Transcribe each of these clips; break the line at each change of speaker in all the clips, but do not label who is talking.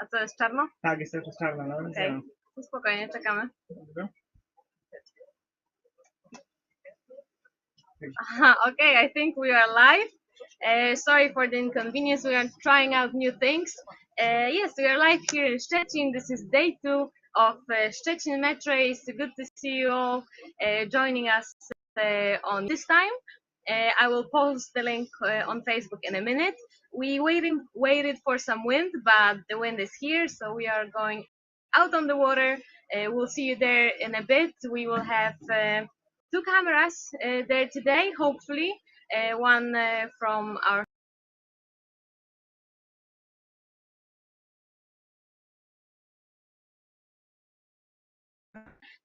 A co jest czarno?
Tak, jest cały czas czarna, no.
Okej. No spokojnie, czekamy.
Dobra.
Aha, okay, I think we are live. Sorry for the inconvenience. We are trying out new things. Yes, we are live here in Szczecin. This is day 2 of Szczecin Match Race. Good to see you all joining us on this time. I will post the link on Facebook in a minute. We waited for some wind, but the wind is here, so we are going out on the water. We'll see you there in a bit. We will have 2 cameras there today, hopefully. One from our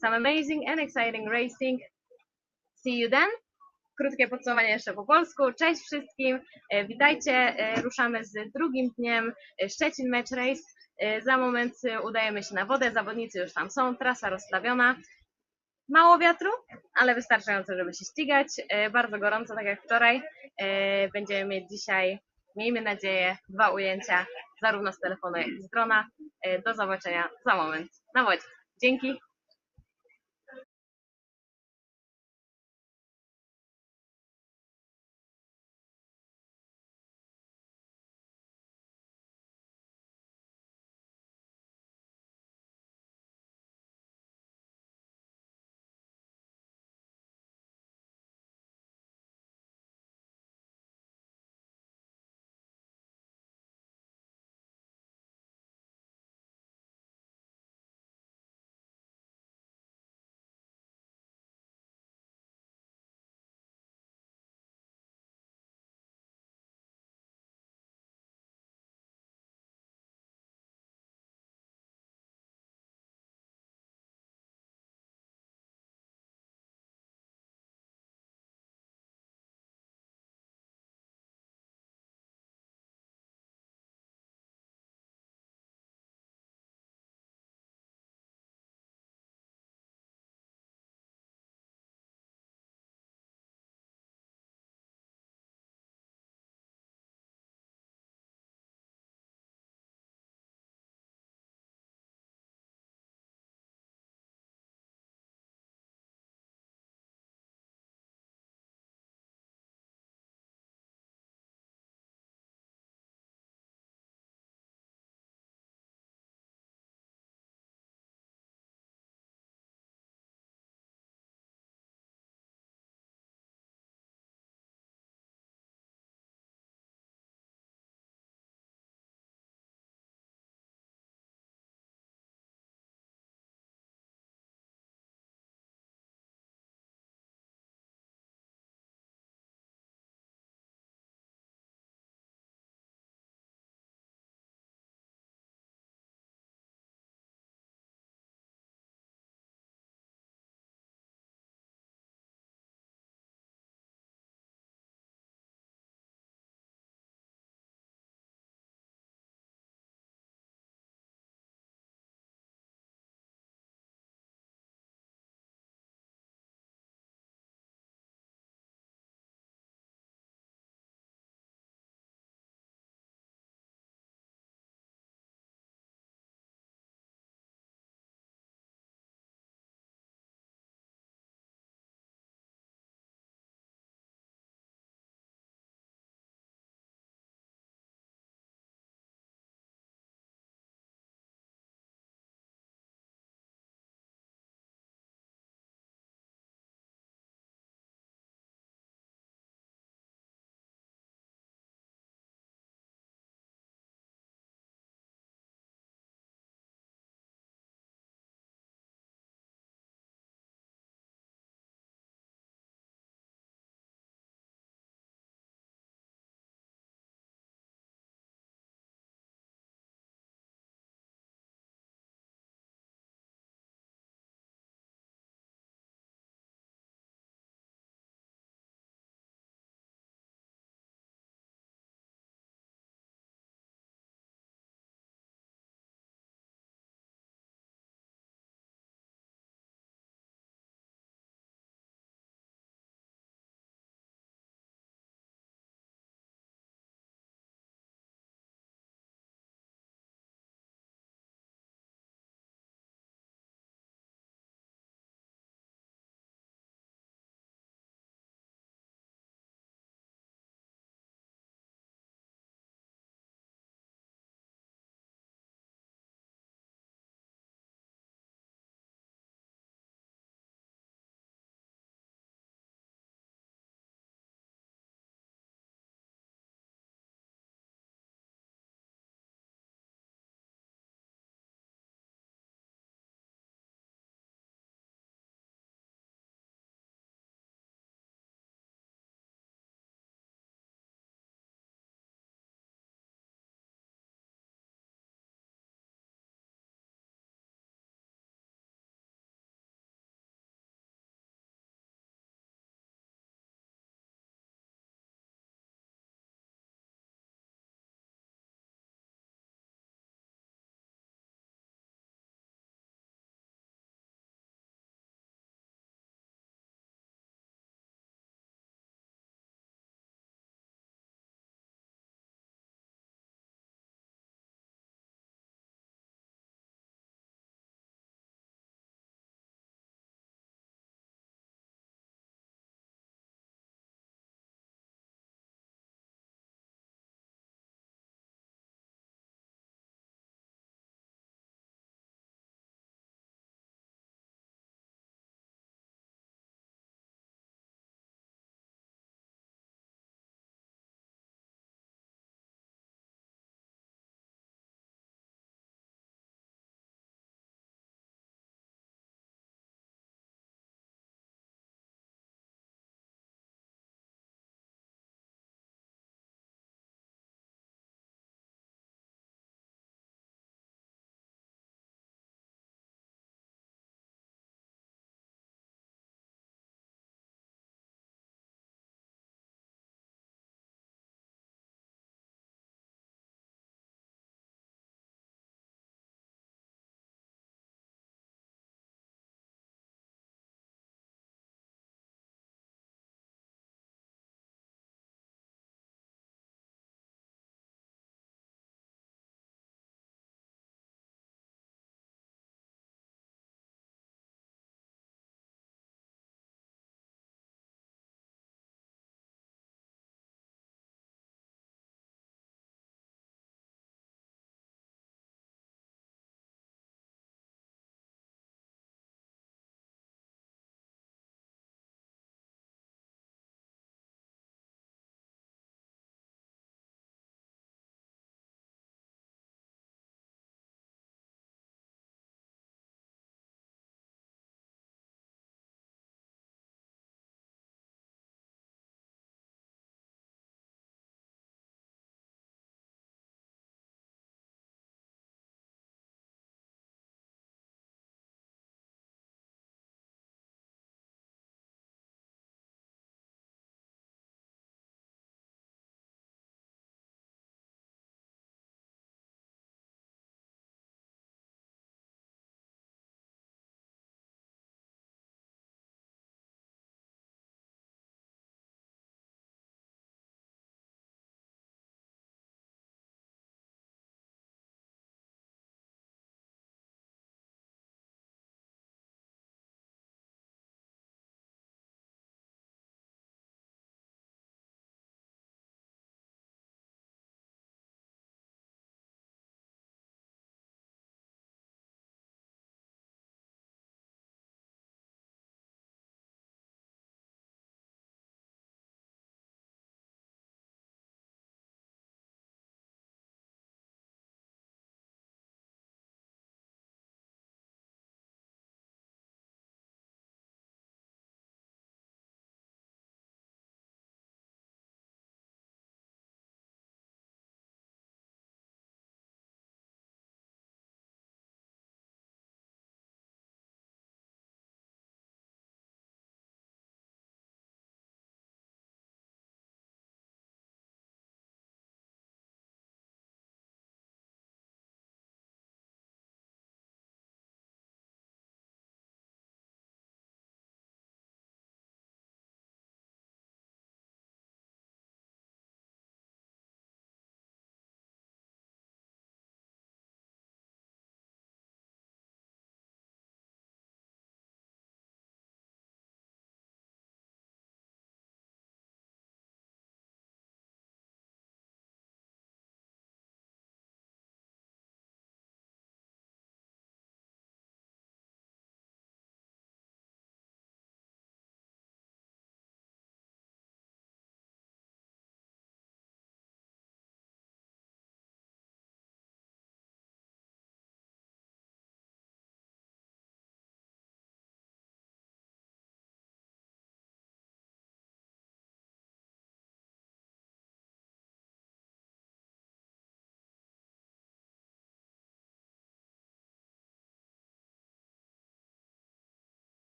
some amazing and exciting racing. See you then. Krótkie podsumowanie jeszcze po polsku. Cześć wszystkim, witajcie. Ruszamy z drugim dniem Szczecin Match Race. Za moment udajemy się na wodę, zawodnicy już tam są, trasa rozstawiona. Mało wiatru, ale wystarczająco, żeby się ścigać. Bardzo gorąco, tak jak wczoraj. Będziemy mieć dzisiaj, miejmy nadzieję, 2 ujęcia, zarówno z telefonu, jak i z drona. Do zobaczenia za moment na wodzie. Dzięki.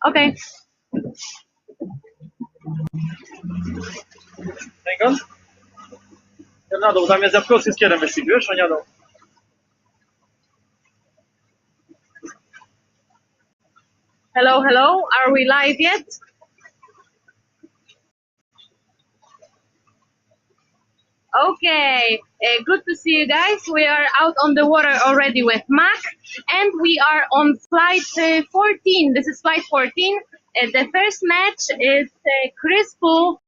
Okay.
Hang on. Na dół, tam jest Japkowski z Kierem wyścig, wiesz, a nie na dół.
Hello, hello. Are we live yet? Okay, good to see you guys. We are out on the water already with Mac, and we are on flight 14. This is flight 14. The first match is Chris Pool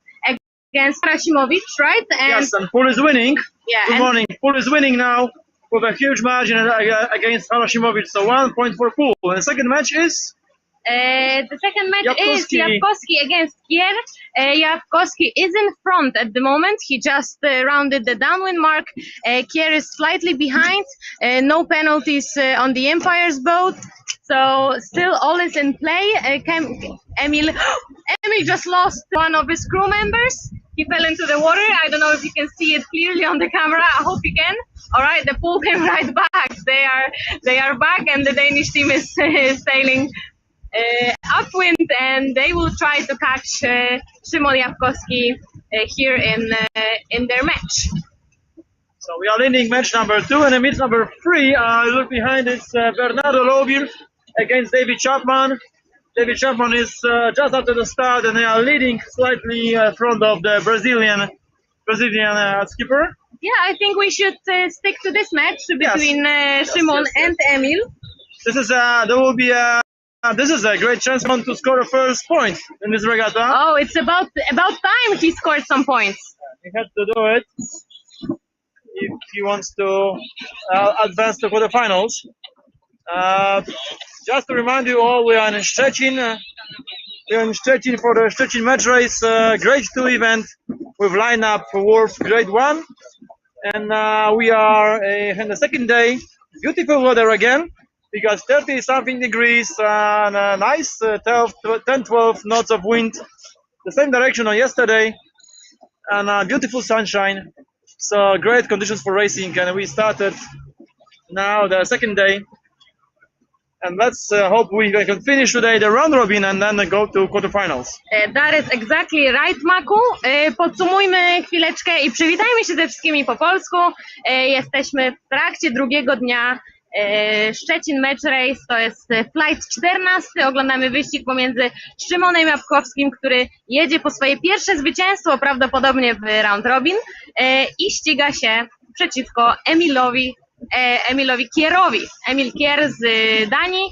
against Rashimovic, right? And
Yes, and Pool is winning.
yeah,
Good morning. Pool is winning now with a huge margin against Harashimovic, so 1 point for Pool. And the second match is?
The second match is
Yapkowski.
Yapkowski against Kier. Yapkowski is in front at the moment. He just rounded the downwind mark. Kier is slightly behind. No penalties on the Empire's boat. So still all is in play. Emil just lost one of his crew members. He fell into the water. I don't know if you can see it clearly on the camera. I hope you can. All right, the pool came right back. They are back, and the Danish team is sailing upwind, and they will try to catch Szymon Yapkowski here in their match.
So we are leading match number 2, and in match number 3, look behind, it's Bernardo Lobir against David Chapman. David Chapman is just after the start, and they are leading slightly in front of the Brazilian skipper.
Yeah, I think we should stick to this match between Szymon and Emil.
This is this is a great chance to score a first point in this regatta.
Oh, it's about time he scored some points.
He had to do it if he wants to advance to quarterfinals. Just to remind you all, we are in Szczecin. We are in Szczecin for the Szczecin Match Race Grade 2 event with lineup worth Grade 1. And we are in the second day. Beautiful weather again. We got 30-something degrees and a nice 10-12 knots of wind. The same direction on yesterday. And beautiful sunshine. So great conditions for racing. And we started now the second day. And let's hope we can finish today the round robin and then go to quarterfinals.
That is exactly right, Maku. Podsumujmy chwileczkę i przywitajmy się ze wszystkimi po polsku. Jesteśmy w trakcie drugiego dnia Szczecin Match Race. To jest flight 14. Oglądamy wyścig pomiędzy Szymonem Japkowskim, który jedzie po swoje pierwsze zwycięstwo prawdopodobnie w round robin i ściga się przeciwko Emilowi Kierowi. Emil Kier z Danii.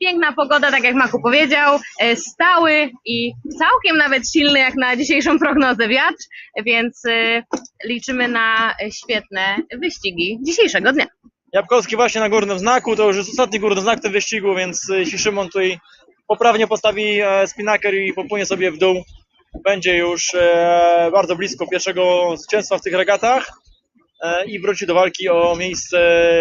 Piękna pogoda, tak jak Maku powiedział, stały i całkiem nawet silny jak na dzisiejszą prognozę wiatr, więc liczymy na świetne wyścigi dzisiejszego dnia.
Japkowski właśnie na górnym znaku, to już jest ostatni górny znak w tym wyścigu, więc jeśli Szymon tutaj poprawnie postawi spinnaker i popłynie sobie w dół, będzie już bardzo blisko pierwszego zwycięstwa w tych regatach i wróci do walki o miejsce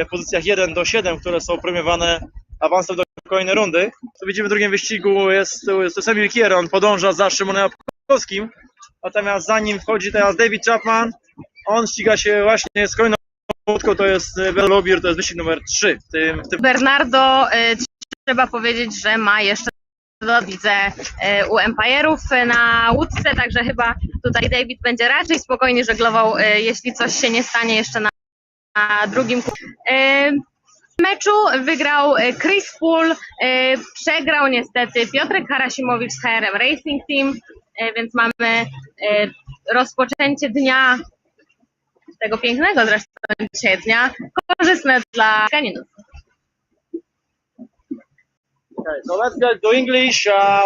w pozycjach 1 do 7, które są premiowane awansem do kolejnej rundy. Tu widzimy w drugim wyścigu jest Emil Kier, on podąża za Szymonem Japkowskim, natomiast za nim wchodzi teraz David Chapman, on ściga się właśnie z kolejną łódką, to jest Lobir, to jest wyścig numer 3.
Bernardo, trzeba powiedzieć, że ma jeszcze widzę u Empire'ów na łódce, także chyba tutaj David będzie raczej spokojnie żeglował, jeśli coś się nie stanie jeszcze na drugim meczu. Wygrał Chris Pool, przegrał niestety Piotrek Harasimowicz z HRM Racing Team, więc mamy rozpoczęcie dnia, tego pięknego zresztą dzisiaj dnia, korzystne dla kaninów.
Okay, so let's get to English.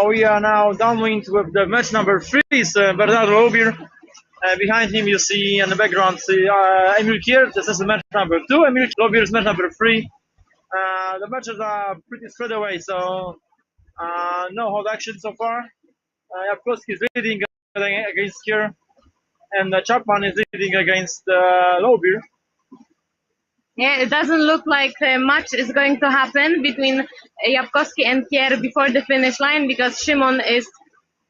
We are now downwind with the match number 3 is Bernardo Lobir. Behind him you see in the background Emil Kier. This is the match number 2. Emil Lobir is match number 3. The matches are pretty spread away, so no hold action so far. Yapkowski is leading against Kier, and Chapman is leading against Lobir.
Yeah, it doesn't look like much is going to happen between Yapkowski and Kier before the finish line, because Szymon is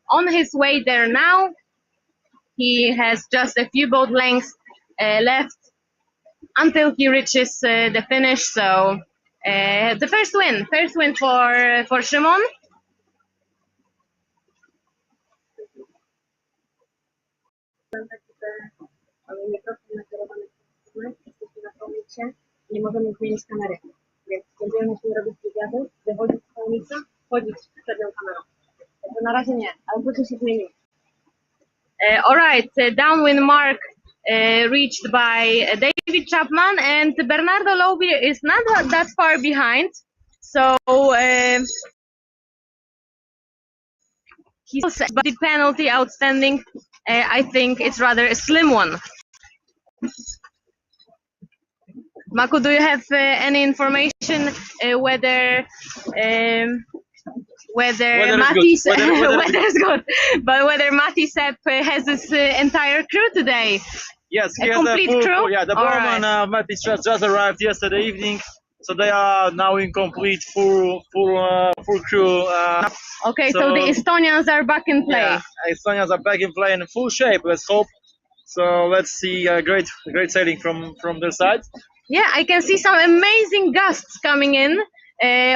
on his way there now. He has just a few boat lengths left until he reaches the finish, so The first win for Szymon. Nie możemy zmienić kamery, więc będziemy się robić wywiady, wychodzić z tajemnica, wchodzić przed nią kamerą. Na razie nie, ale proszę się zmienić. Alright, downwind mark reached by David Chapman, and Bernardo Lobier is not that far behind, so but the penalty outstanding, I think it's rather a slim one. Maku, do you have any information whether Mati is good, but whether Mati Sepp has his entire crew today?
Yes, he
a
has
complete
a full
crew.
Yeah, the barman Mati just arrived yesterday evening, so they are now in complete full crew.
Okay, so the Estonians are back in play.
Yeah, Estonians are back in play in full shape. Let's hope. So let's see great sailing from their side.
Yeah, I can see some amazing gusts coming in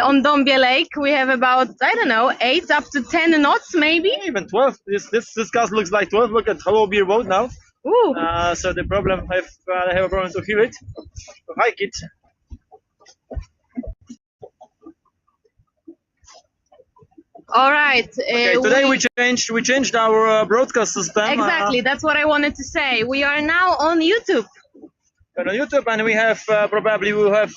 on Dombie Lake. We have about, I don't know, 8 up to 10 knots maybe.
Even 12. This gust looks like 12. Look at Hello Beer boat now.
Ooh.
So the problem, they have a problem to heal it, to hike it.
All right.
Okay, today we changed our broadcast system.
Exactly, that's what I wanted to say. We are now on YouTube.
We're on YouTube, and we have probably we'll have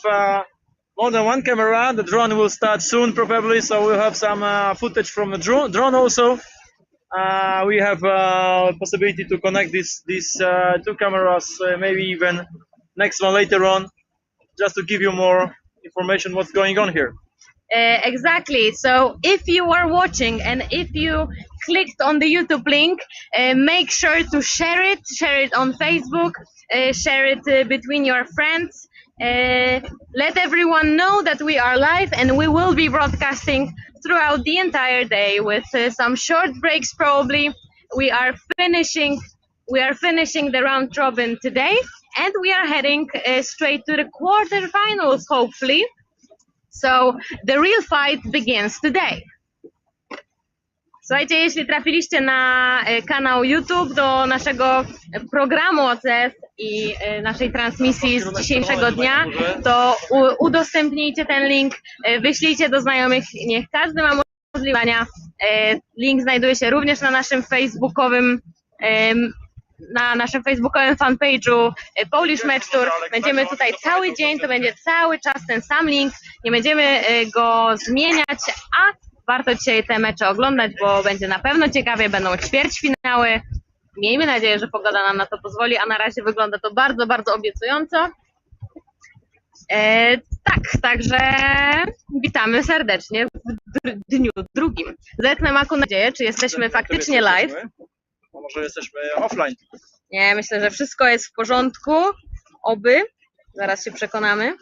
more than one camera. The drone will start soon, probably, so we'll have some footage from the drone also. We have possibility to connect these two cameras, maybe even next one later on, just to give you more information what's going on here.
Exactly. So if you are watching and if you clicked on the YouTube link, make sure to share it on Facebook, share it between your friends. Let everyone know that we are live, and we will be broadcasting throughout the entire day with some short breaks probably. We are finishing the round robin today, and we are heading straight to the quarterfinals hopefully. So the real fight begins today. Słuchajcie, jeśli trafiliście na kanał YouTube do naszego programu OCS i naszej transmisji z dzisiejszego dnia, to udostępnijcie ten link, wyślijcie do znajomych, niech każdy ma możliwość. Link znajduje się również na naszym facebookowym fanpage'u Polish Match Tour. Będziemy tutaj cały dzień, to będzie cały czas ten sam link, nie będziemy go zmieniać, a warto dzisiaj te mecze oglądać, bo będzie na pewno ciekawie, będą ćwierćfinały. Miejmy nadzieję, że pogoda nam na to pozwoli, a na razie wygląda to bardzo, bardzo obiecująco. Także witamy serdecznie w dniu drugim. Zetnę Maku nadzieję, czy jesteśmy faktycznie live.
A może jesteśmy offline?
Nie, myślę, że wszystko jest w porządku. Oby. Zaraz się przekonamy.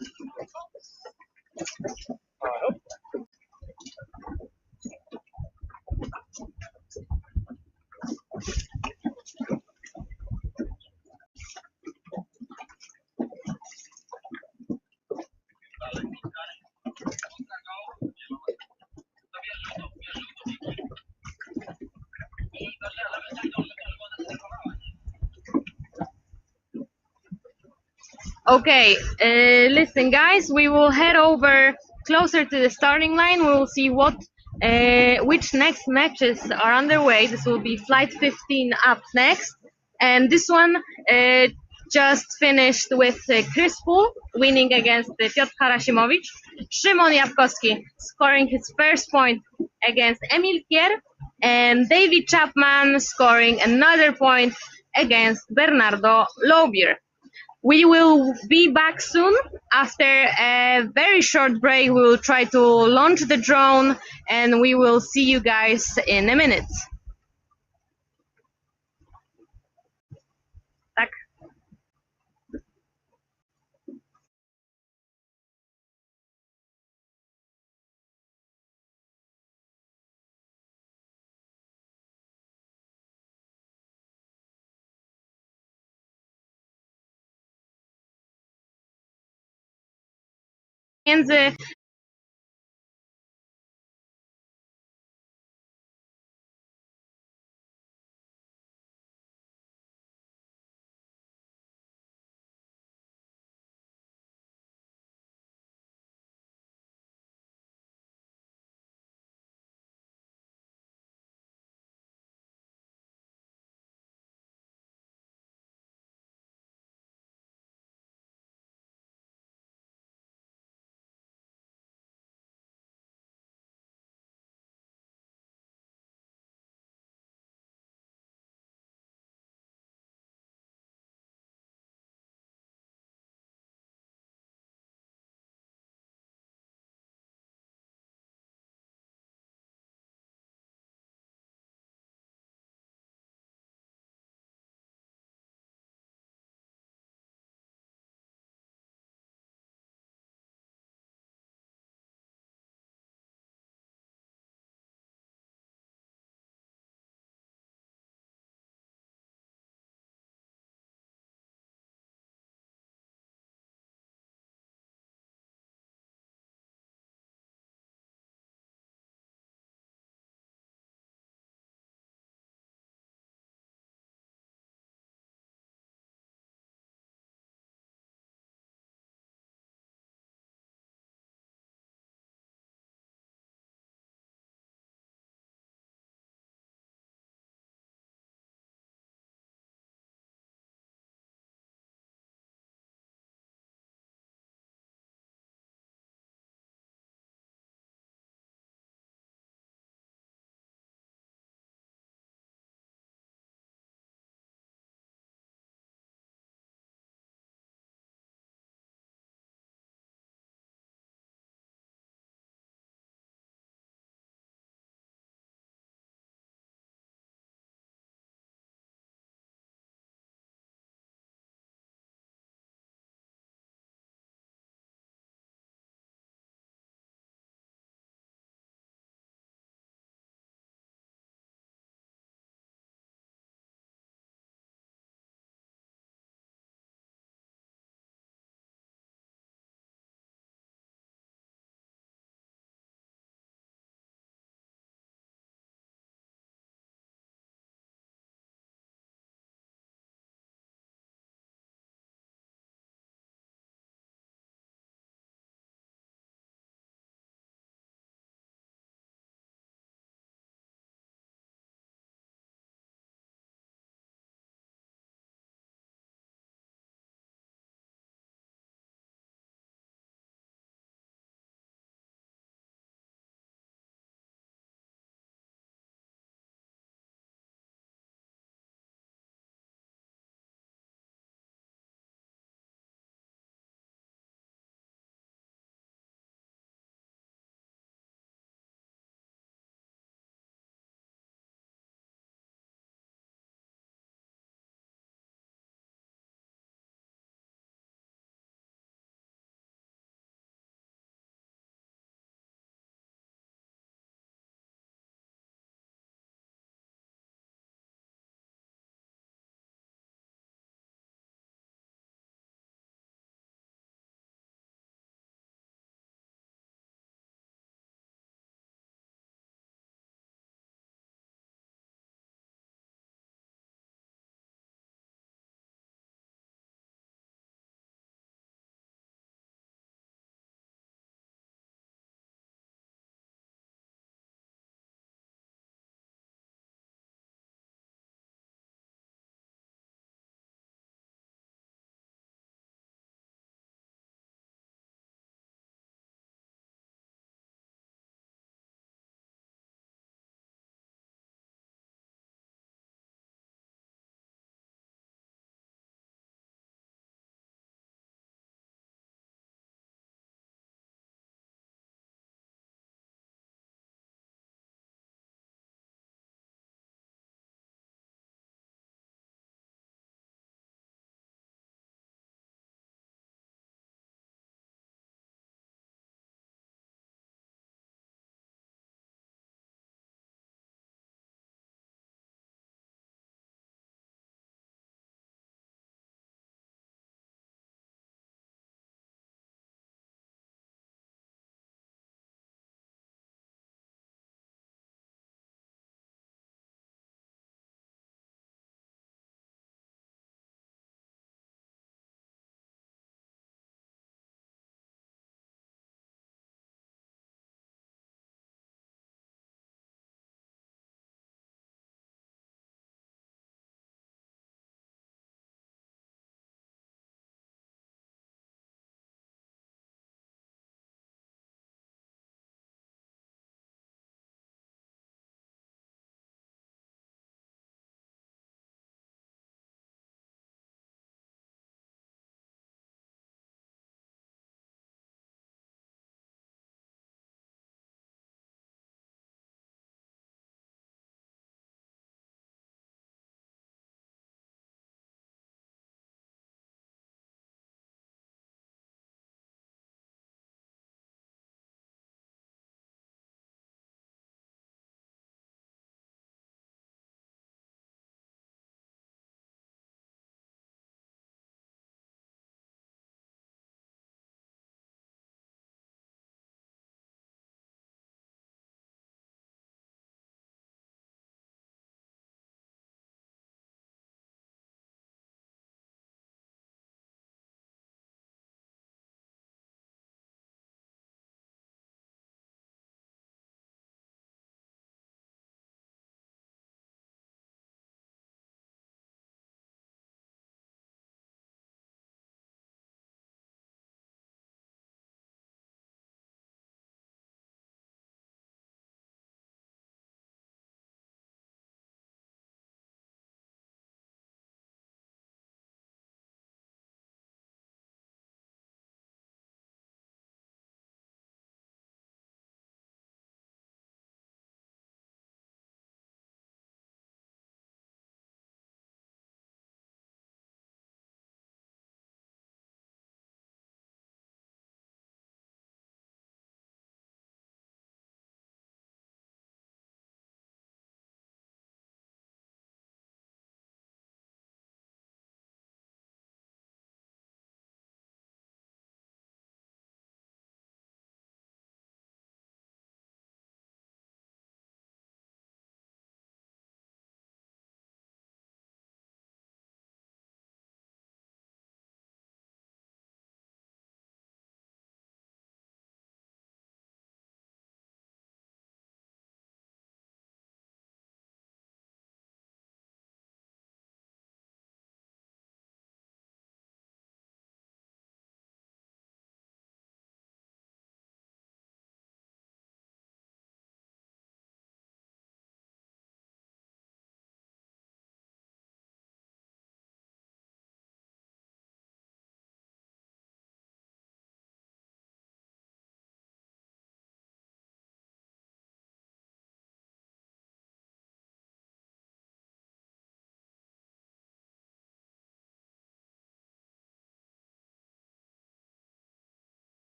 Okay, listen guys, we will head over closer to the starting line. We will see which next matches are underway. This will be flight 15 up next, and this one just finished with Chris Poole winning against Piotr Harasimowicz, Szymon Jabkowski scoring his first point against Emil Kier, and David Chapman scoring another point against Bernardo Lobier. We will be back soon. After a very short break, we will try to launch the drone, and we will see you guys in a minute. Tak. między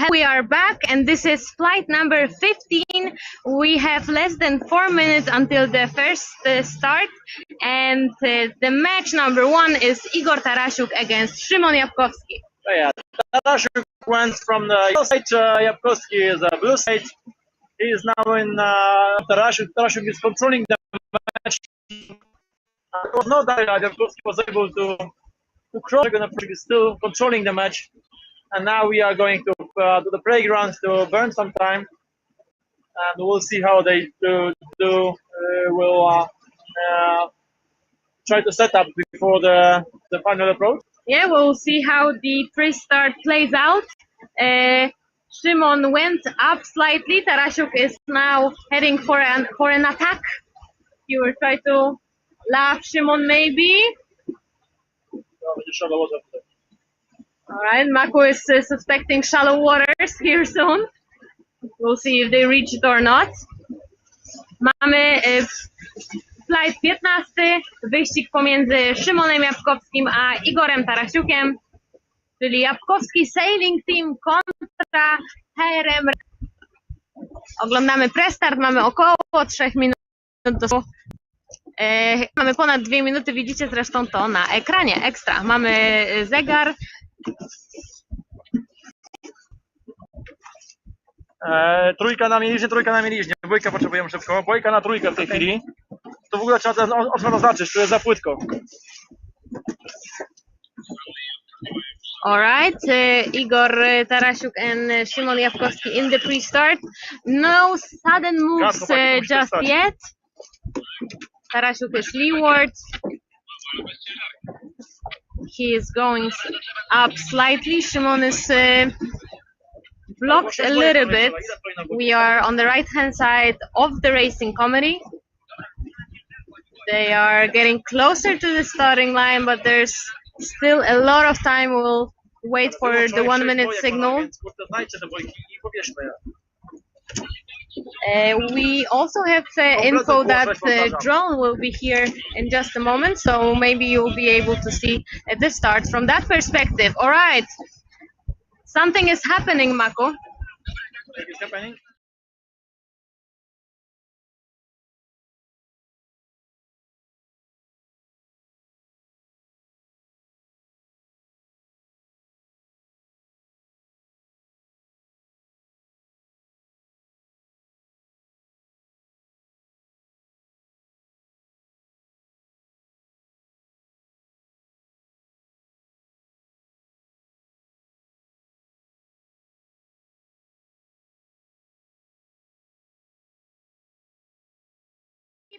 We are back, and this is flight number 15. We have less than 4 minutes until the first start, and the match number 1 is Igor Tarasiuk against Szymon Jabkowski.
Oh, yeah, Tarasiuk went from the yellow side, Jabkowski is a blue side. He is now in Tarasiuk. Tarasiuk is controlling the match. There was no doubt that Jabkowski was able to cross. Tarasiuk is still controlling the match. And now we are going to the playgrounds to burn some time, and we'll see how they we'll try to set up before the final approach.
Yeah, we'll see how the pre-start plays out. Szymon went up slightly. Tarasiuk is now heading for an attack. He will try to laugh Szymon maybe. Alright, Mako is suspecting shallow waters here soon. We'll see if they reach it or not. Mamy flight 15, wyścig pomiędzy Szymonem Jabkowskim a Igorem Tarasiukiem, czyli Jabkowski Sailing Team kontra HRM. Oglądamy prestart, mamy około 3 minut do mamy ponad 2 minuty, widzicie zresztą to na ekranie, ekstra. Mamy zegar.
Trójka na mieliźnie, dwójka potrzebujemy szybko, dwójka na trójkę w tej chwili. To w ogóle trzeba zaznaczyć, to jest za płytko.
Alright, Igor Tarasiuk and Szymon Jabkowski in the pre-start. No sudden moves just yet. Tarasiuk is leeward. He is going up slightly. Szymon is blocked a little bit. We are on the right-hand side of the racing committee. They are getting closer to the starting line, but there's still a lot of time. We'll wait for the 1 minute signal. We also have info that the drone will be here in just a moment, so maybe you'll be able to see the start from that perspective. All right, something is happening, Mako.
What is happening?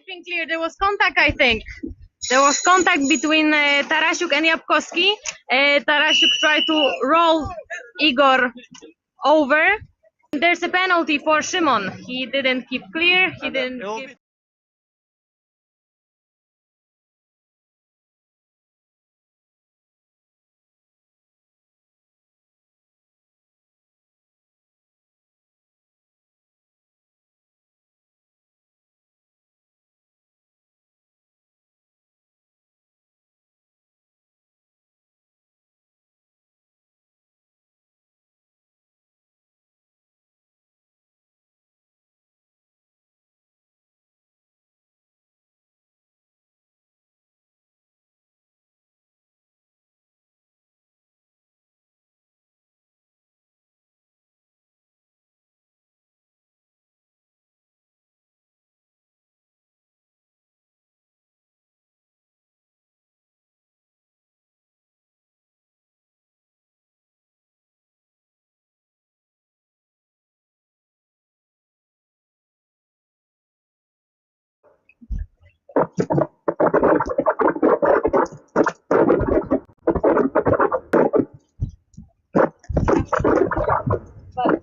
Keeping clear, there was contact, I think. There was contact between Tarasiuk and Jabkowski. Tarasiuk tried to roll Igor over. There's a penalty for Szymon. He didn't keep clear. He didn't give...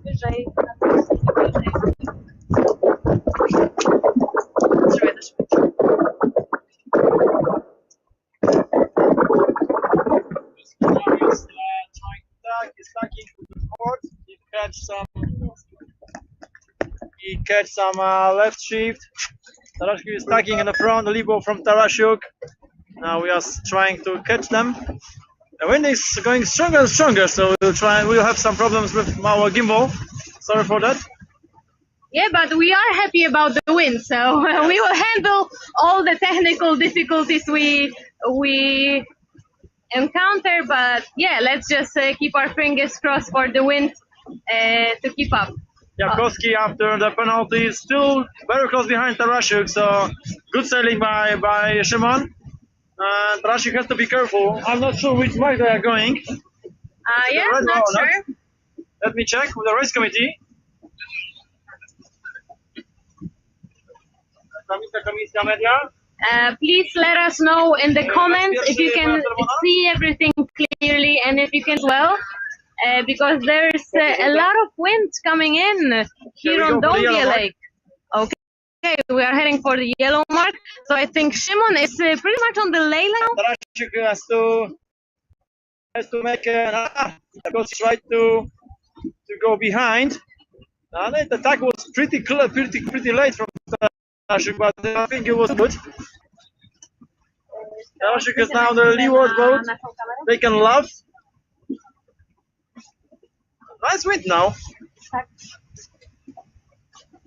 Wyżej,
He catch some left shift. Tarasiuk is tagging in the front, Libo from Tarasiuk. Now we are trying to catch them. The wind is going stronger and stronger, so we'll have some problems with our gimbal. Sorry for that.
Yeah, but we are happy about the win, so we will handle all the technical difficulties we encounter. But yeah, let's just keep our fingers crossed for the wind to keep up.
Jankowski, after the penalty, is still very close behind Tarasiuk, so good sailing by Szymon. Tarasiuk has to be careful. I'm not sure which way they are going.
Yeah, not sure.
Let me check with the race committee.
Please let us know in the comments if you can see everything clearly and if you can as well, because there's a lot of wind coming in here on Dovia Lake. Okay, we are heading for the yellow mark, so I think Szymon is pretty much on the lay now.
Tarasiuk has to make because he tried to go behind. The attack was pretty late from Tarasiuk, but I think it was good. Tarasiuk is now the leeward boat. They can laugh. Nice wind now.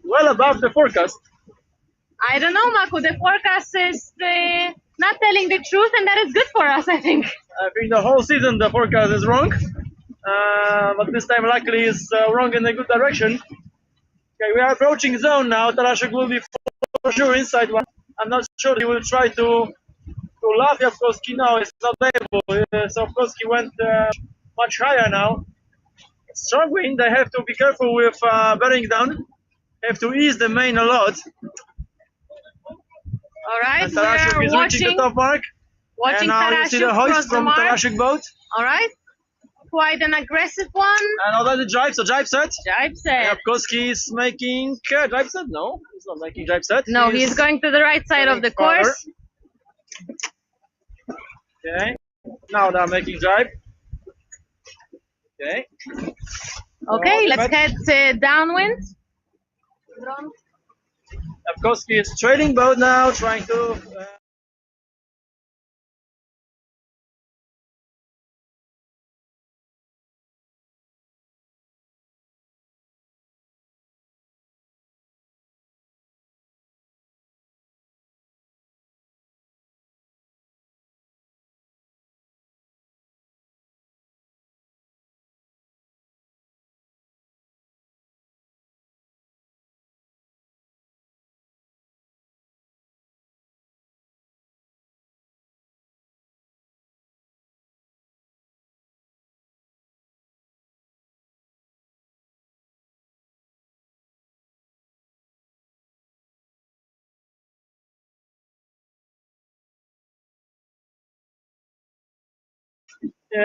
Well above the forecast.
I don't know, Maku. The forecast is not telling the truth, and that is good for us, I think.
I think the whole season the forecast is wrong. But this time luckily is wrong in a good direction. Okay, we are approaching zone now. Tarasiuk will be for sure inside one. I'm not sure he will try to laugh. Jankowski now is not able. Jankowski went much higher now. Strong wind. They have to be careful with bearing down. They have to ease the main a lot.
All right,
we are watching the top mark.
Watching
and now you see the hoist from Tarasiuk boat.
All right. Quite an aggressive one.
And already drive, so drive set.
Drive set.
Jankowski is making drive set. No, he's not making drive set.
No, he's going to the right side of the course.
Okay. Now they're making drive. Okay.
Okay, let's head downwind.
Jankowski is trailing boat now, trying to.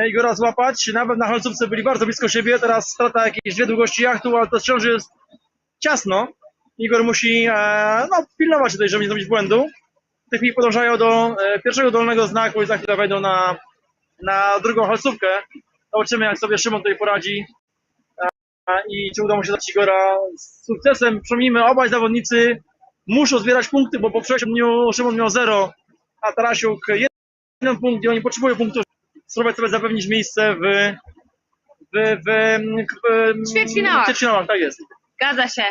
Igora złapać. Nawet na halcówce byli bardzo blisko siebie. Teraz strata jakiejś dwie długości jachtu, ale to wciąż jest ciasno. Igor musi pilnować tutaj, żeby nie zrobić błędu. W tej chwili podążają do pierwszego dolnego znaku i za chwilę wejdą na drugą halcówkę. Zobaczymy, jak sobie Szymon tutaj poradzi i czy uda mu się dać Igora z sukcesem. Przypomnijmy, obaj zawodnicy muszą zbierać punkty, bo po przejściu dniu Szymon miał 0, a Tarasiuk 1 punkt i oni potrzebują punktów. Spróbować sobie zapewnić miejsce w ćwierćfinałach, tak jest.
Zgadza się.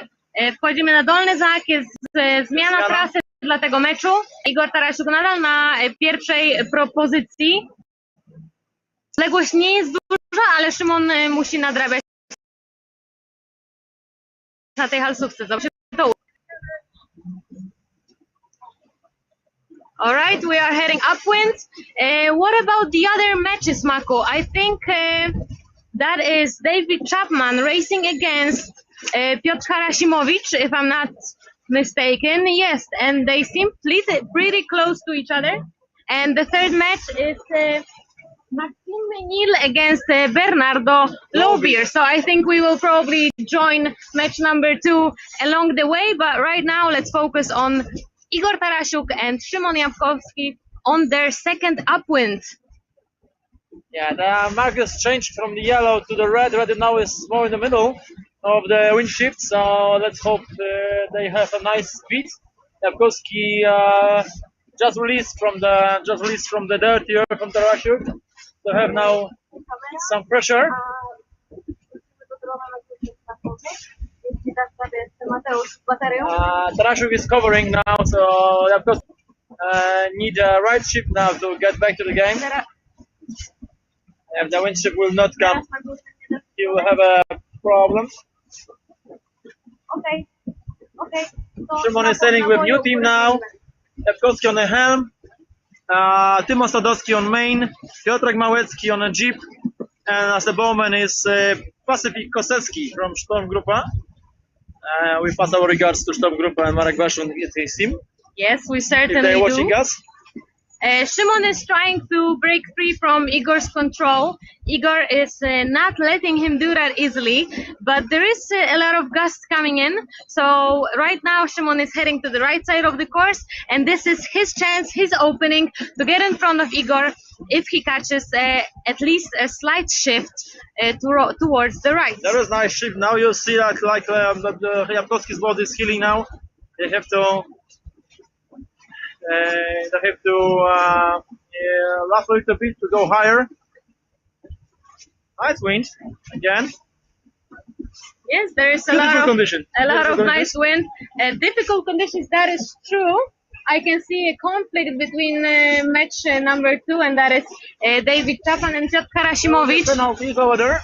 Wchodzimy na dolny zak, jest zmiana trasy dla tego meczu. Igor Tarasiuk nadal na pierwszej propozycji. Odległość nie jest duża, ale Szymon musi nadrabiać na tej halsówce. Zobaczymy to. All right, we are heading upwind. What about the other matches, Mako? I think that is David Chapman racing against Piotr Harasimowicz, if I'm not mistaken. Yes, and they seem pretty close to each other. And the third match is Maxime Menil against Bernardo Lobier. So I think we will probably join match number 2 along the way. But right now, let's focus on Igor Tarasiuk and Szymon Jankowski on their second upwind.
Yeah, the mark has changed from the yellow to the red. Red now is more in the middle of the wind shift, so let's hope they have a nice speed. Jankowski just released from the dirt here from Tarasiuk. to have now some pressure. Tarasiuk is covering now, so of course need a right ship now to get back to the game. If the wind ship will not come, he will have a problem.
Okay.
Szymon is sailing with new team now. Jabłkowski on the helm, Tymon Sadowski on main, Piotrek Małecki on a jeep, and as the bowman is Pacyfik Kosecki from Storm Grupa. We pass our regards to Storm Grupa and Marek Waszun and his team.
Yes, we
If
certainly
they're
do.
watching us.
Szymon is trying to break free from Igor's control. Igor is not letting him do that easily, but there is a lot of gust coming in. So right now Szymon is heading to the right side of the course, and this is his chance, his opening to get in front of Igor if he catches at least a slight shift towards the right.
There is nice shift now. You see that the Jabłkowski's boat is healing now. They have to laugh a little bit to go higher. Nice wind again.
Yes, there is a
Beautiful
lot of
condition.
a lot
Beautiful
of nice wind. Difficult conditions, that is true. I can see a conflict between match number 2, and that is David Chapman and Piotr Karasimowicz.
Penalties over there.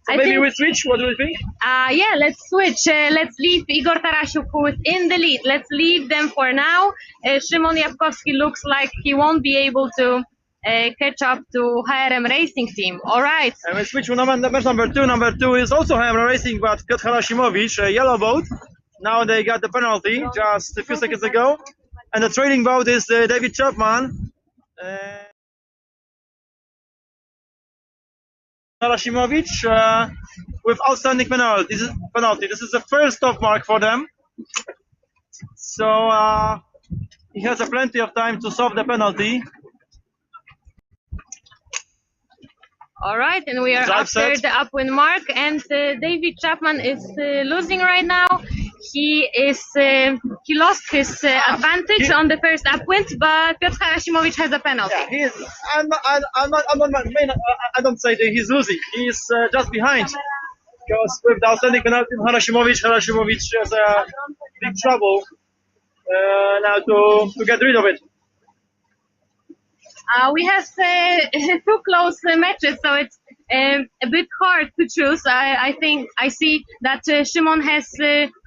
So
I
maybe
think-
we switch. What do you think?
Yeah, let's switch. Let's leave Igor Tarasiuk, who is in the lead. Let's leave them for now. Szymon Jabłkowski looks like he won't be able to catch up to HRM Racing team. All right.
And we switch to match number 2. Number 2 is also HRM Racing, but Piotr Karasimowicz, a yellow boat. Now they got the penalty just a few seconds ago. And the trailing boat is David Chapman. Karasimowicz with outstanding penalty. This is the first stop mark for them. So he has plenty of time to solve the penalty.
All right, and we are
Drive
after
set.
the upwind mark, and David Chapman is losing right now. He lost his advantage on the first upwind, but Piotr Karasimowicz has a penalty.
Yeah, he is. I don't say that he's losing. He's just behind. Because with the outstanding penalty from Karasimowicz has a big trouble now to get rid of it.
We have 2 close matches, so it's a bit hard to choose. I think I see that Szymon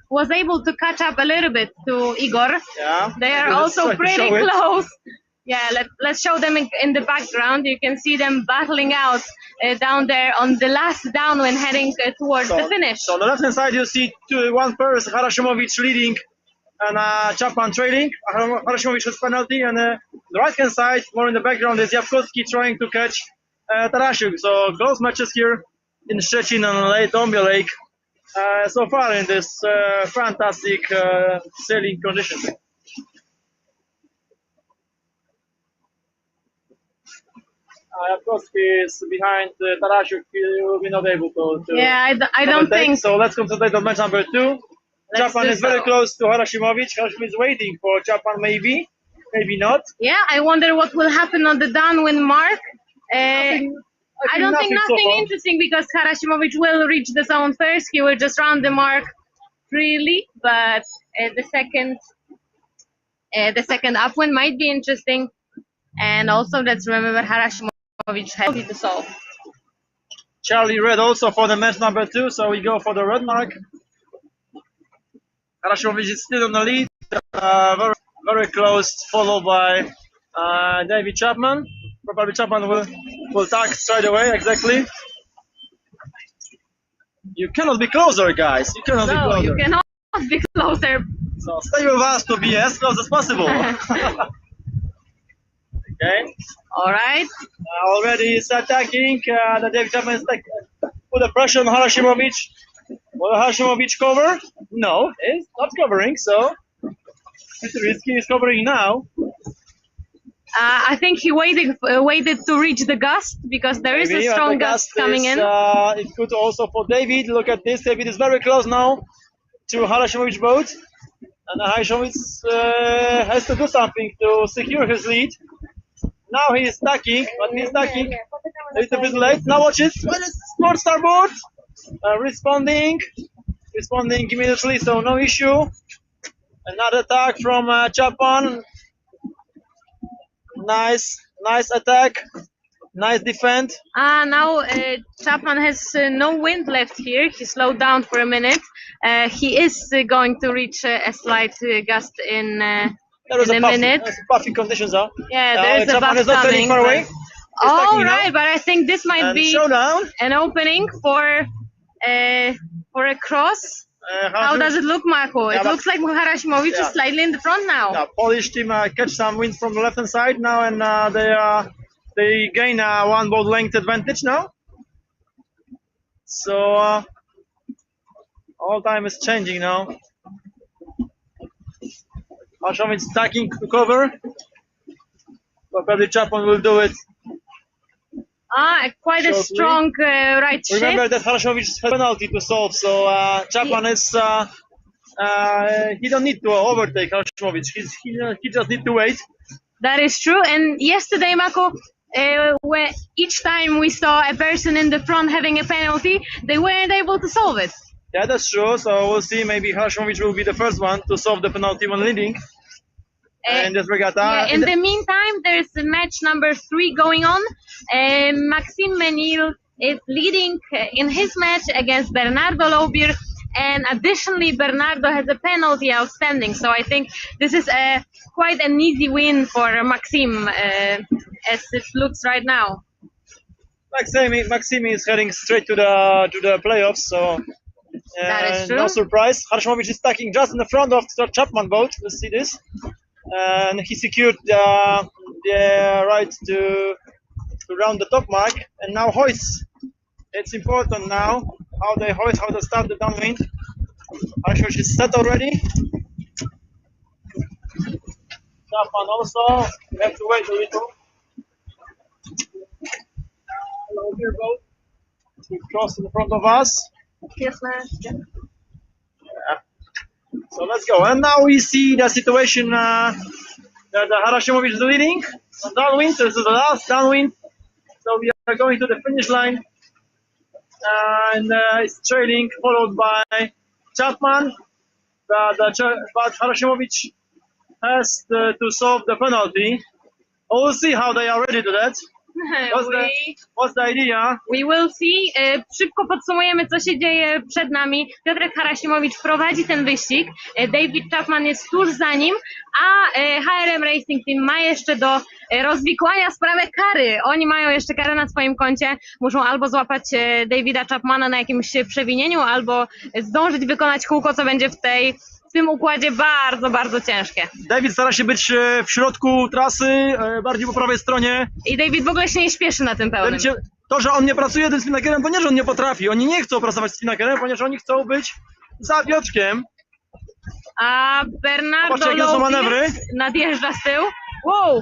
was able to catch up a little bit to Igor.
Yeah.
They are
Let's
also
try to
pretty
show it.
close. Yeah, let's show them in the background. You can see them battling out down there on the last downwind, heading towards the finish.
So on the left hand side you see one pair, Karasimowicz leading and Chapman trailing. Karasimowicz has penalty, and the right hand side, more in the background, is Jabłkowski trying to catch Tarasiuk. So close matches here in Szczecin on Lake Dombia Lake so far in this fantastic sailing conditions. Jabłkowski is behind Tarasiuk. He will be not able to
Yeah, I don't
overtake.
think.
So. Let's concentrate on match number 2. Chapman
do
is very
so.
close to Karasimowicz. Karasimowicz is waiting for Chapman, maybe not.
Yeah, I wonder what will happen on the downwind mark. I don't think
so
nothing
far.
interesting, because Karasimowicz will reach the zone first. He will just round the mark freely, but the second upwind might be interesting. And also, let's remember Karasimowicz has to solve.
Charlie red also for the match number 2, so we go for the red mark. Karasimowicz is still on the lead, very, very close, followed by David Chapman. Probably Chapman will tag straight away, exactly. You cannot be closer, guys. You cannot be
No,
closer.
you cannot be closer.
So stay with us to be as close as possible. Okay.
All right.
Already is attacking. The David Chapman is put the pressure on Karasimowicz. Will Karasimowicz cover? No, he's not covering, so it's risky. He's covering now.
I think he waited to reach the gust, because there is
Maybe,
a
but
strong
the
gust coming in.
It's good also for David. Look at this. David is very close now to Karasimowicz boat. And Karasimowicz has to do something to secure his lead. Now he is stacking, but he's stacking a little bit late. Now watch it. Sport starboard. Responding immediately, so no issue. Another attack from Japan. Nice attack. Nice defense.
Now Chapman has no wind left here. He slowed down for a minute. He is going to reach a slight gust in a minute.
Puffy conditions are.
Yeah, there is a
Chapman
buff
is not turning
coming.
far away.
All right, but I think this might be
showdown.
an opening for a cross. How does it look, Marco? It looks like Harashimowicz is slightly in the front now.
Yeah, Polish team catch some wind from the left hand side now, and they gain one boat length advantage now. So all time is changing now. Harashimowicz stacking to cover, but probably Chapman will do it.
Quite a strong right shift.
Remember that Harashimowicz has a penalty to solve, so Chapman is he don't need to overtake Harashimowicz. He just need to wait.
That is true. And yesterday, Marco, where each time we saw a person in the front having a penalty, they weren't able to solve it.
Yeah, that's true. So we'll see. Maybe Harashimowicz will be the first one to solve the penalty when leading. In this regatta.
Yeah, in the meantime, there's match number 3 going on. Maxime Menil is leading in his match against Bernardo Lobir, and additionally, Bernardo has a penalty outstanding. So I think this is quite an easy win for Maxime, as it looks right now.
Maxime is heading straight to the playoffs. So
that is true.
No surprise. Harashimowicz is stacking just in the front of the Chapman boat. Let's see this. And he secured the right to round the top mark, and now hoists. It's important now how they hoist, how they start the downwind. Harashimowicz is set already. Chapman also. We have to wait a little. Hello, here boat. We cross in front of us.
Yes, man. Yeah.
So let's go. And now we see the situation that Harashimowicz is leading on downwind. This is the last downwind. So we are going to the finish line. And it's trailing, followed by Chapman. But Harashimowicz has to solve the penalty. We'll see how they are ready to that. What's the idea?
We will see. Szybko podsumujemy, co się dzieje przed nami. Piotrek Harashimowicz prowadzi ten wyścig. David Chapman jest tuż za nim, a HRM Racing Team ma jeszcze do rozwikłania sprawę kary. Oni mają jeszcze karę na swoim koncie. Muszą albo złapać Davida Chapmana na jakimś przewinieniu, albo zdążyć wykonać kółko, co będzie w tym układzie bardzo, bardzo ciężkie.
David stara się być w środku trasy, bardziej po prawej stronie.
I David w ogóle się nie śpieszy na tym pełnym.
To, że on nie pracuje tym spinakerem, to nie, że on nie potrafi. Oni nie chcą pracować z spinakerem, ponieważ oni chcą być za Piotrkiem.
A Bernardo
Lobir
nadjeżdża z tyłu. Wow!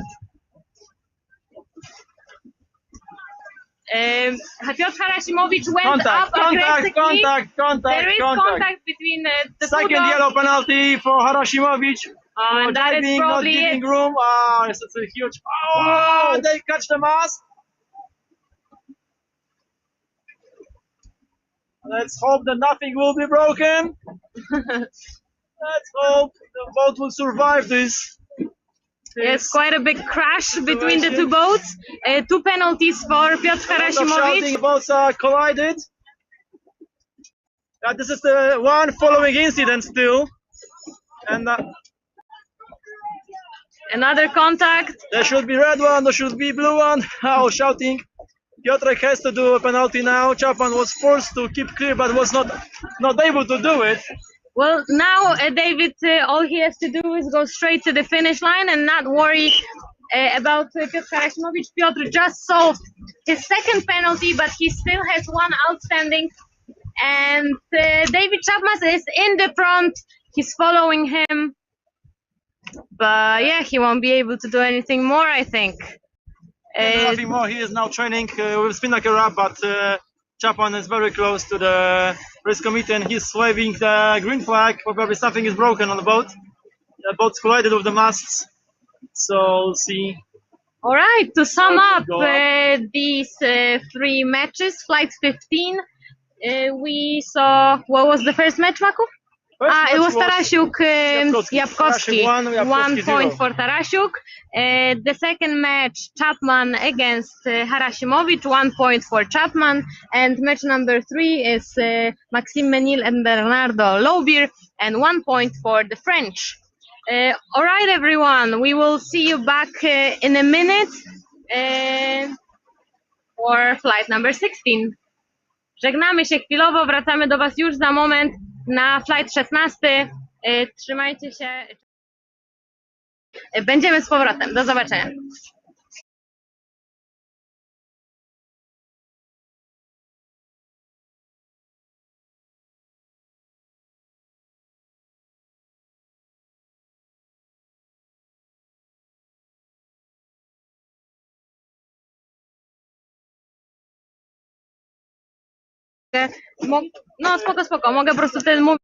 Piotr Harashimowicz went up aggressively. There is contact between the
second yellow penalty for Harashimowicz.
And that is probably
not giving room. It's a huge. Oh, they catch the mast. Let's hope that nothing will be broken. Let's hope the boat will survive this.
It's quite a big crash between the two boats. 2 penalties for Piotr Harashimowicz.
Boats collided. This is the one following incident still. And
another contact.
There should be red one, there should be blue one. Oh, shouting. Piotrek has to do a penalty now. Chapman was forced to keep clear, but was not able to do it.
Well, now David, all he has to do is go straight to the finish line and not worry about Piotr Harashimowicz. Piotr just solved his second penalty, but he still has one outstanding. And David Chapman is in the front. He's following him. But yeah, he won't be able to do anything more, I think.
Nothing more. He is now training with spinnaker up, but Chapman is very close to the race committee and he's waving the green flag. Probably something is broken on the boat. The boat's collided with the masts. So we'll see
All right, to sum up these three matches, flight 15, we saw, what was the first match, Maku? It was Tarasiuk Jabkowski. 1 point for Tarasiuk. The second match, Chapman against Harashimowicz, 1 point for Chapman. And match number 3 is Maxime Menil and Bernardo Lobir, and 1 point for the French. All right, everyone, we will see you back in a minute for flight number 16. Żegnamy się chwilowo, wracamy do Was już za moment na flight 16. Trzymajcie się. Będziemy z powrotem. Do zobaczenia. No spoko, spoko. Mogę po prostu ten mówić.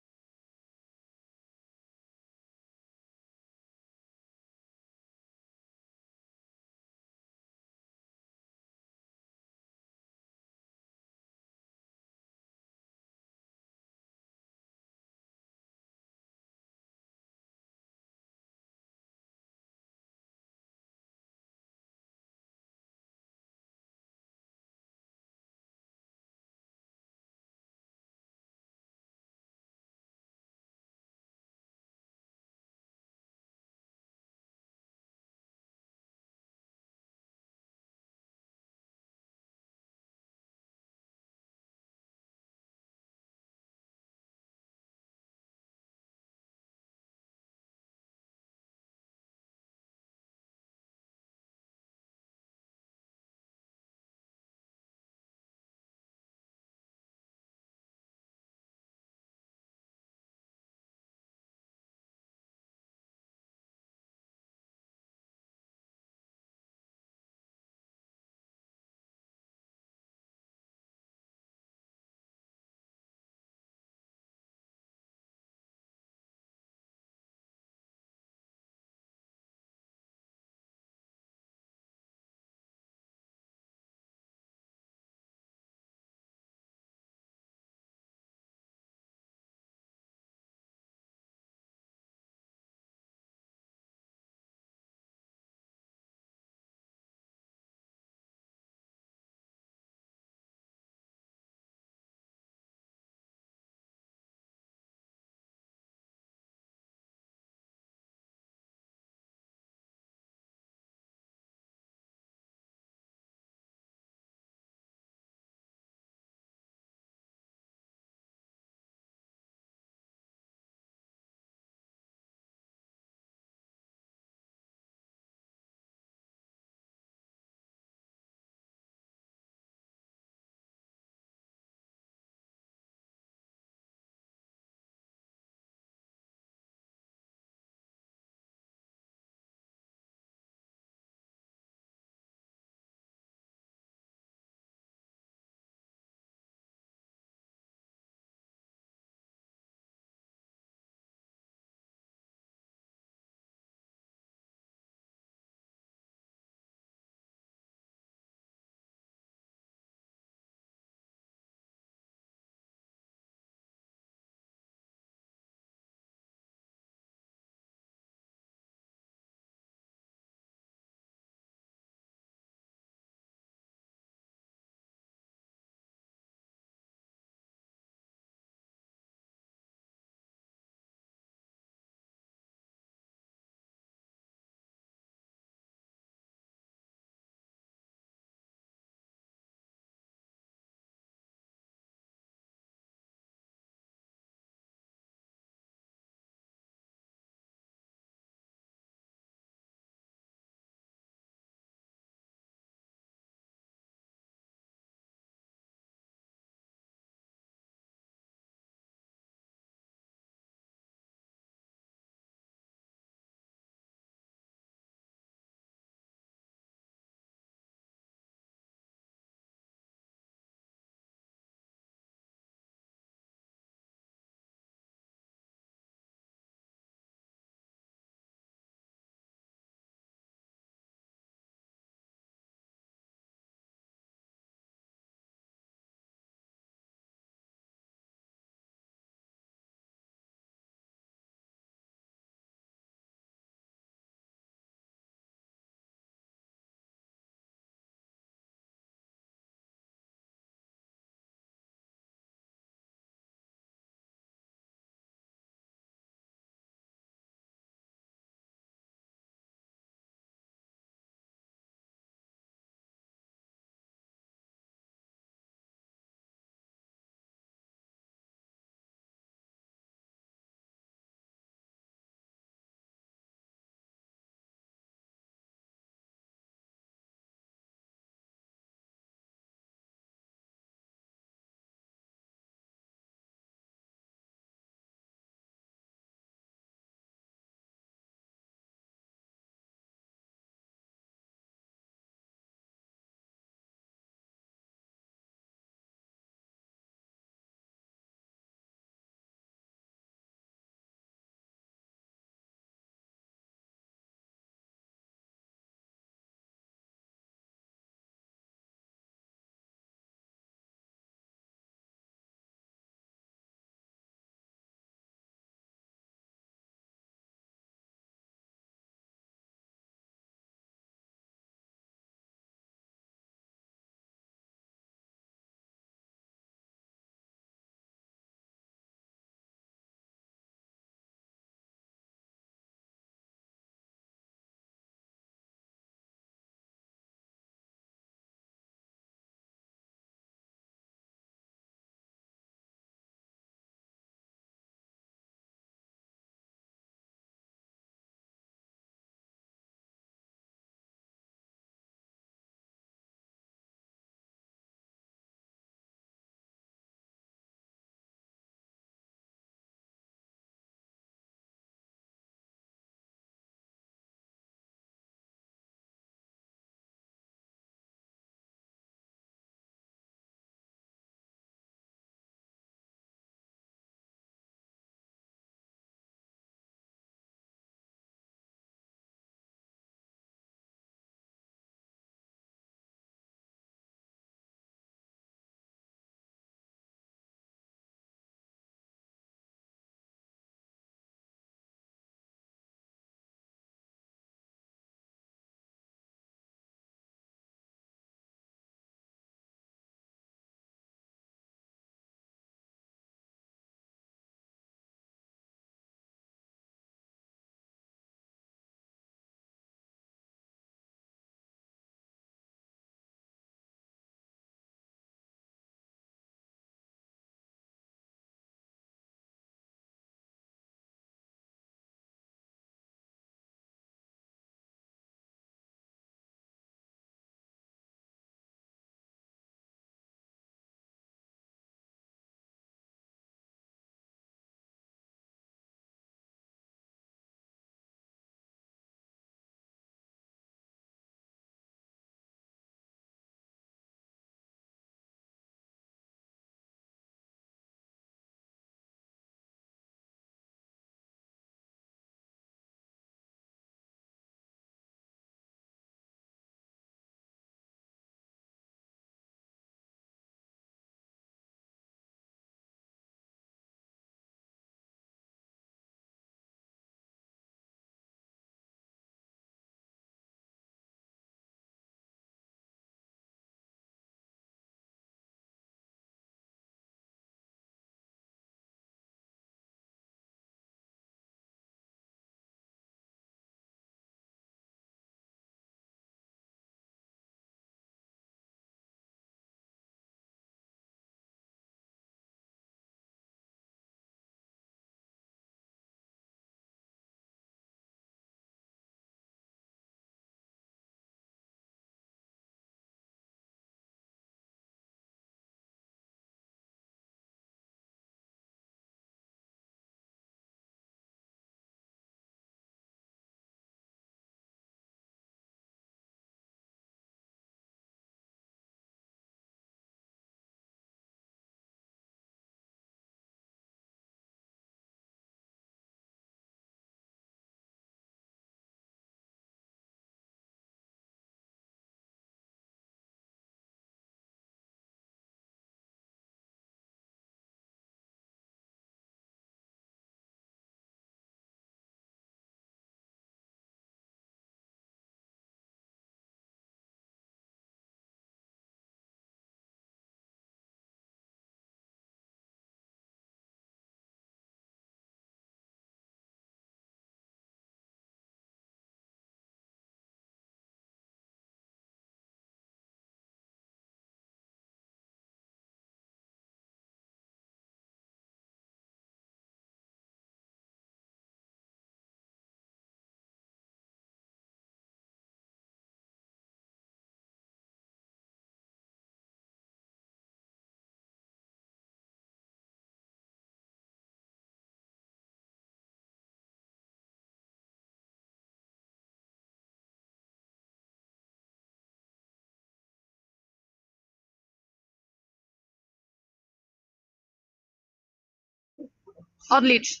Odlicz.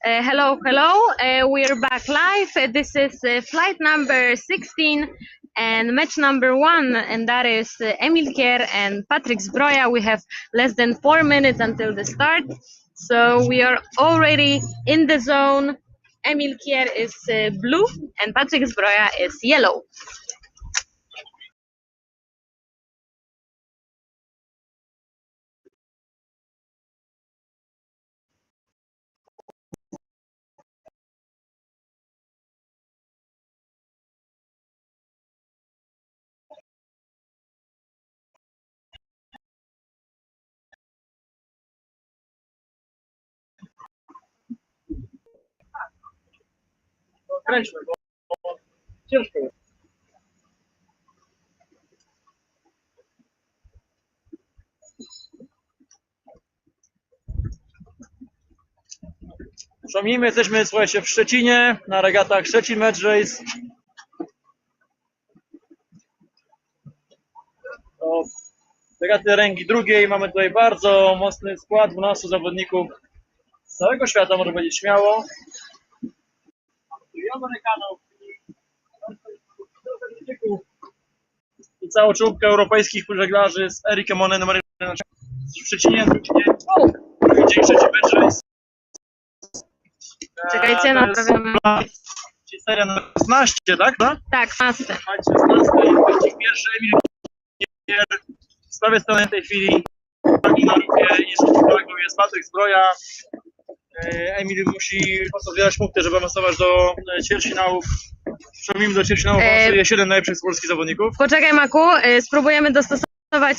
Hello, we're back live. This is flight number 16 and match number 1, and that is Emil Kier and Patryk Zbroja. We have less than 4 minutes until the start, so we are already in the zone. Emil Kier is blue and Patryk Zbroja is yellow.
Kręćmy, bo ciężko jest. Przypomnijmy, jesteśmy, słuchajcie, w Szczecinie, na regatach Szczecin Match Race. To regaty ręki drugiej. Mamy tutaj bardzo mocny skład, 12 zawodników z całego świata, można powiedzieć śmiało. I Amerykanów, i całą czołówkę europejskich żeglarzy z Erikiem Monem numer 1 w Szczecinie. Drugi dzień Szczecin Match Race.
Czekajcie, naprawiamy.
Czyli seria numer 16, tak?
Tak, 16.
16. Wyścig pierwszy, Emil Kier. Z prawej strony w tej chwili na rupie i z drugą jest Patryk Zbroja. Emil musi zbierać punkty, żeby awansować do ćwierćfinałów. Przypomnijmy, do ćwierćfinałów awansuje 7 najlepszych z polskich zawodników.
Poczekaj, Maku, spróbujemy dostosować.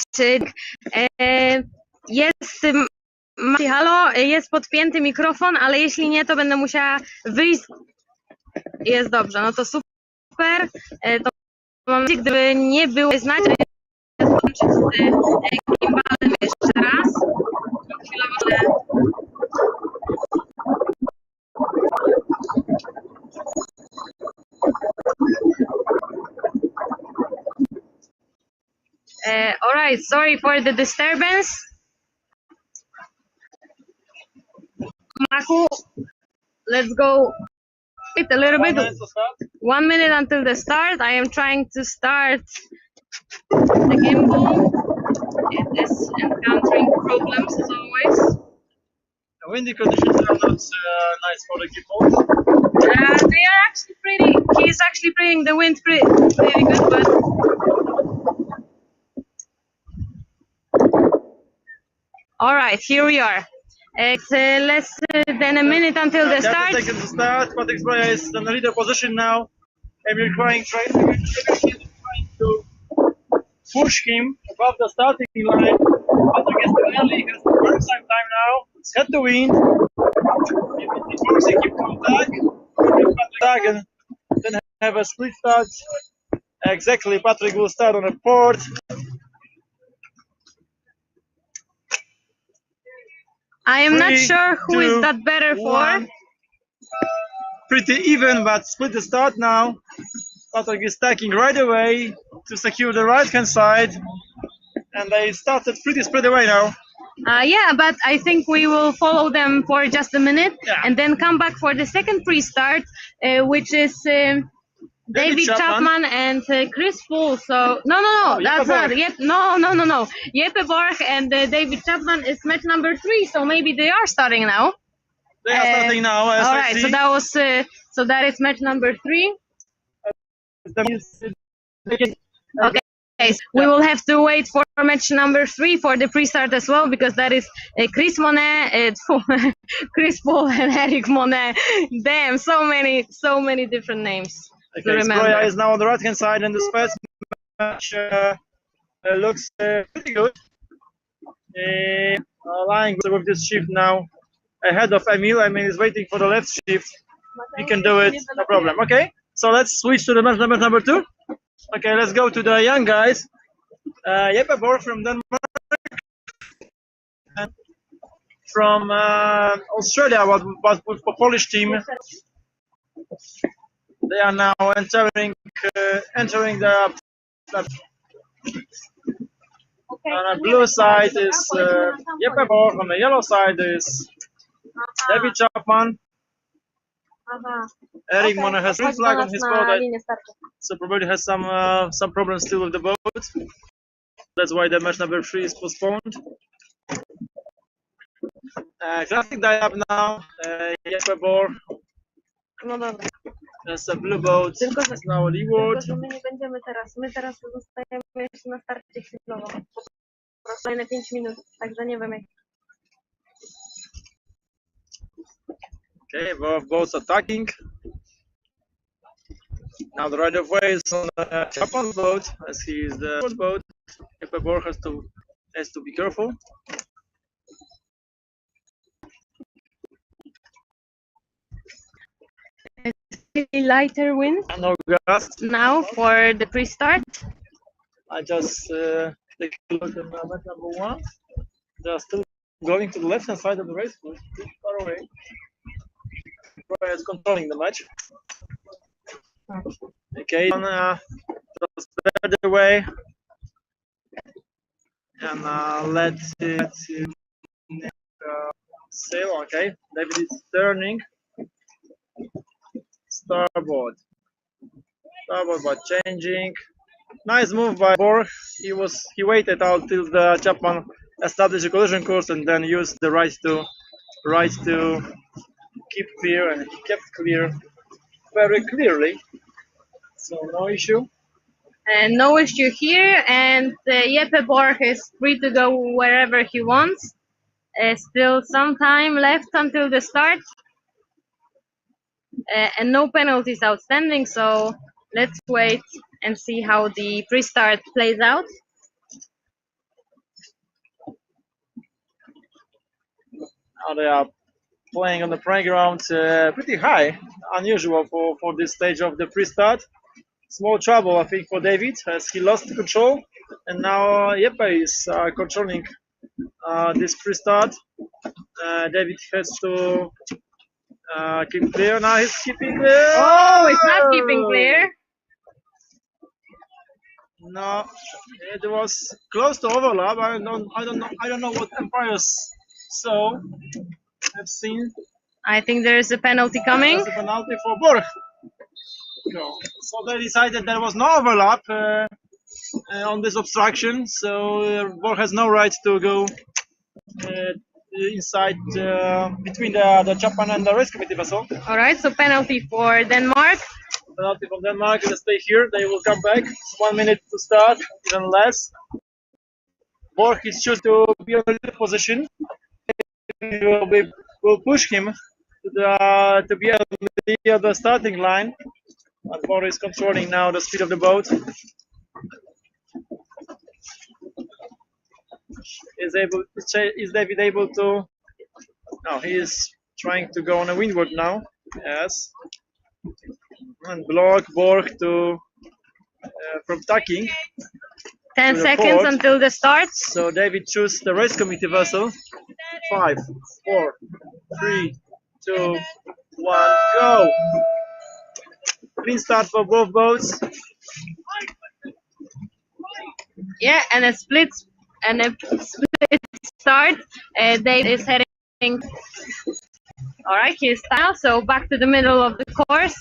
Jest, halo, jest podpięty mikrofon, ale jeśli nie, to będę musiała wyjść. Jest dobrze, no to super. To mam nadzieję, gdyby nie było znać, włączyć z gimbalem jeszcze raz. Chwilowo. All right, sorry for the disturbance. Maku, let's go. Wait a little bit. 1 minute until the start. I am trying to start the gimbal. It is encountering problems as always.
The windy conditions are not nice for the gimbal.
They are actually pretty. He's actually bringing the wind pretty good, but. All right, here we are. It's less than a minute until the start.
30 seconds to start. Patryk Zbroja is in the leader position now. Emil trying to push him above the starting line. Patryk is too early. He has to burn some time now. It's head to wind. Keep contact and then have a split start. Exactly. Patryk will start on a port.
I am not sure who is that better for.
Pretty even, but split the start now. Patryk is stacking right away to secure the right-hand side. And they started pretty spread away now.
Yeah, but I think we will follow them for just a minute,
yeah,
and then come back for the second pre-start, which is David Chapman and Chris Poole. So no, that's not. Yep, no. Jeppe Borg and David Chapman is match number 3. So maybe they are starting now.
They are starting now.
All right. So that was. So that is match number 3. Okay. We will have to wait for match number 3 for the pre-start as well, because that is Chris Monet, Chris Poole and Eric Monet. Damn, so many different names.
Okay, Zbroja is now on the right-hand side, and this first match looks pretty good. Lying with this shift now ahead of Emil. Emil is waiting for the left shift. He can do it, no problem. Okay, so let's switch to the match number 2. Okay, let's go to the young guys. Jeppe Borg from Denmark, and from Australia, but with the Polish team. They are now entering the. On the blue side is Jeppe Borg. On the yellow side is David Chapman. Eric Mona has green flag on his boat, so probably has some problems still with the boat. That's why the match number 3 is postponed. Classic die-up now. Jeppe Borg
No dobra.
has a blue boat. It's now leeward.
Tylko, że my nie będziemy teraz. My teraz zostajemy jeszcze na starcie chwilowo. Po prostu kolejne 5 minut, także nie wiem jak.
Okay, both boats attacking. Now the right of way is on Chapman's boat, as he is the first boat. Jeppe Borg has to be careful.
Lighter wind
No gust.
now for the pre-start.
I just take a look at match number 1. They're still going to the left-hand side of the race, pretty far away. Brian is controlling the match. Okay, just better way, and let's sail. Okay, David is turning. Starboard but changing. Nice move by Borg. He waited out till the Chapman established a collision course and then used the right to keep clear, and he kept clear very clearly. So no issue.
And no issue here, and Jeppe Borg is free to go wherever he wants. Still some time left until the start. And no penalties outstanding, so let's wait and see how the pre-start plays out.
Now they are playing on the playground pretty high, unusual for this stage of the pre-start. Small trouble, I think, for David, as he lost control, and now Jeppe is controlling this pre-start. David has to keep clear. Now he's keeping clear.
Oh, it's not keeping clear.
No, it was close to overlap. I don't know what umpires saw. I've seen.
I think there is a penalty coming.
There's a penalty for Borg. So they decided there was no overlap on this obstruction. So Borg has no right to go inside between the Chapman and the race committee vessel.
All right, so penalty for Denmark.
Penalty from Denmark. They stay here. They will come back. 1 minute to start, even less. Borg is choosing to be on the lead position. Will push him to be at the starting line. And Borg is controlling now the speed of the boat. Is David able to? No, he is trying to go on a windward now. Yes, and block Borg from tacking.
10 seconds
port.
until the start.
So David chooses the race committee vessel. 5, 4, 3, 2, 1, go! Clean start for both boats.
Yeah, and a split start. Dave is heading. All right, here's style. So back to the middle of the course,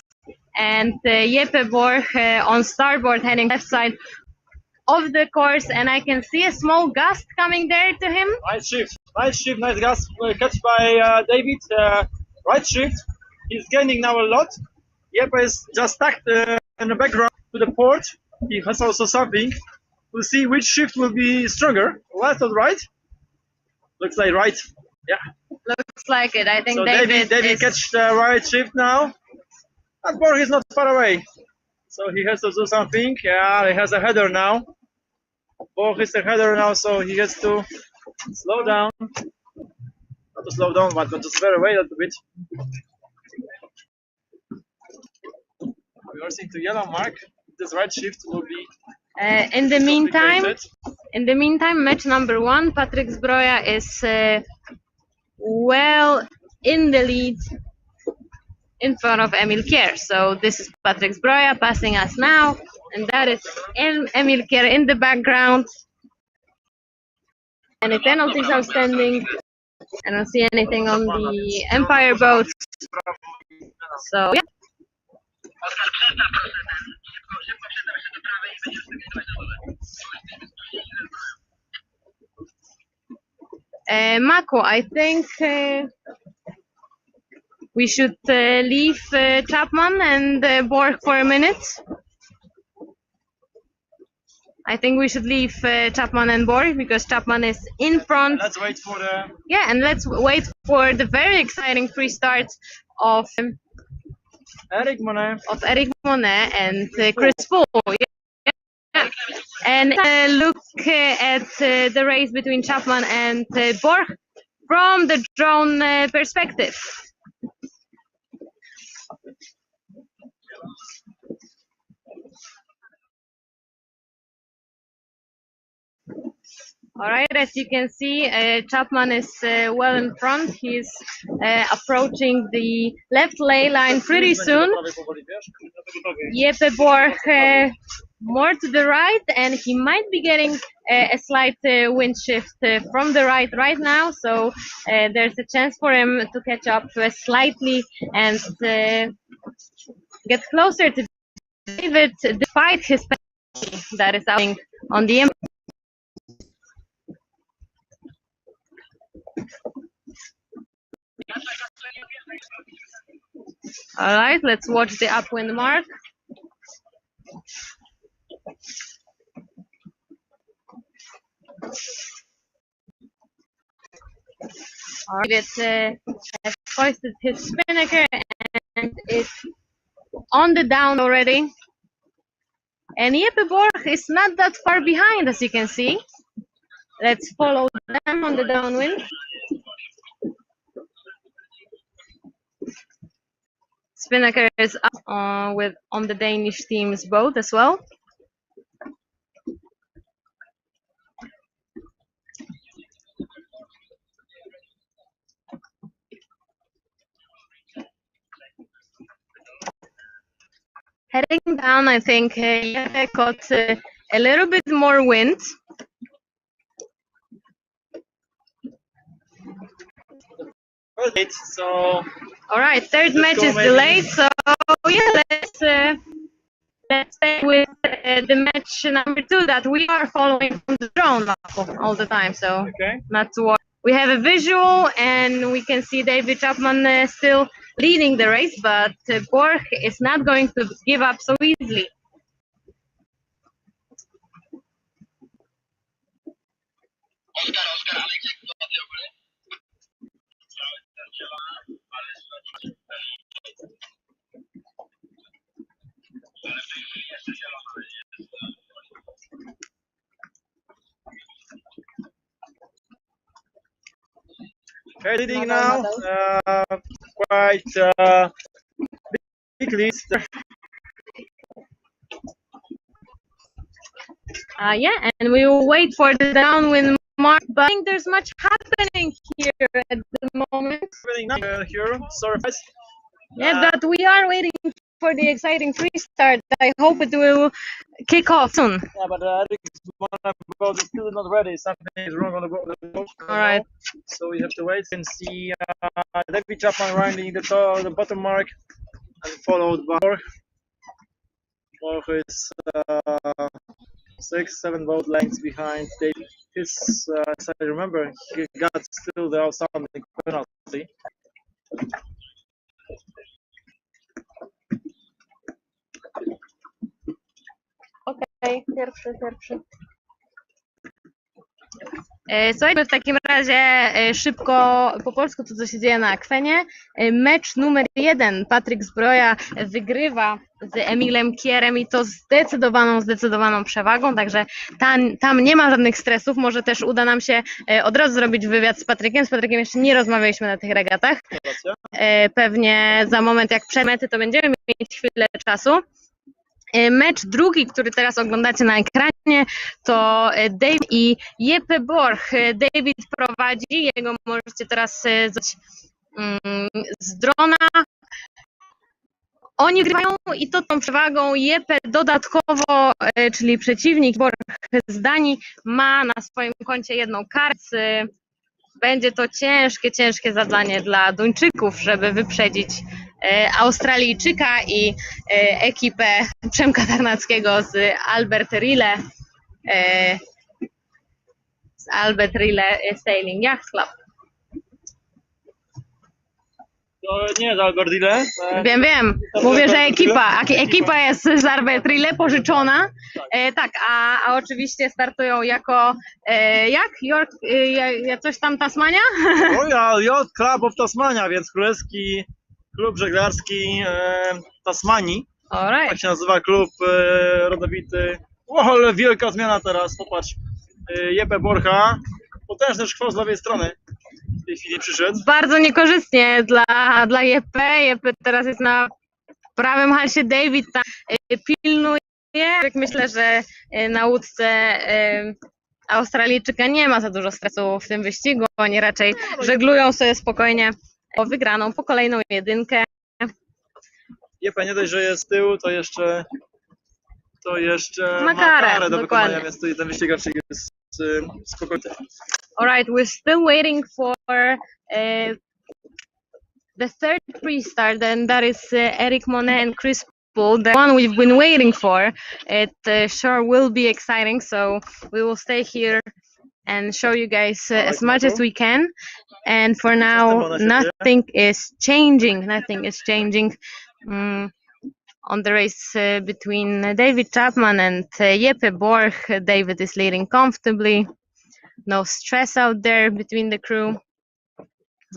and Jeppe Borg on starboard heading left side of the course, and I can see a small gust coming there to him.
Nice shift, nice gust catch by David. Right shift. He's gaining now a lot. Jeppe is just tucked in the background to the port. He has also something. We'll see which shift will be stronger, left or right. Looks like right. Yeah.
Looks like it. I think
So
David
catch the right shift now. And Borg is not far away. So he has to do something. Yeah, he has a header now. Borg is a header now, so he has to slow down. Not to slow down, but just veer away a little bit. We are seeing to yellow mark. This right shift will be.
in the meantime, match number 1, Patryk Zbroja is well in the lead in front of Emil Kier. So this is Patryk Zbroja passing us now, and that is Emil Kier in the background. any penalties outstanding. I don't see anything on the Empire boat. So yeah. Mako, I think we should leave Chapman and Borg for a minute. I think we should leave Chapman and Borg because Chapman is in front.
Let's wait for the...
Yeah, and let's wait for the very exciting pre-start of
Eric Monet.
And Chris Paul. Yeah. And look at the race between Chapman and Borg from the drone perspective. All right, as you can see, Chapman is well in front. He's approaching the left lay line pretty soon. Jeppe Borg more to the right, and he might be getting a slight wind shift from the right now. So there's a chance for him to catch up slightly and get closer to David, despite his penalty that is out on the. All right, let's watch the upwind mark. All right, it has hoisted his spinnaker and it's on the down already. And Jeppe Borg is not that far behind, as you can see. Let's follow them on the downwind. Spinnaker is up on the Danish team's boat as well. Heading down, I think Jeppe caught a little bit more wind.
So,
all right, third match is delayed, so yeah, let's stay with the match number 2 that we are following from the drone all the time. So
okay.
Not to worry. We have a visual, and we can see David Chapman still leading the race, but Borg is not going to give up so easily.
Okay, leading now, quite big lead.
Yeah, and we will wait for the downwind mark, but I think there's much happening here at the moment.
Here, sorry.
Yeah, but we are waiting for the exciting pre-start. I hope it will kick off soon.
Yeah, but the boat is still not ready. Something is wrong on the boat.
All right.
So we have to wait and see David Chapman riding the bottom mark and followed by Borg. Borg is 6-7 boat lengths behind David. As I remember, he got still the outstanding penalty.
Okej, pierwszy. Słuchajmy w takim razie szybko po polsku, co się dzieje na akwenie. Mecz numer 1. Patryk Zbroja wygrywa z Emilem Kierem i to zdecydowaną przewagą, także tam nie ma żadnych stresów. Może też uda nam się od razu zrobić wywiad z Patrykiem. Z Patrykiem jeszcze nie rozmawialiśmy na tych regatach. Pewnie za moment, jak przemety, to będziemy mieć chwilę czasu. Mecz drugi, który teraz oglądacie na ekranie, to David i Jeppe Borg. David prowadzi, jego możecie teraz zobaczyć z drona. Oni wygrywają i to tą przewagą Jeppe dodatkowo, czyli przeciwnik Borch z Danii, ma na swoim koncie jedną karę. Będzie to ciężkie zadanie dla Duńczyków, żeby wyprzedzić Australijczyka i ekipę Przemka Tarnackiego z Albert Rille Sailing Yacht Club.
To nie jest Albert Rille.
Wiem. Mówię, że ekipa jest z Albert Rille pożyczona. Tak, a oczywiście startują jako coś tam Tasmania?
Royal Yacht Club of Tasmania, więc królewski klub żeglarski Tasmanii.
Alright.
Tak się nazywa klub rodowity. Ale wielka zmiana teraz, popatrz. Jeppe Borcha, potężny szkwał z lewej strony. W tej chwili przyszedł.
Bardzo niekorzystnie dla Jeppe. Jeppe teraz jest na prawym halsie, David tam pilnuje. Myślę, że na łódce Australijczyka nie ma za dużo stresu w tym wyścigu. Oni raczej żeglują sobie spokojnie o wygraną po kolejną jedynkę.
Jeppe nie dość, że jest z tyłu, to jeszcze
Ma
ma karę do
dokładnie.
wykonania, więc tutaj ten wyścig raczej jest spokojny.
Alright, we're still waiting for the third restart, and that is Eric Monet and Chris Poole, the one we've been waiting for. It sure will be exciting, so we will stay here and show you guys as much as we can. And for now, nothing is changing. On the race between David Chapman and Jeppe Borch. David is leading comfortably. No stress out there between the crew.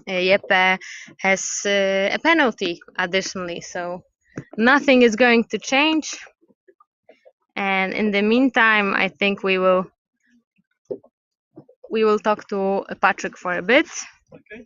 Jeppe has a penalty additionally, so nothing is going to change. And in the meantime, I think we will talk to Patrick for a bit.
Okay.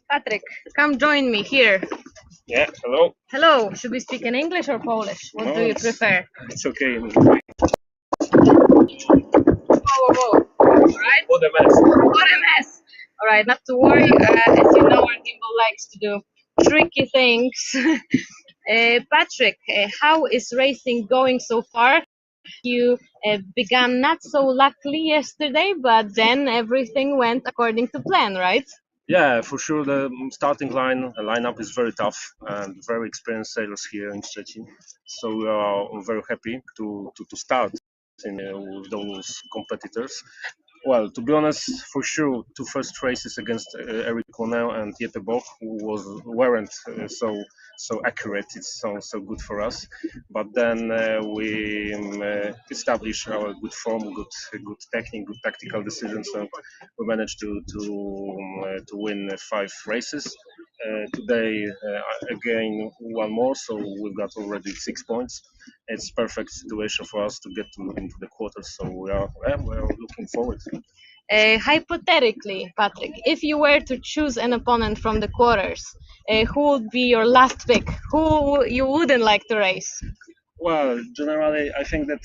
Patrick, come join me here.
Yeah, hello.
Hello, should we speak in English or Polish? What do you prefer?
It's okay.
Whoa. Alright?
What a mess.
What a mess! Alright, not to worry. As you know, our gimbal likes to do tricky things. Patrick, how is racing going so far? You began not so luckily yesterday, but then everything went according to plan, right?
Yeah, for sure. The starting lineup is very tough and very experienced sailors here in Szczecin. So we are very happy to start with those competitors. Well, to be honest, for sure, two first races against Eric Cornell and Jeppe Borch weren't so accurate. It's so good for us. But then we established our good form, good technique, good tactical decisions, and we managed to win 5 races. Today, again, one more, so we've got already 6 points. It's perfect situation for us to get into the quarters, so we are looking forward.
Hypothetically, Patrick, if you were to choose an opponent from the quarters, who would be your last pick? Who you wouldn't like to race?
Well, generally, I think that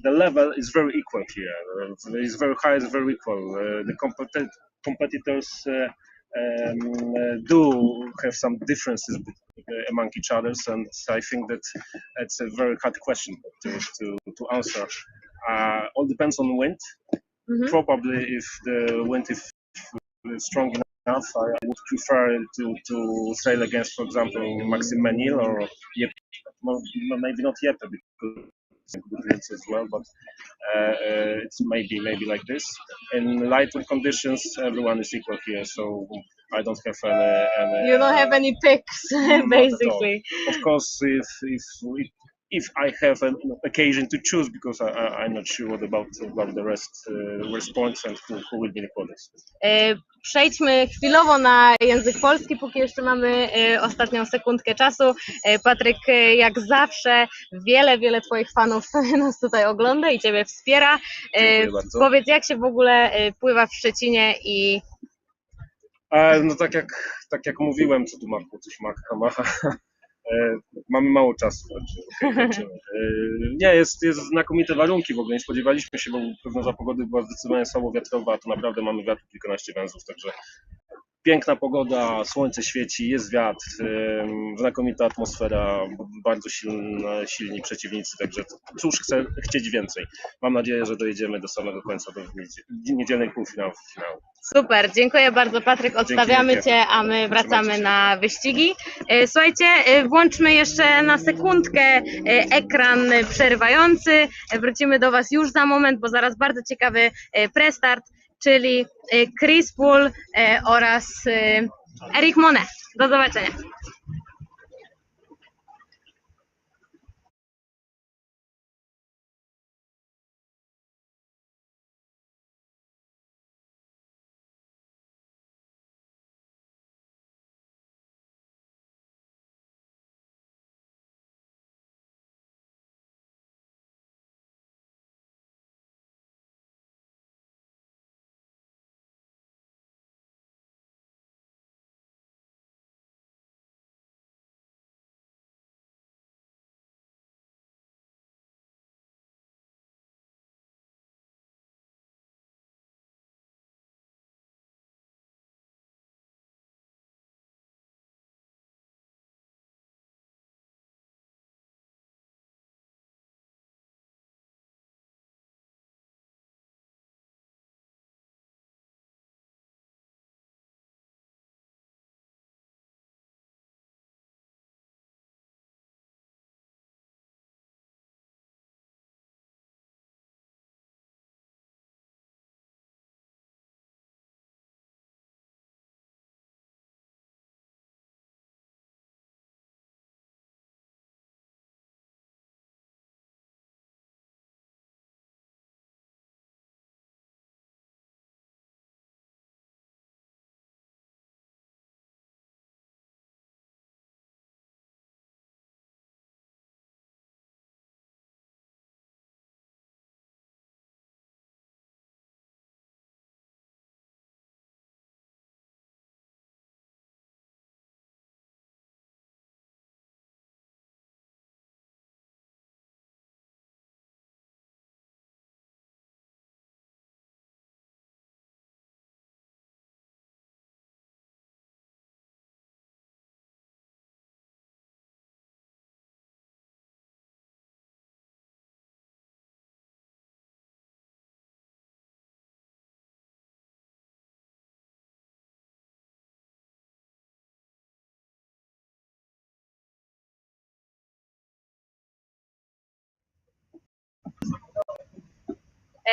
the level is very equal here. It's very high, it's very equal. The competitors do have some differences among each others, and I think that it's a very hard question to answer. All depends on wind.
Mhm.
Probably if the wind is strong enough, I would prefer to sail against, for example, Maxim Menil or well, maybe not yet because good winds as well, but it's maybe like this. In lighter conditions, everyone is equal here, so I don't have any
You don't have any picks,
not at all.
basically.
Of course, if I have an occasion to choose, because I'm not sure what about the rest points and who will be the podiums.
Przejdźmy chwilowo na język polski, póki jeszcze mamy ostatnią sekundkę czasu. Patryk, jak zawsze, wiele Twoich fanów nas tutaj ogląda i Ciebie wspiera.
Dziękuję bardzo.
Powiedz, jak się w ogóle pływa w Szczecinie i...
No tak jak mówiłem, co tu coś macha. Mamy mało czasu, także kończymy. Nie, jest znakomite warunki w ogóle, nie spodziewaliśmy się, bo prognoza pogody była zdecydowanie słabo wiatrowa, a tu naprawdę mamy wiatru kilkanaście węzłów, także piękna pogoda, słońce świeci, jest wiatr, znakomita atmosfera, bardzo silni przeciwnicy, także cóż chcieć więcej. Mam nadzieję, że dojedziemy do samego końca, do niedzielnej półfinału.
Super, dziękuję bardzo Patryk, odstawiamy Cię, a my wracamy na wyścigi. Słuchajcie, włączmy jeszcze na sekundkę ekran przerywający. Wrócimy do Was już za moment, bo zaraz bardzo ciekawy prestart, czyli Chris Poole oraz Eric Monet. Do zobaczenia.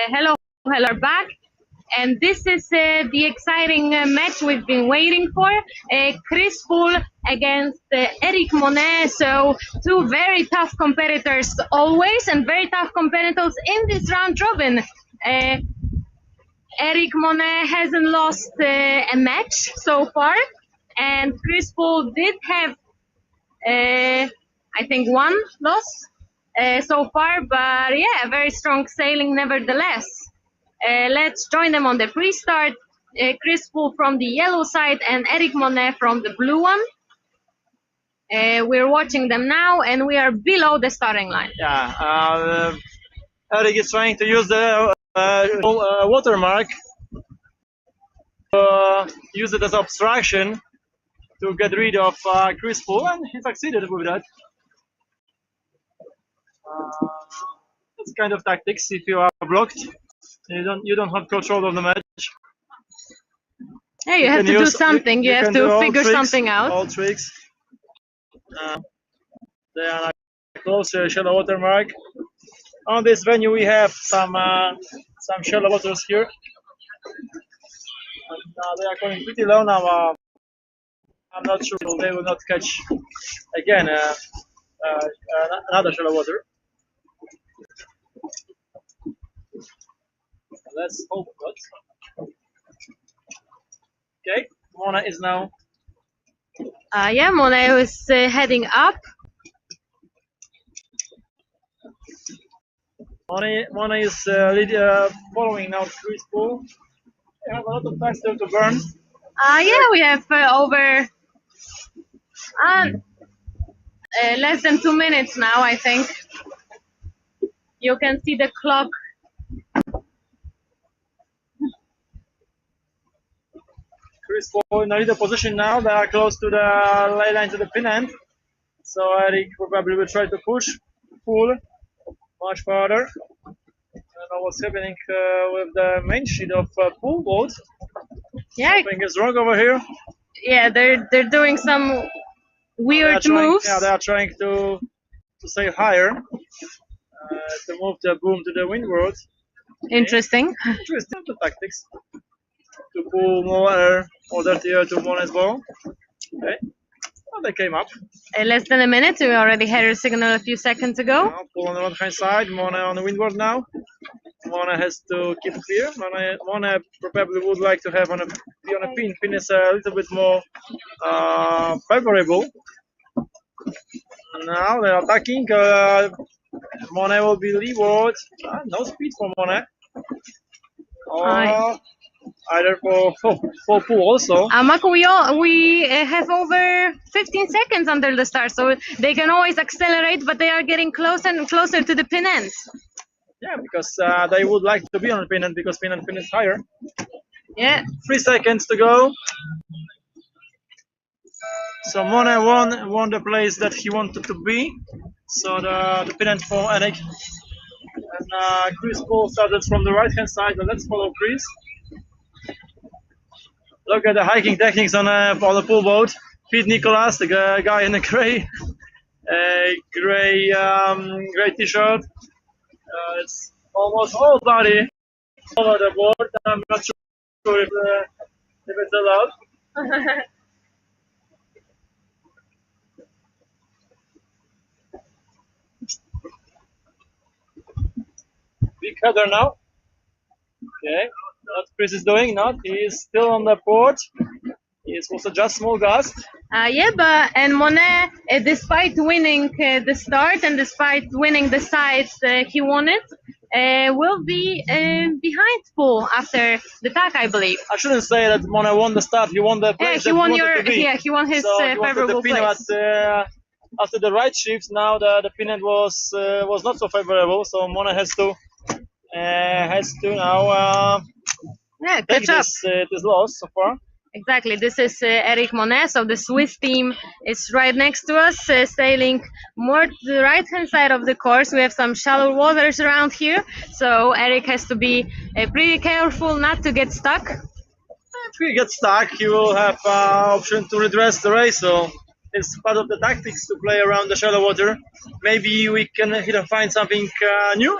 Hello, back. And this is the exciting match we've been waiting for. Chris Poole against Eric Monet. So two very tough competitors always, and very tough competitors in this round robin. Eric Monet hasn't lost a match so far, and Chris Poole did have, I think, one loss so far, but yeah, very strong sailing nevertheless. Let's join them on the pre-start. Chris Poole from the yellow side and Eric Monet from the blue one. We're watching them now, and we are below the starting line.
Yeah, Eric is trying to use the watermark. use it as obstruction to get rid of Chris Paul, and he succeeded with that. It's kind of tactics. If you are blocked, you don't have control of the match.
Yeah, you have to do something. You have to figure something out.
All tricks. They are like close to shallow water mark. On this venue, we have some shallow waters here. And, they are going pretty low now. I'm not sure they will not catch again another shallow water. Let's hope not. Okay, Mona is now.
Yeah, Mona is heading up.
Mona is following now Chris Paul. They have a lot of time still to burn.
Yeah, we have over less than 2 minutes now, I think. You can see the clock.
Chris Paul in a leader position now. They are close to the lay line to the pin end. So Eric probably will try to pull much farther. I don't know what's happening with the main sheet of pool boat.
Yeah,
Something is wrong over here.
yeah, they're doing some weird moves.
Yeah, they are trying to sail higher, to move the boom to the windward.
Interesting.
Interesting the tactics. To pull more air or dirty air to Mona's ball. Okay. Well, they came up.
Less than a minute. We already had a signal a few seconds ago.
Now, pull on the one hand side. Mona on the windward now. Mona has to keep clear. Mona probably would like to have be on a pin. Pin is a little bit more favorable. Now they're attacking. Mona will be leeward. No speed for Mona. Either for pool also.
Marco, we have over 15 seconds under the start, so they can always accelerate, but they are getting closer and closer to the pin end.
Yeah, because they would like to be on the pin end because pin is higher.
Yeah.
3 seconds to go. So Mona won the place that he wanted to be. So the pin end for Eric. And Chris Paul started from the right hand side. So let's follow Chris. Look at the hiking techniques on the pool boat. Pete Nicholas, the guy in the gray t-shirt. It's almost all body over the board. I'm not sure if it's allowed. Big header now. Okay. What Chris is doing now, he is still on the port. He is also just small gust.
And Monet, despite winning the start and despite winning the sides he won it, will be behind Pool after the tag, I believe.
I shouldn't say that Monet won the start. He won the place.
He won his favorable place.
But, after the right shift, now the pin end was not so favorable. So Monet has to now.
Catch up.
This loss so far.
Exactly. This is Eric Monet. So the Swiss team is right next to us, sailing more to the right-hand side of the course. We have some shallow waters around here, so Eric has to be pretty careful not to get stuck.
If he gets stuck, he will have option to redress the race. So it's part of the tactics to play around the shallow water. Maybe we can find something new,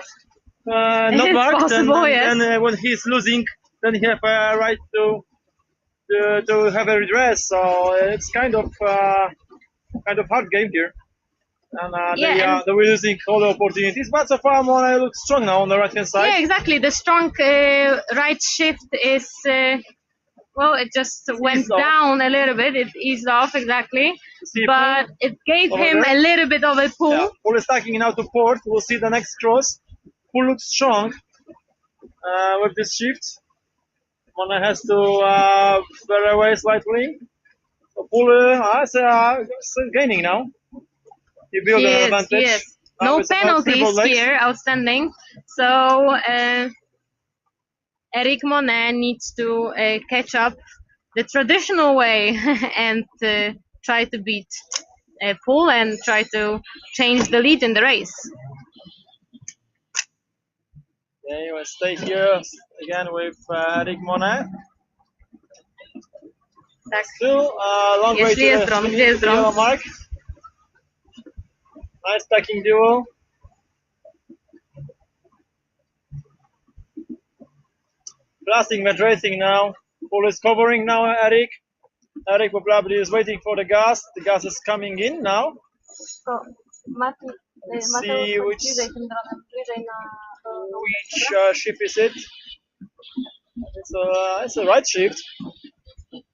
not marked,
possible, yes.
and when he's losing, then he have a right to have a redress. So it's kind of hard game here, and they were losing all the opportunities. But so far, Mona looks strong now on the right hand side.
Yeah, exactly. The strong right shift is it just went down a little bit. It eased off exactly, but it gave him a little bit of a pull.
Yeah, Pool is tacking now to port. We'll see the next cross. Pool looks strong with this shift. Mona has to bear away slightly. So Pool is gaining now. He built an advantage.
Yes. No penalties here, outstanding. So Eric Monet needs to catch up the traditional way and try to beat Pool and try to change the lead in the race.
Okay, we'll stay here again with Eric Monet.
Tak.
Still long way
Jeśli
to
jest dron, gdzie jest
the yellow
dron?
mark. Nice stacking duel. Classic match racing now. Paul is covering now Eric. Eric probably is waiting for the gas. The gas is coming in now. See which shift is it. It's a right shift.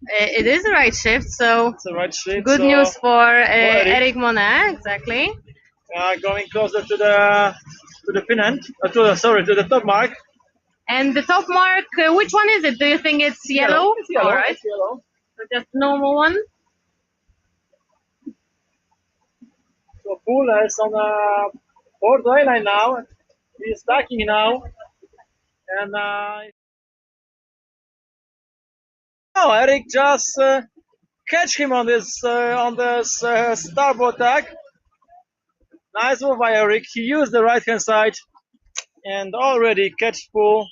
It is the right shift, so
It's a right shift.
good
so
news for
Eric.
Eric Monet, exactly.
Going closer to the pin end. To the top mark.
And the top mark, which one is it? Do you think it's yellow?
It's yellow.
All right.
It's yellow.
So just normal one.
So Pool is on the fourth line now. He is stacking now. And now Eric just catch him on this starboard attack. Nice move by Eric. He used the right hand side and already catch Pool.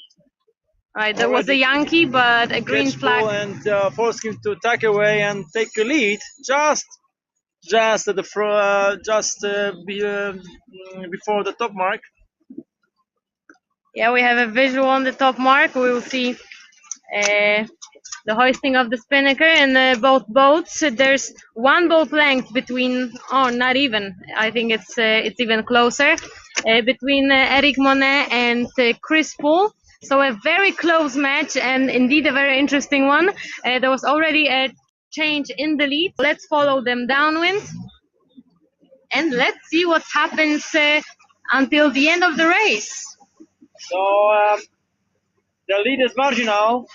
Right, there was a Yankee, but a green
Catch
flag.
Pool and force him to attack away and take a lead. Just at the before the top mark.
Yeah, we have a visual on the top mark. We will see the hoisting of the spinnaker in both boats. There's one boat length between, oh, not even. I think it's even closer between Eric Monet and Chris Poole. So a very close match and indeed a very interesting one. There was already a change in the lead. Let's follow them downwind and let's see what happens until the end of the race.
So the lead is marginal,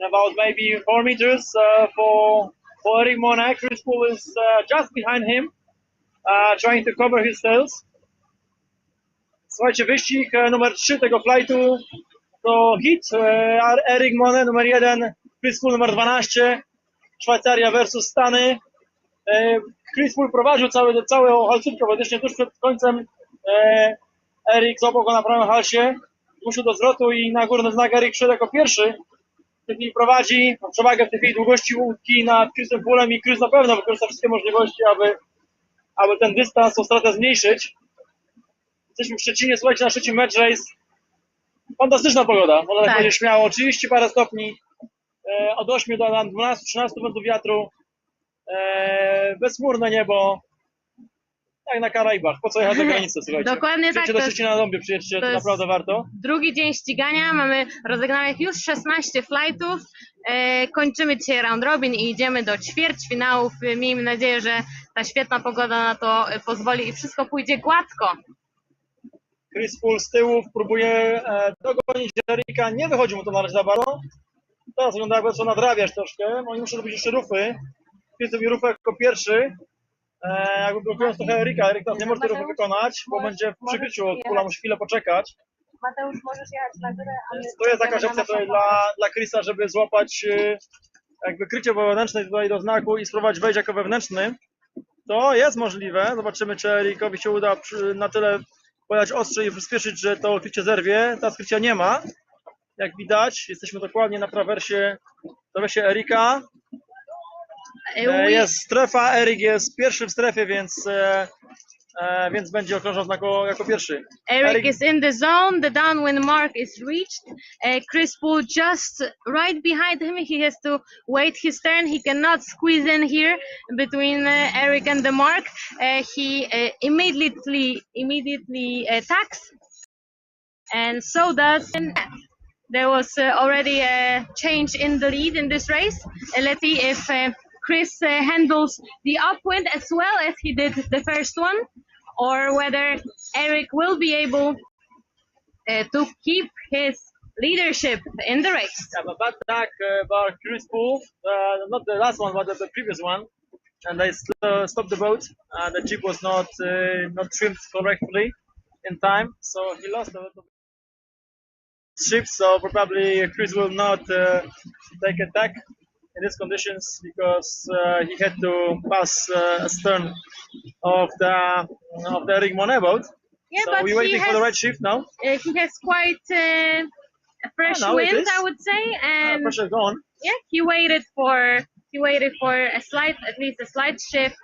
about maybe 4 meters for Eric Monet. Chris Poole is just behind him, trying to cover his tails. Słuchajcie, wyścig numer 3 tego flightu to hit. Eric Monet numer 1, Chris Poole numer 12, Szwajcaria versus Stany. Chris Poole prowadził całą halcówkę, praktycznie tuż przed końcem Eric złapał go na prawym halsie, zmusił do zwrotu i na górny znak Eric szedł jako pierwszy. W tej chwili prowadzi, ma przewagę w tej chwili długości łódki nad Chrisem Poolem i Chris na pewno wykorzysta wszystkie możliwości, aby ten dystans, tą stratę zmniejszyć. Jesteśmy w Szczecinie, słuchajcie, na Szczecin Match Race. Fantastyczna pogoda, można tak powiedzieć śmiało, 30 parę stopni, od 8 do 12-13 metrów wiatru, bezchmurne niebo, jak na Karaibach, po co jechać za granicę, słuchajcie.
Dokładnie tak.
Do Szczecina na Dąbie przyjedźcie, to naprawdę warto.
Drugi dzień ścigania, mamy rozegranych już 16 flightów, kończymy dzisiaj round robin i idziemy do ćwierćfinałów. Miejmy nadzieję, że ta świetna pogoda na to pozwoli i wszystko pójdzie gładko.
Chris Poole z tyłu próbuje dogonić Erika, nie wychodzi mu to na razie za bardzo. Teraz wygląda jakby co nadrabiać troszkę, oni muszą robić jeszcze rufy. Chris robi rufę jako pierwszy, jakby blokując trochę Erika. Erik teraz nie może tej rufy wykonać, bo będzie w przykryciu od Poola, musi chwilę poczekać.
Mateusz, możesz jechać na górę.
To jest jakaś opcja tutaj dla Chrisa, żeby złapać jakby krycie wewnętrzne tutaj do znaku i spróbować wejść jako wewnętrzny. To jest możliwe, zobaczymy, czy Erikowi się uda na tyle podać ostrze i przyspieszyć, że to krycie zerwie. Teraz krycia nie ma, jak widać. Jesteśmy dokładnie na trawersie Erika. Jest strefa, Erik jest pierwszy w strefie, więc będzie okrążał jako pierwszy.
Eric is in the zone, the downwind mark is reached. Chris Poole just right behind him. He has to wait his turn. He cannot squeeze in here between Eric and the mark. He immediately attacks, and so does. There was already a change in the lead in this race. Let's see if Chris handles the upwind as well as he did the first one, or whether Eric will be able to keep his leadership in the race.
Yeah, but bad attack by Chris Poole, not the last one, but the previous one, and they stopped the boat. The jib was not trimmed correctly in time, so he lost the shift, so probably Chris will not take attack in these conditions because he had to pass a stern of the Eric Monet boat.
Yeah,
So
but
we're waiting for the right shift now.
He has quite a fresh
now it
wind,
is.
I would say, and
Pressure gone.
yeah, he waited for a slight, at least a slight shift,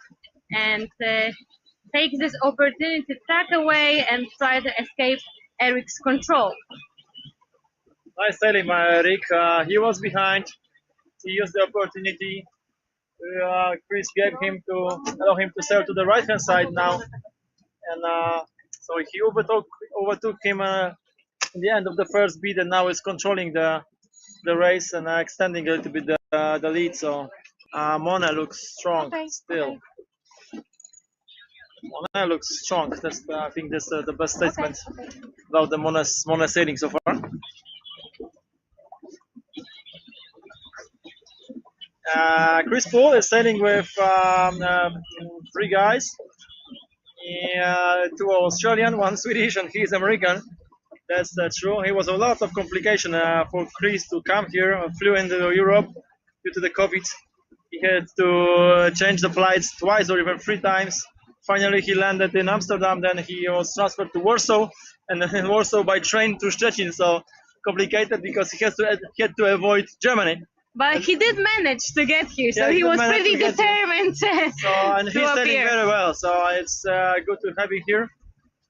and takes this opportunity to tack away and try to escape Eric's control.
Nice sailing by Eric. He was behind. He used the opportunity. Chris gave him to allow him to sail to the right hand side now, and so he overtook him in the end of the first beat, and now is controlling the race and extending a little bit the lead. So Mona looks strong still. Okay. Mona looks strong. That's I think that's the best statement about the Mona sailing so far. Chris Poole is sailing with 3 guys. Two Australian, 1 Swedish, and he's American. That's true. It was a lot of complication for Chris to come here. Flew into Europe due to the COVID. He had to change the flights twice or even 3 times. Finally, he landed in Amsterdam. Then he was transferred to Warsaw, and then in Warsaw by train to Szczecin. So complicated because he had to avoid Germany.
But he did manage to get here, so he was pretty determined.
And he's sailing very well. So it's good to have him here.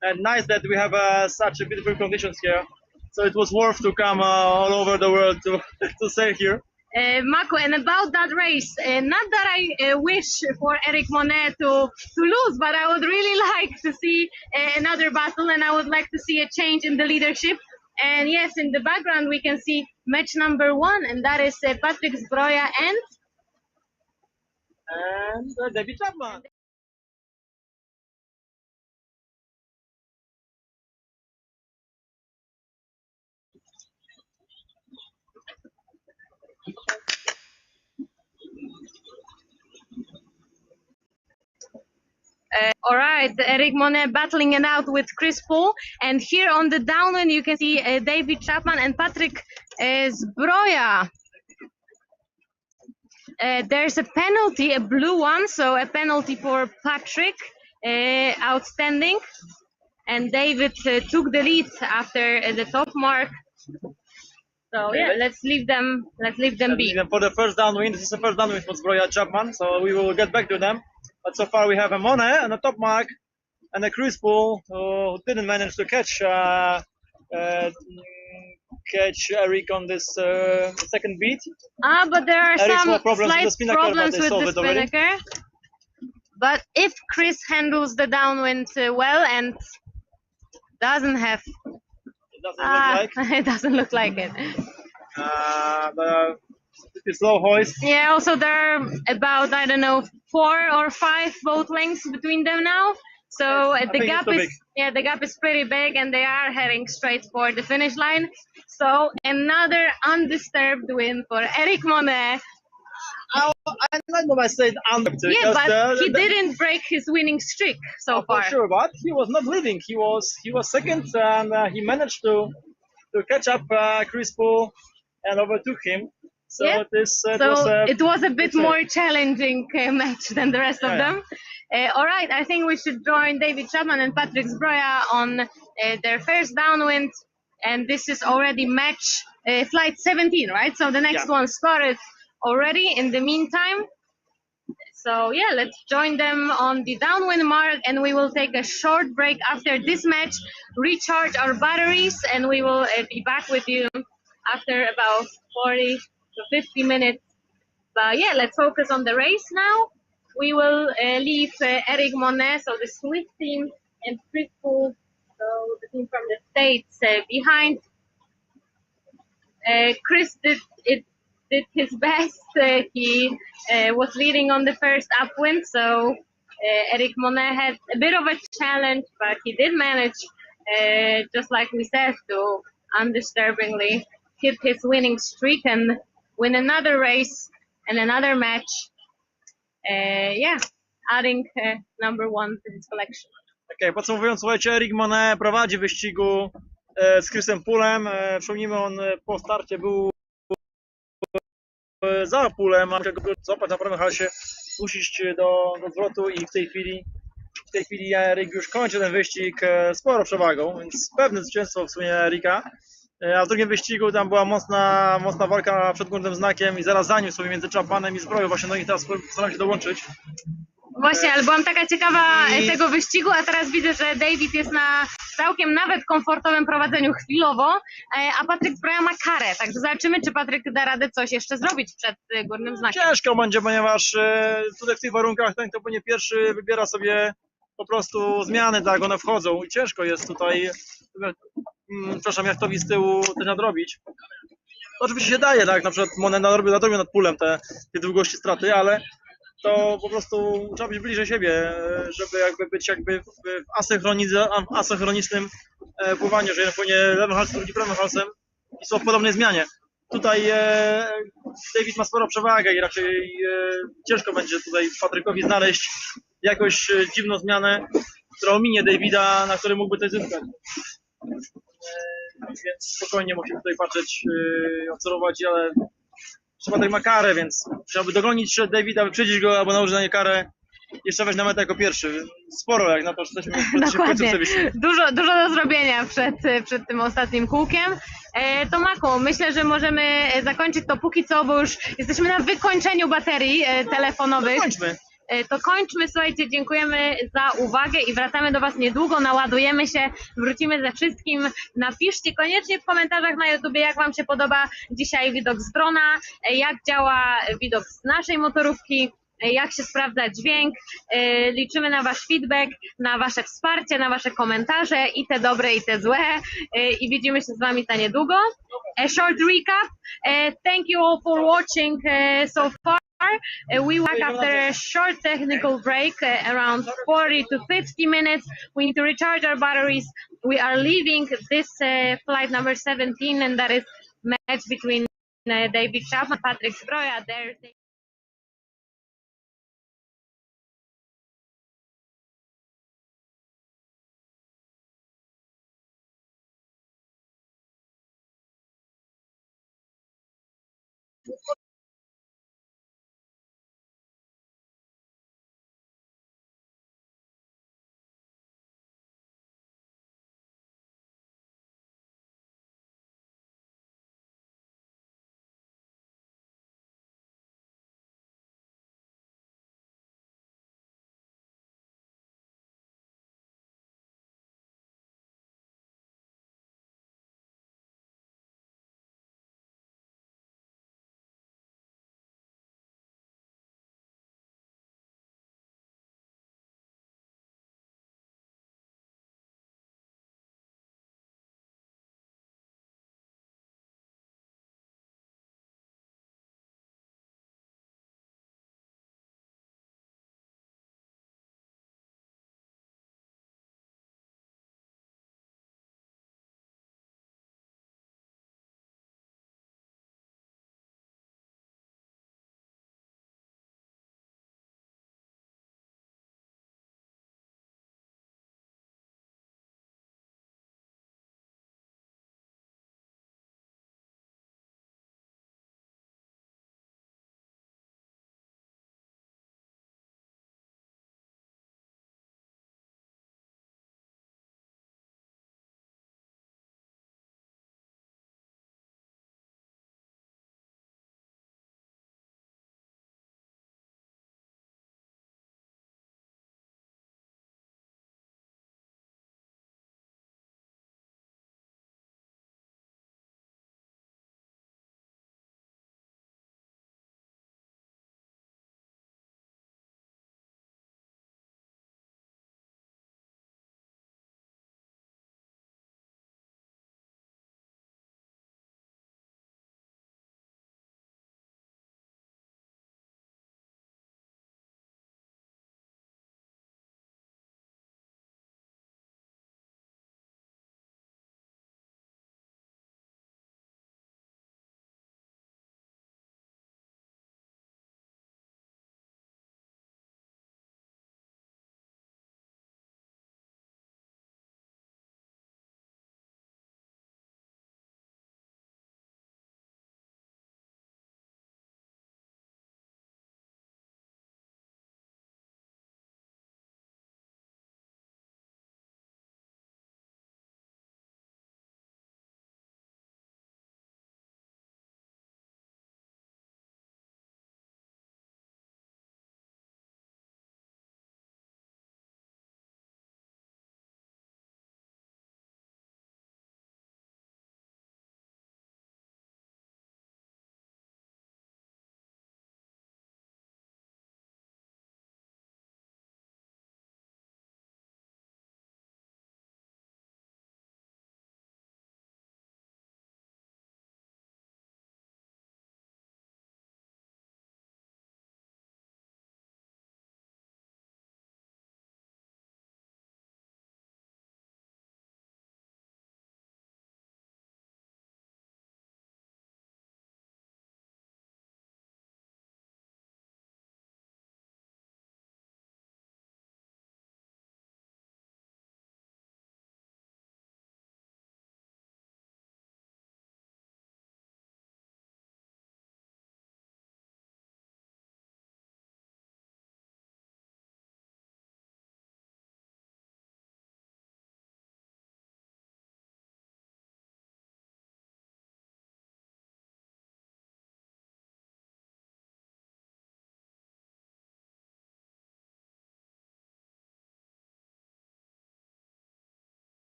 And nice that we have such beautiful conditions here. So it was worth to come all over the world to sail here.
Mako, and about that race, not that I wish for Eric Monet to lose, but I would really like to see another battle, and I would like to see a change in the leadership. And yes, in the background we can see match number 1, and that is Patryk Zbroja and
David Chapman.
All right, Eric Monet battling it out with Chris Poole, and here on the downwind you can see David Chapman and Patryk Zbroja. There's a penalty, a blue one, so a penalty for Patryk, outstanding. And David took the lead after the top mark. So yeah, let's leave them be.
For the first downwind, this is the first downwind for Zbroja Chapman, so we will get back to them. But so far we have a Monet and a top mark, and a Chris Poole who didn't manage to catch Eric on this second beat.
But there are
Eric's
some
slight problems
with the spinnaker. But if Chris handles the downwind well and doesn't have, it doesn't look like it.
It's low hoist.
Yeah. Also, there are about, I don't know, 4 or 5 boat lengths between them now. So the gap is pretty big, and they are heading straight for the finish line. So another undisturbed win for Eric Monet.
I'm not gonna say undisturbed.
Yeah, but he didn't break his winning streak so far.
For sure, but he was not leading. He was second, and he managed to catch up Chris Poole and overtook him. So
yeah. It was a bit more challenging match than the rest of them. All right, I think we should join David Chapman and Patryk Zbroja on their first downwind, and this is already match flight 17, right? So the next one started already in the meantime. So yeah, let's join them on the downwind mark, and we will take a short break after this match, recharge our batteries, and we will be back with you after about 40 to 50 minutes. But yeah, let's focus on the race now. We will leave Eric Monet, so the Swiss team, and Chris Poole, so the team from the States, behind. Chris did his best. He was leading on the first upwind, so Eric Monet had a bit of a challenge, but he did manage, just like we said, to undisturbingly keep his winning streak and win another race and another match. Adding number 1 to his collection.
Podsumowując, słuchajcie, Eric Monet prowadzi w wyścigu z Chrisem Poolem. Przypomnijmy, on po starcie był za Poolem, a musiał go złapać na prawym halsie, puścić do zwrotu i w tej chwili Erik już kończy ten wyścig sporo przewagą, więc pewne zwycięstwo w sumie Erika. A w drugim wyścigu tam była mocna walka przed górnym znakiem i zaraz zaniósł sobie między Chapmanem i zbroją. Właśnie do nich teraz postaram się dołączyć.
Właśnie, ale byłam taka ciekawa
I-
tego wyścigu, a teraz widzę, że David jest na całkiem nawet komfortowym prowadzeniu chwilowo, a Patryk Zbroja ma karę, także zobaczymy, czy Patryk da radę coś jeszcze zrobić przed górnym znakiem.
Ciężko będzie, ponieważ tutaj w tych warunkach ten, kto będzie pierwszy, wybiera sobie po prostu zmiany, tak, one wchodzą i ciężko jest tutaj, przepraszam, jachtowi z tyłu coś nadrobić. Oczywiście się daje, tak, na przykład Monet nadrobił nad Poolem te długości straty, ale to po prostu trzeba być bliżej siebie, żeby jakby być w asynchronicznym pływaniu, że jeden płynie lewym halsem, drugi prawym halsem i są w podobnej zmianie. Tutaj David ma sporą przewagę i raczej ciężko będzie tutaj Patrykowi znaleźć jakąś dziwną zmianę, która ominie Davida, na którym mógłby coś zyskać. Więc spokojnie musimy tutaj patrzeć, obserwować, ale Patryk ma karę, więc chciałby dogonić Davida, wyprzedzić go albo nałożyć na nie karę, jeszcze wejść na metę jako pierwszy. Sporo jak na to, że jesteśmy w
Dokładnie.
końcówce wyścigu.
Dużo do zrobienia przed tym ostatnim kółkiem. Tomaku, myślę, że możemy zakończyć to póki co, bo już jesteśmy na wykończeniu baterii telefonowych.
Kończmy.
To kończmy, słuchajcie, dziękujemy za uwagę i wracamy do Was niedługo, naładujemy się, wrócimy ze wszystkim. Napiszcie koniecznie w komentarzach na YouTubie, jak Wam się podoba dzisiaj widok z drona, jak działa widok z naszej motorówki, jak się sprawdza dźwięk. Liczymy na Wasz feedback, na Wasze wsparcie, na Wasze komentarze i te dobre i te złe i widzimy się z Wami za niedługo. A short recap. Thank you all for watching so far. We will back after a short technical break, around 40 to 50 minutes. We need to recharge our batteries. We are leaving this flight number 17, and that is match between David Chapman and Patryk Zbroja. There.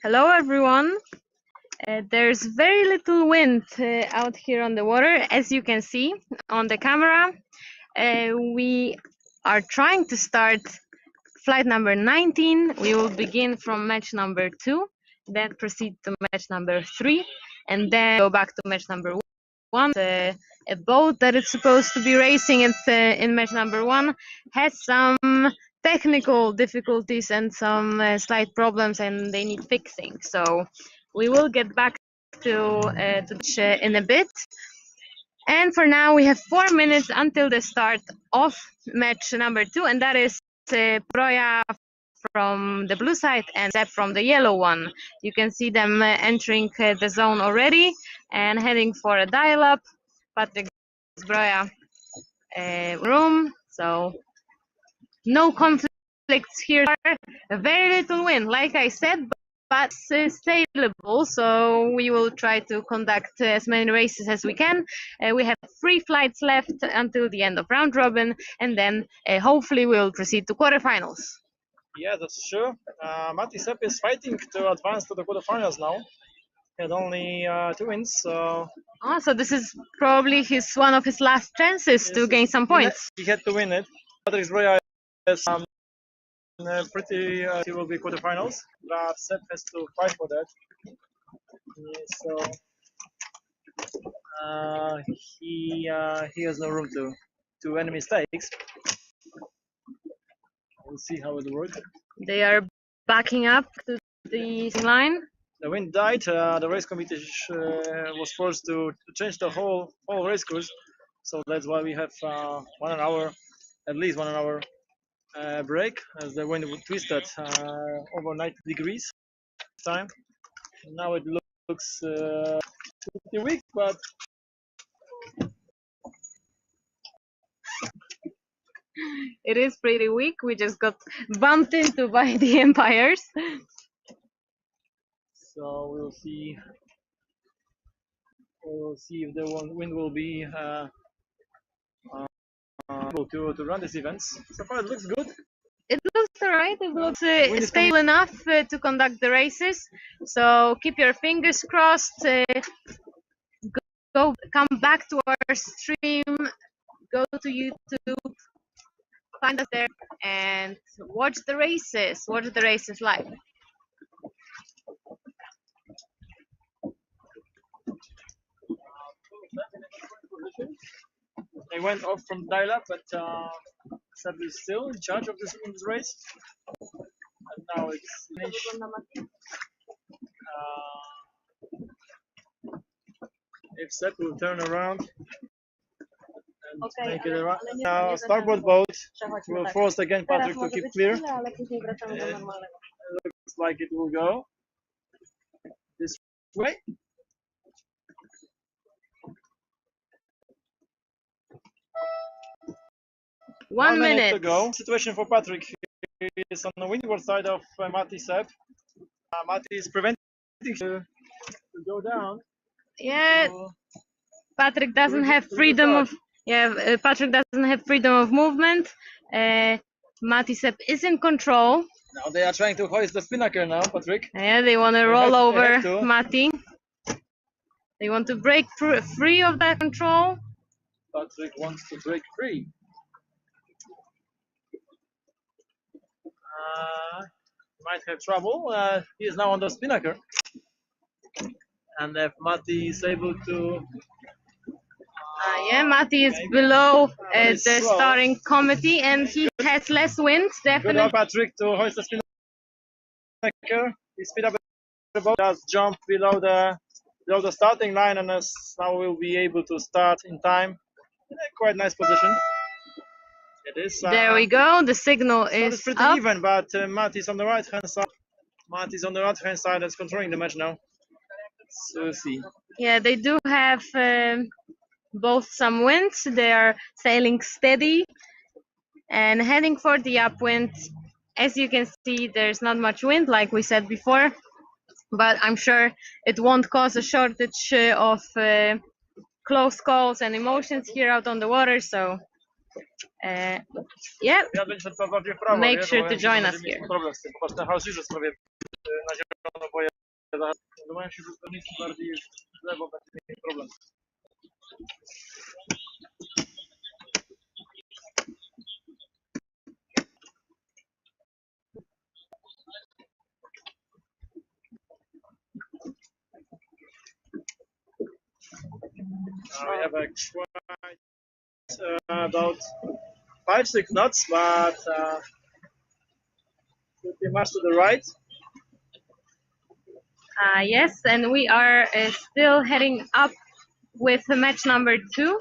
Hello everyone. There's very little wind out here on the water, as you can see on the camera. We are trying to start flight number 19. We will begin from match number 2, then proceed to match number 3, and then go back to match number 1. A boat that is supposed to be racing in match number 1 has some technical difficulties and some slight problems, and they need fixing. So we will get back to in a bit. And for now, we have 4 minutes until the start of match number 2, and that is Broja from the blue side and Zeb from the yellow one. You can see them entering the zone already and heading for a dial-up. Patrick Broja room, so no conflicts here. Very little wind, like I said, but sailable, so we will try to conduct as many races as we can. We have 3 flights left until the end of round robin, and then hopefully we'll proceed to quarterfinals.
Yeah, that's true. Matti Sepp is fighting to advance to the quarterfinals now. He had only 2 wins, so...
Oh, so this is probably one of his last chances to gain some points.
He had to win it. Patrick Broja is pretty... he will be quarterfinals, but Sepp has to fight for that. So... he has no room to do any mistakes. We'll see how it works.
They are backing up to the line.
The wind died. The race committee was forced to change the whole race course, so that's why we have 1 hour, at least 1 hour break, as the wind twisted over 90 degrees this time. Now it looks pretty weak, but
It is pretty weak. We just got bumped into by the Empires.
so we'll see. We'll see if the wind will be able to run these events. So far, it looks good.
It looks alright. It looks stable enough to conduct the races. So keep your fingers crossed. Come back to our stream. Go to YouTube. Find us there and watch the races. Watch the races live.
They went off from dial-up, but Seb is still in charge of this race. And now it's finished. If Seb will turn around and make it around. Now, starboard boat will force again Patrick to keep clear. It looks like it will go this way.
1 minute
to go. Situation for Patrick is on the windward side of Matti Sepp. Matti is preventing to go down.
Yeah, Patrick doesn't have freedom of Patrick doesn't have freedom of movement. Matti Sepp is in control.
Now they are trying to hoist the spinnaker now, Patrick.
Yeah, they want to roll over Matti. They want to break free of that control.
Patrick wants to break free. Might have trouble. He is now on the spinnaker. And if Matti is able to...
yeah, Matti is below the starting committee and he has less wind, definitely.
Good job, Patrick, to hoist the spinnaker. He speed up the boat, just jump below the starting line, and now we'll be able to start in time. Quite nice position. It is.
There we go. The signal is
pretty
up.
even, but Matti's on the right hand side. Matti's on the right hand side that's controlling the match now. So we'll see.
Yeah, they do have both some winds. They are sailing steady and heading for the upwind. As you can see, there's not much wind, like we said before, but I'm sure it won't cause a shortage of close calls and emotions here out on the water. So Yeah,
Ja będzie to bardziej w prawo,
make
wiesz,
sure
bo
to
ja
join
będę
us
mieć
here.
problem z tym. Popatrz, ten Halsirze sobie na zielono, bo ja zastanawiam się, że to miejsce bardziej w lewo będzie mieć problem. We have quite about 5-6 knots, but pretty much to the right.
Yes, and we are still heading up with match number 2.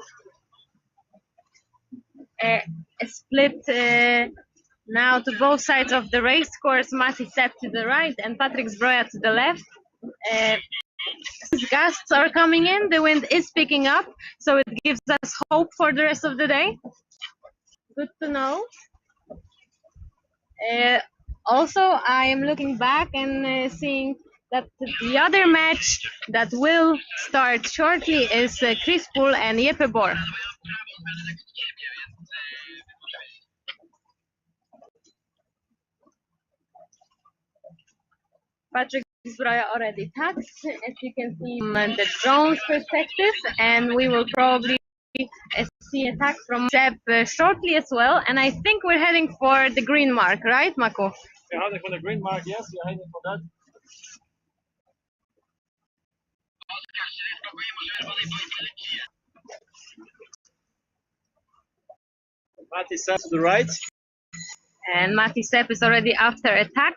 A split now to both sides of the race course. Mati Sepp to the right and Patrick Zbroja to the left. Gusts are coming in, the wind is picking up, so it gives us hope for the rest of the day. Good to know. Also, I am looking back and seeing that the other match that will start shortly is Chris Pool and Jeppe Bor. Patrick Zbroja already tagged, as you can see from the drone's perspective, and we will probably see a tag from Seb shortly as well. And I think we're heading for the green mark, right, Mako?
We're heading for the green mark, yes, we're heading for that. Mati Sepp to the right.
And Mati Sepp is already after attack.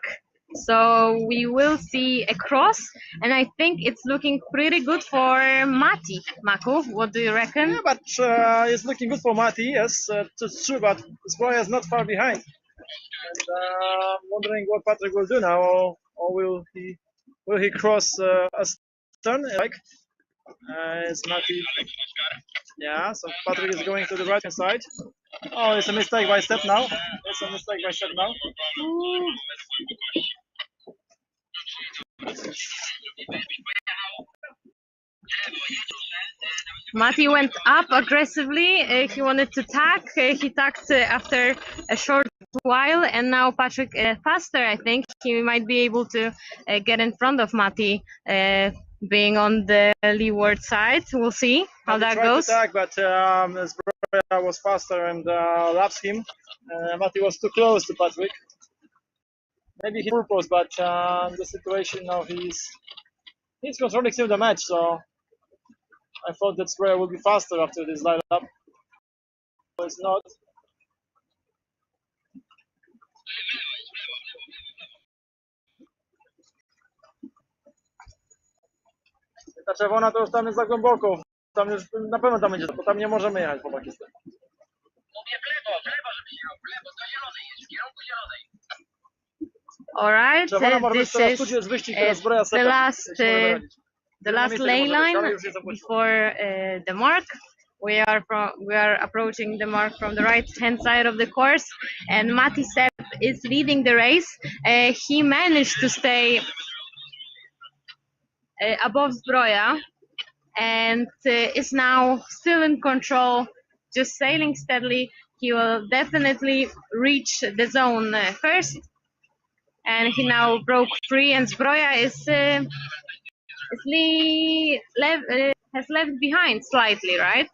So we will see a cross, and I think it's looking pretty good for Mati. Mako, what do you reckon?
Yeah, but it's looking good for Mati, yes, it's true, but Zbroja is not far behind. And I'm wondering what Patrick will do now, or will he cross a turn, like? It's Mati. Yeah, so Patrick is going to the right hand side. Oh, it's a mistake by Step now. It's a mistake by Step now.
Mati went up aggressively. He wanted to tag. He tagged after a short while, and now Patrick faster. I think he might be able to get in front of Mati, being on the leeward side. We'll see how that goes.
To tag, but Zbroja was faster and laps him. Mati was too close to Patrick. Maybe he purpose, but the situation now he's controlling still the match, so I thought that Zbroja would be faster after this lineup. But it's not. Ta czerwona to już tam jest za głęboko. Tam już na pewno tam będzie, bo tam nie możemy jechać po Pakistanie.
Mówię w lewo, żeby się w lewo, do zielonej jest, w kierunku zielonej.
All right, this is the last lane line before the mark. We are approaching the mark from the right hand side of the course, and Mati Sepp is leading the race. He managed to stay above Zbroja and is now still in control, just sailing steadily. He will definitely reach the zone first. And he now broke free, and Zbroja has left behind slightly, right?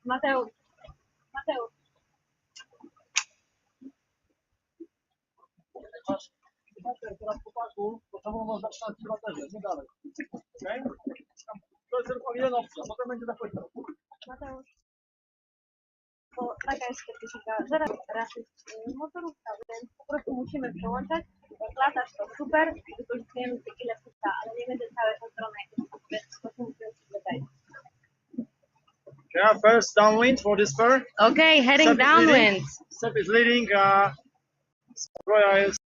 Mateusz.
Teraz chłopaku, to czemu można trzymać w baterze, nie dalej. Okay? To jest tylko jeden opcja, potem będzie na końcu.
Mateusz, bo taka jest specyfika, że raz jest motorówka, więc po prostu musimy przełączać. Jak latasz to super, wykorzystujemy ile pusta, ale nie będzie całe tą stronę, więc po prostu musimy przygotować.
Yeah, first downwind for this pair.
Okay, heading downwind.
Sepp is leading. Zbroja is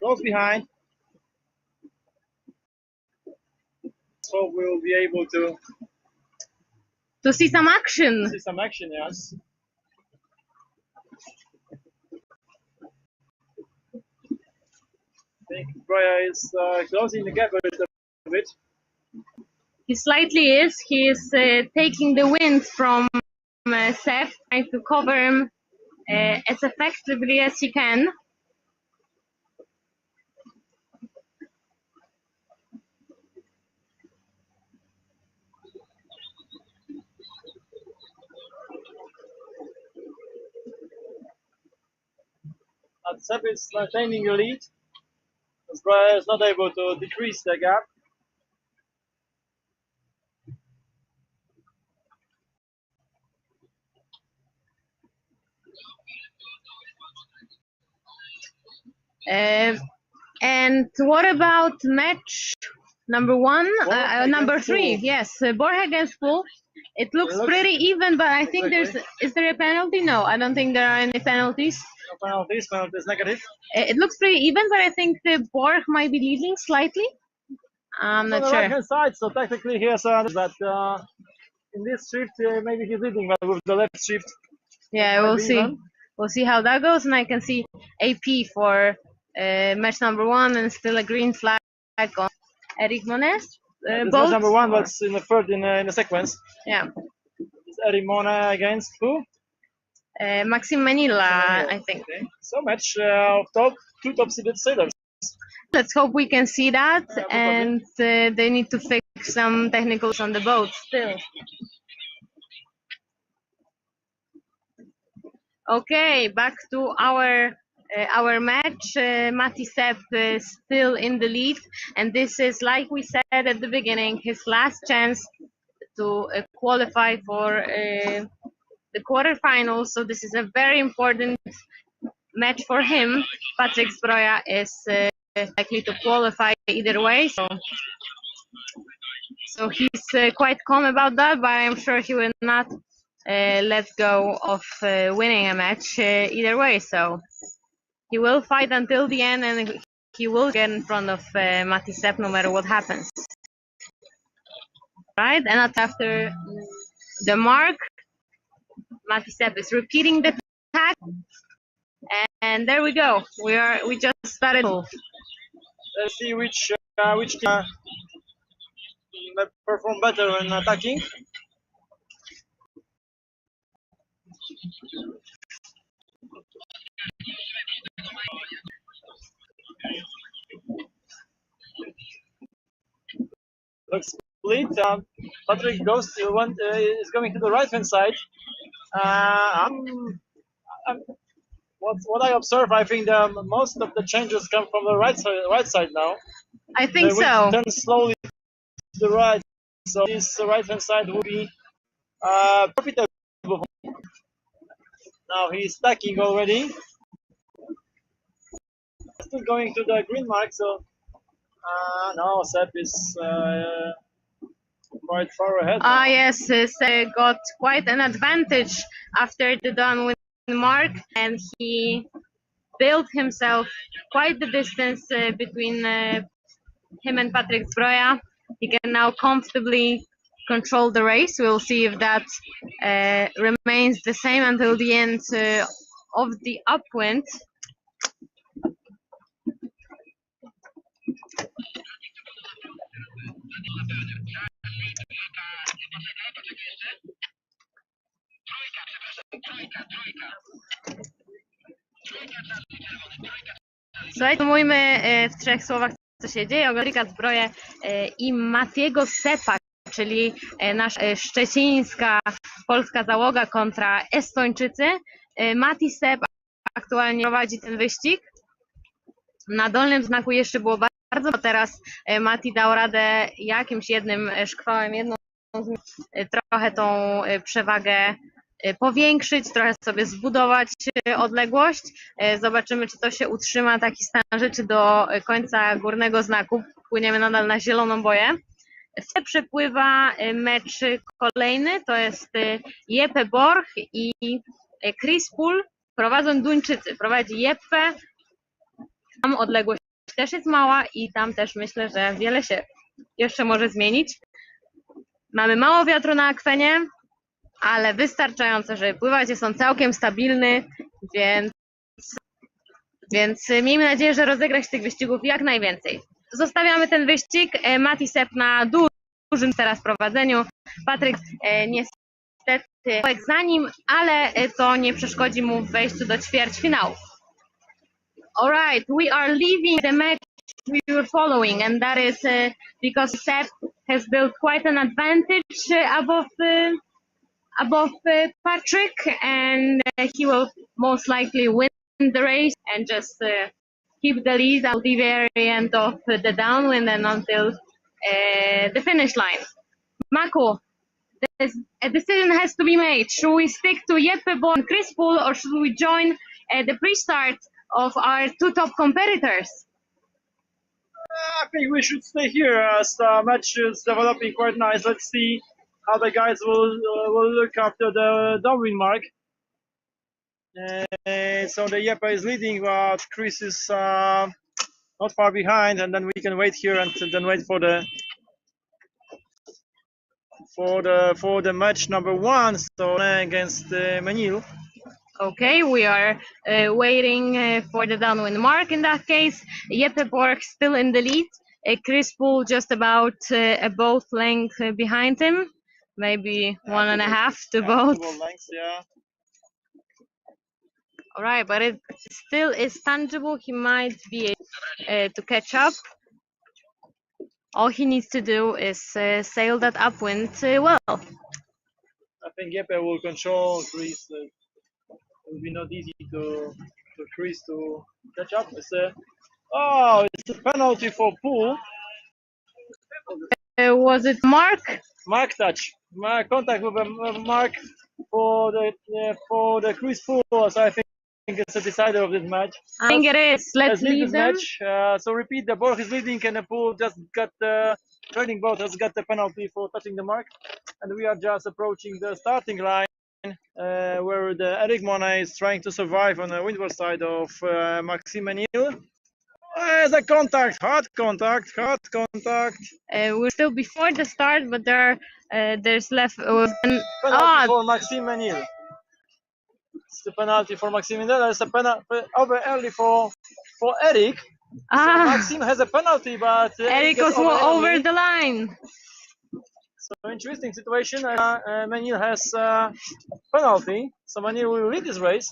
close behind. So we'll be able
to see some action.
Yes. think Zbroja is closing the gap a little bit.
He slightly is. He is taking the wind from Seth, trying to cover him as effectively as he can.
Seth is maintaining the lead. Zbroja is not able to decrease the gap.
And what about match number one? Number three,
Pool.
yes, Borja against Pool. It looks pretty even, but I think is there a penalty? No, I don't think there are any penalties.
No penalties, penalties negative.
It looks pretty even, but I think the Borg might be leading slightly. I'm not
on the
sure.
right hand side, so technically he has but in this shift maybe he's leading, but with the left shift.
Yeah, we'll see.
Even.
We'll see how that goes, and I can see AP for match number one, and still a green flag on Eric Mones.
This
Both
match number one, but in the third in the sequence.
Yeah.
It's Eric Mone against who?
Maxim Manila, I think.
Okay. So match of two top seeded sailors.
Let's hope we can see that,
Yeah,
and they need to fix some technicals on the boat still. Okay, back to our match. Mati Sepp is still in the lead, and this is, like we said at the beginning, his last chance to qualify for the quarterfinals. So this is a very important match for him. Patryk Zbroja is likely to qualify either way, so he's quite calm about that, but I'm sure he will not let go of winning a match either way. So he will fight until the end, and he will get in front of Mati Sepp no matter what happens. Right, and that's after the mark. Mati Sepp is repeating the attack, and there we go. We just started.
Let's see which team perform better when attacking. Looks split. Patryk is going to the right hand side. What I observe, I think most of the changes come from the right side now.
I think so.
Turn slowly to the right, so this right hand side will be profitable. Now he's stacking already. Still going to the green mark, so now Sepp is quite far ahead.
Yes, Sepp got quite an advantage after the downwind mark, and he built himself quite the distance between him and Patryk Zbroja. He can now comfortably control the race. We'll see if that remains the same until the end of the upwind. Słuchajcie, mówimy w trzech słowach, co się dzieje. Oglądamy Zbroję i Matiego Seppa, czyli nasza szczecińska polska załoga kontra Estończycy. Mati Sepp aktualnie prowadzi ten wyścig. Na dolnym znaku jeszcze było bardzo, bo teraz Mati dał radę jakimś jednym szkwałem, trochę tą przewagę powiększyć, trochę sobie zbudować odległość. Zobaczymy, czy to się utrzyma, taki stan rzeczy do końca górnego znaku. Płyniemy nadal na zieloną boję. Przepływa mecz kolejny, to jest Jeppe Borg i Chris Pool. Prowadzą Duńczycy, prowadzi Jeppe. Tam odległość też jest mała i tam też myślę, że wiele się jeszcze może zmienić. Mamy mało wiatru na akwenie, ale wystarczająco, żeby pływać. Jest on całkiem stabilny, Więc miejmy nadzieję, że rozegra się tych wyścigów jak najwięcej. Zostawiamy ten wyścig. Mati Sepp na dużym teraz prowadzeniu. Patryk niestety za nim, ale to nie przeszkodzi mu w wejściu do ćwierćfinału. Alright, we are leaving the match we were following, and that is because Sepp has built quite an advantage above Patrick, and he will most likely win the race and just keep the lead at the very end of the downwind and until the finish line. Mako, a decision has to be made. Should we stick to Jeppe Bo and Chris Pool, or should we join the pre-start of our two top competitors?
I think we should stay here as the match is developing quite nice. Let's see how the guys will look after the downwind mark. So the Jeppe is leading, but Chris is not far behind, and then we can wait here and then wait for the match number one, so against Menil.
Okay, we are waiting for the downwind mark in that case. Jeppe Borg still in the lead. Chris Pool just about a boat length behind him. Maybe 1.5 to both.
Lengths, yeah.
Alright, but it still is tangible. He might be able to catch up. All he needs to do is sail that upwind well.
I think Jeppe will control Chris. It will be not easy to Chris to catch up. It's a penalty for Pool.
Was it Mark?
Mark touch. Contact with a mark for the Chris Pool. So I think it's a decider of this match.
I think it is. Let's leave them.
Match. So repeat, the Borg is leading and the Pool just got the trailing boat has got the penalty for touching the mark, and we are just approaching the starting line where the Eric Monet is trying to survive on the windward side of Maxime Menil. There's a contact, hard contact.
We're still before the start, but there's left.
Penalty for Maxime Menil. It's the penalty for Maxime Menil. There's a penalty over early for Eric. So Maxime has a penalty, but
Eric was over the line.
So interesting situation. Menil has penalty, so Menil will lead this race.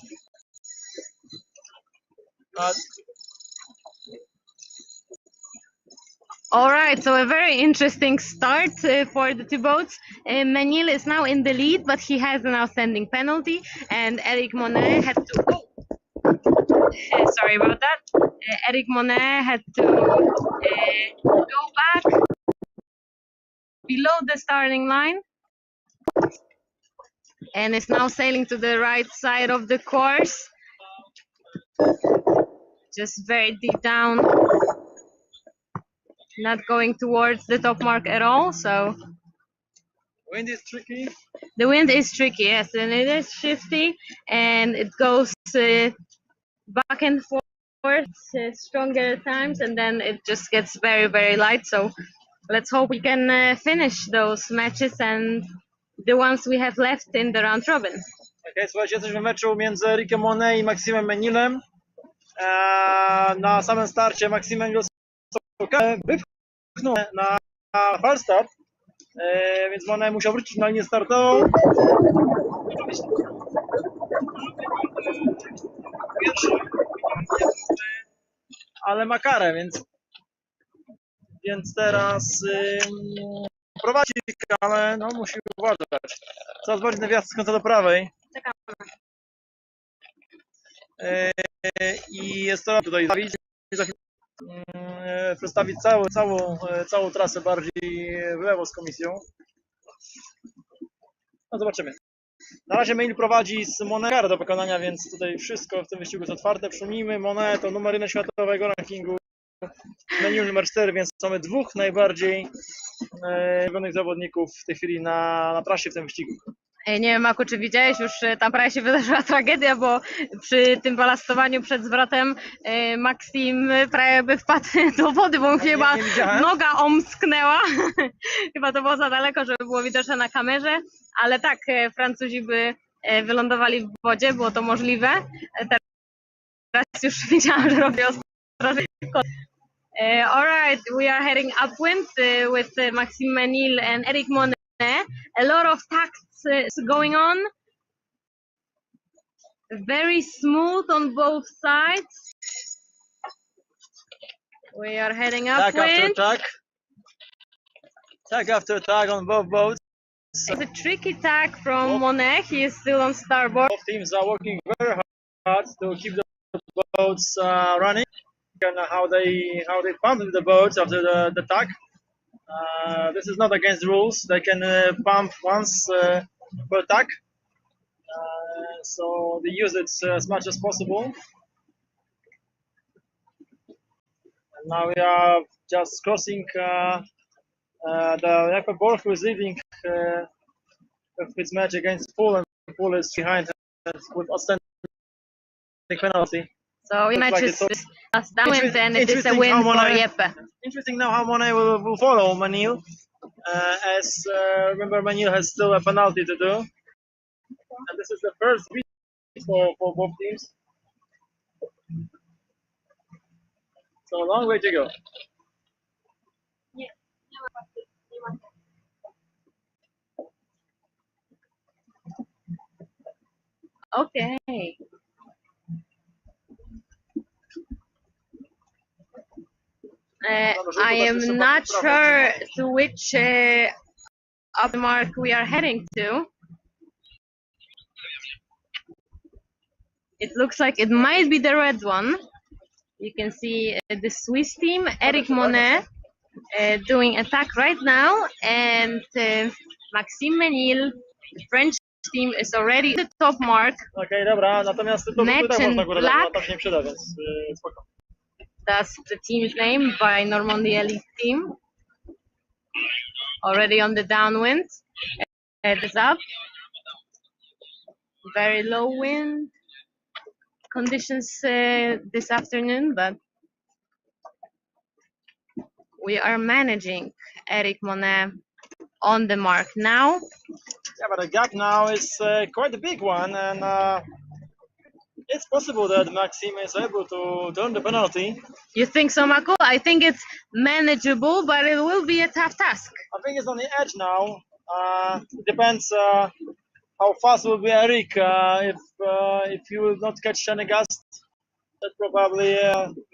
All right, so a very interesting start for the two boats. Menil is now in the lead, but he has an outstanding penalty, and Eric Monet had to. Sorry about that. Eric Monet had to go back below the starting line, and is now sailing to the right side of the course, just very deep down. Not going towards the top mark at all, so
wind is tricky.
The wind is tricky, yes, and it is shifty, and it goes back and forth stronger at times, and then it just gets very, very light. So let's hope we can finish those matches and the ones we have left in the round robin.
Okay, słuchajcie, jesteśmy w meczu między Ericem Monet i Maximem Menilem. Na samym starcie Maxime Menil wypchnął na falstart, więc Monet musiał wrócić na linię startową. Ale ma karę, więc teraz prowadzi, ale no, musi uważać. Coraz bardziej nawias z końca do prawej. I jest to tutaj przedstawić całą trasę bardziej w lewo z komisją. No zobaczymy. Na razie Menil prowadzi z Monet do pokonania, więc tutaj wszystko w tym wyścigu jest otwarte. Przypomnijmy, Monet to numer 1 światowego rankingu, Menil numer 4, więc mamy dwóch najbardziej ulubionych zawodników w tej chwili na trasie w tym wyścigu.
Nie wiem, Maku, czy widziałeś, już tam prawie się wydarzyła tragedia, bo przy tym balastowaniu przed zwrotem Maxim prawie by wpadł do wody, bo mu chyba noga omsknęła. Chyba to było za daleko, żeby było widoczne na kamerze, ale tak, Francuzi by wylądowali w wodzie, było to możliwe. już wiedziałam, że robię ostrożnie. Alright, we are heading upwind with Maxime Menil and Eric Monet. A lot of tacts going on. Very smooth on both sides. We are heading
Tack after
upwind.
tack. Tack after tack on both boats.
It's a tricky tack from Monet. He is still on starboard.
Both teams are working very hard to keep the boats running. And how they pump the boats after the tack. This is not against rules. They can pump once per tack. So they use it as much as possible. And now we are just crossing the Ecuador, who is leading his match against Pool, and Pool is behind with outstanding penalty.
So we match is downwind and it is a win for Jeppe.
Interesting now how Monet will follow Menil, as remember Menil has still a penalty to do, and this is the first beat for both teams. So a long way to go.
Okay. I am not sure to which up mark we are heading to. It looks like it might be the red one. You can see the Swiss team, Eric Monet, doing attack right now, and Maxime Menil, the French team, is already at the top mark.
Okay, dobra, natomiast to
Match
tutaj
in
można górę,
black.
tam się nie przyda, więc spoko.
That's the team's name by Normandy Elite team. Already on the downwind. Head is up. Very low wind conditions this afternoon, but we are managing Eric Monet on the mark now.
Yeah, but the gap now is quite a big one, and it's possible that Maxime is able to turn the penalty.
You think so, Mako? I think it's manageable, but it will be a tough task.
I think it's on the edge now. It depends how fast will be Eric. If he will not catch any gust, that probably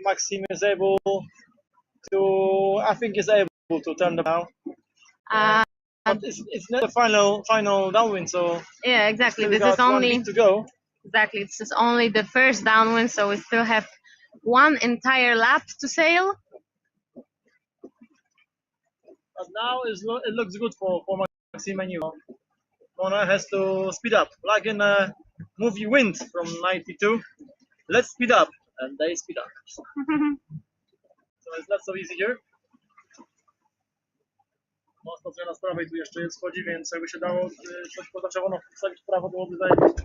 Maxime is able to. I think is able to turn them now. But it's not the final downwind, so
yeah, exactly.
This
is only
1 week to go.
Exactly. This is only the first downwind, so we still have one entire lap to sail.
But now it looks good for Maxime Menil. Mona has to speed up, like in a movie Wind from '92. Let's speed up, and they speed up. So it's not so easy here. Mocno zmiana z prawej tu jeszcze jest, wchodzi, więc jakby się dało coś poza czerwoną wstawić w prawo, byłoby zajebiście.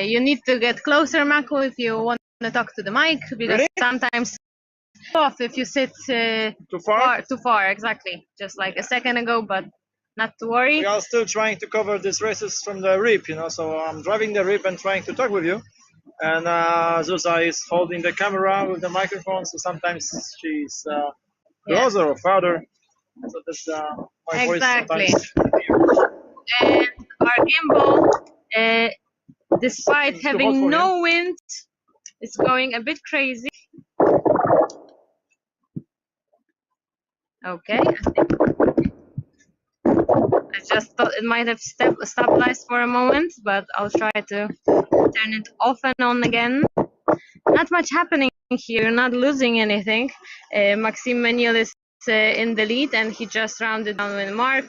You need to get closer, Mako, if you want to talk to the mic, because
Really?
sometimes off if you sit
Too far?
too far, exactly. Just like a second ago, but not to worry.
We are still trying to cover these races from the rip, so I'm driving the rip and trying to talk with you. And Zuza is holding the camera with the microphone, so sometimes she's closer or farther. So that's my
Exactly.
voice sometimes.
And our gimbal, despite having no wind, is going a bit crazy. Okay, I just thought it might have stabilized for a moment, but I'll try to turn it off and on again. Not much happening here, you're not losing anything. Maxime Menil is in the lead, and he just rounded down with Mark.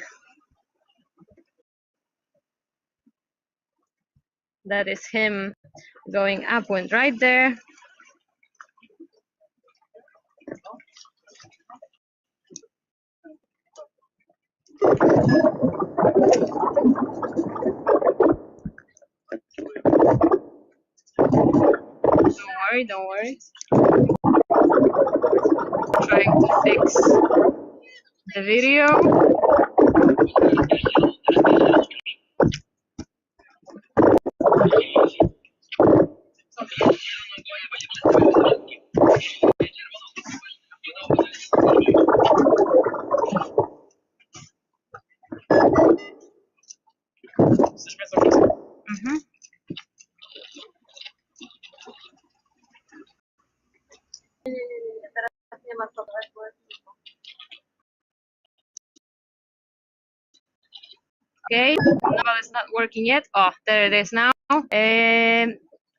That is him going upwind right there. Don't worry, don't worry. trying to fix the video. Mhm. Okay, no, it's not working yet. Oh, there it is now.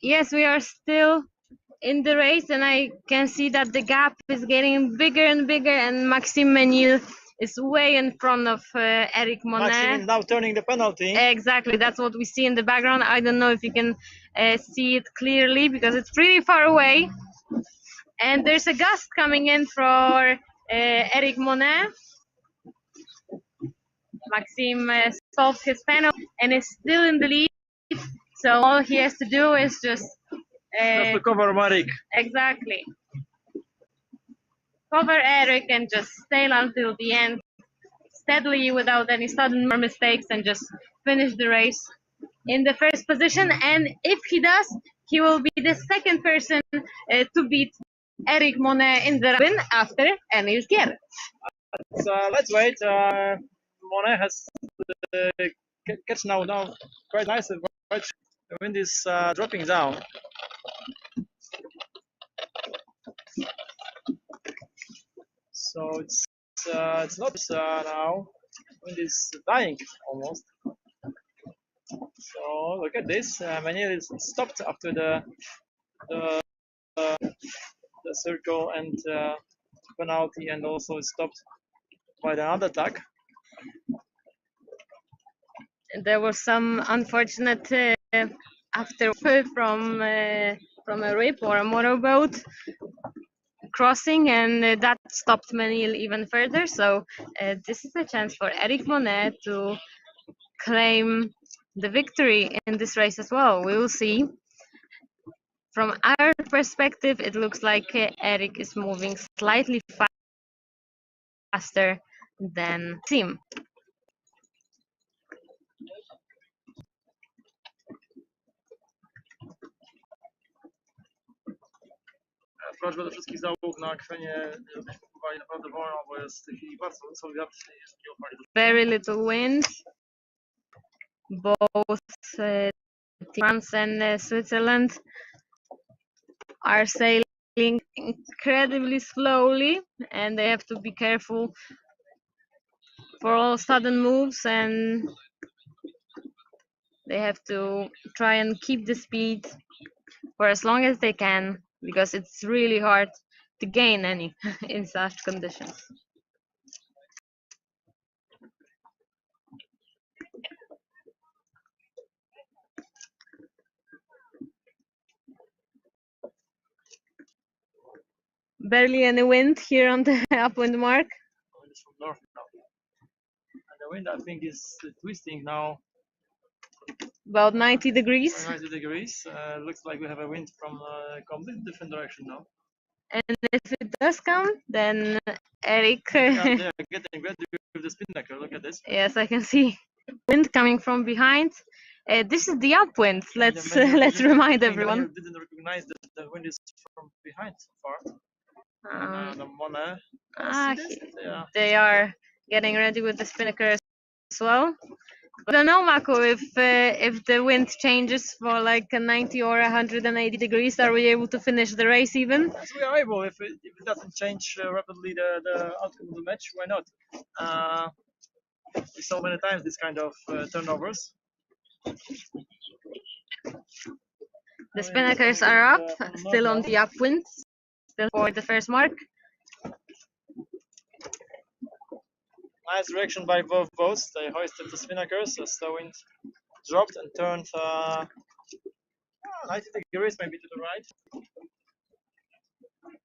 Yes, we are still in the race, and I can see that the gap is getting bigger and bigger, and Maxime Menil is way in front of Eric
Maxim
Monet.
is now turning the penalty.
Exactly, that's what we see in the background. I don't know if you can see it clearly because it's pretty far away. And there's a gust coming in for Eric Monet. Maxime solved his penalty and is still in the lead. So all he has to do is just
Just to cover Marek.
exactly cover Eric and just sail until the end steadily without any sudden mistakes and just finish the race in the first position. And if he does, he will be the second person to beat Eric Monet in the win after Emil Kier.
Let's wait. Monet has catch now quite nicely. The wind is dropping down. So it's not now. Wind is dying almost. So look at this. Menil is stopped after the circle and penalty, and also is stopped by the other attack.
There was some unfortunate after from a rip or a motorboat crossing, and that stopped Menil even further. So this is a chance for Eric Monet to claim the victory in this race as well. We will see. From our perspective, it looks like Eric is moving slightly faster than Sim.
Prośba do wszystkich załóg na akwenie, żebyśmy pływali naprawdę wolno, bo jest w tej chwili bardzo są wiatry i jest nie opali.
Very little wind. Both France and Switzerland are sailing incredibly slowly, and they have to be careful for all sudden moves, and they have to try and keep the speed for as long as they can, because it's really hard to gain any in such conditions. Barely any wind here on the upwind mark.
It's from north now. And the wind, I think, is twisting now
About 90 degrees.
90 degrees. Looks like we have a wind from a completely different direction now.
And if it does come, then Eric.
Yeah, they are getting ready with the spinnaker. Look at this.
Yes, I can see wind coming from behind. This is the upwind. Let's let's remind everyone.
I didn't recognize that the wind is from behind so far. The Monet. Yeah.
They are getting ready with the spinnaker as well. I don't know, Mako, if the wind changes for like a 90 or 180 degrees, are we able to finish the race even?
Yes, we are able. If it doesn't change rapidly the outcome of the match, why not? We saw many times this kind of turnovers.
The spinnakers are up, still on the upwind, still for the first mark.
Nice direction by both boats. They hoisted the spinnakers as the wind dropped and turned 90 degrees maybe to the right.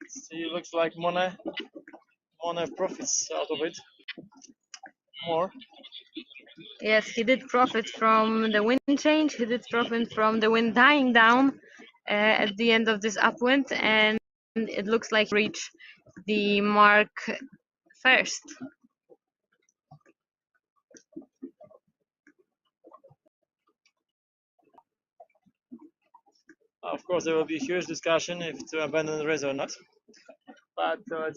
See, looks like Monet profits out of it more.
Yes, he did profit from the wind change. He did profit from the wind dying down at the end of this upwind, and it looks like he reached the mark first.
Of course, there will be a huge discussion if to abandon the race or not. But let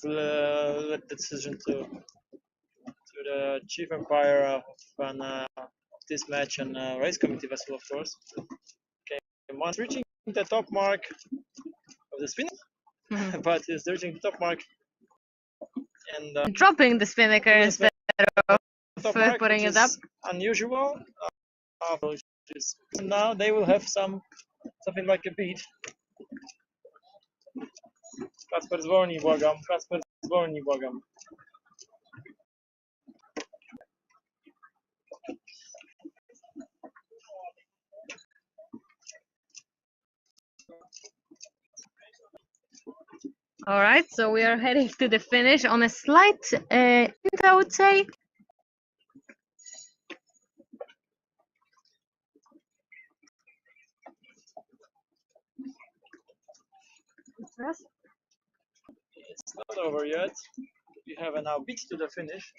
the decision to the chief umpire of this match and race committee vessel, of course. Okay, once reaching the top mark of the spin, but it's reaching the top mark and
dropping the spinnaker instead of
mark,
putting it up.
Unusual. Now they will have something like a beat. Kacper zwolnij, błagam. Kacper zwolnij, błagam.
All right, so we are heading to the finish on a slight hint, I would say.
It's not over yet. We have now beat to the finish.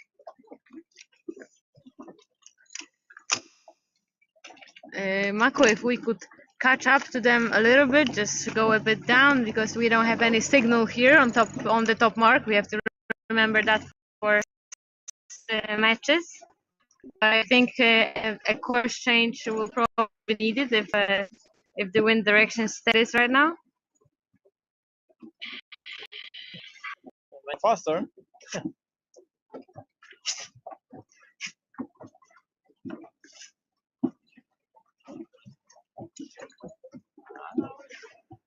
Mako, if we could catch up to them a little bit, just go a bit down because we don't have any signal here on the top mark. We have to remember that for matches. I think a course change will probably be needed if the wind direction stays right now.
Faster.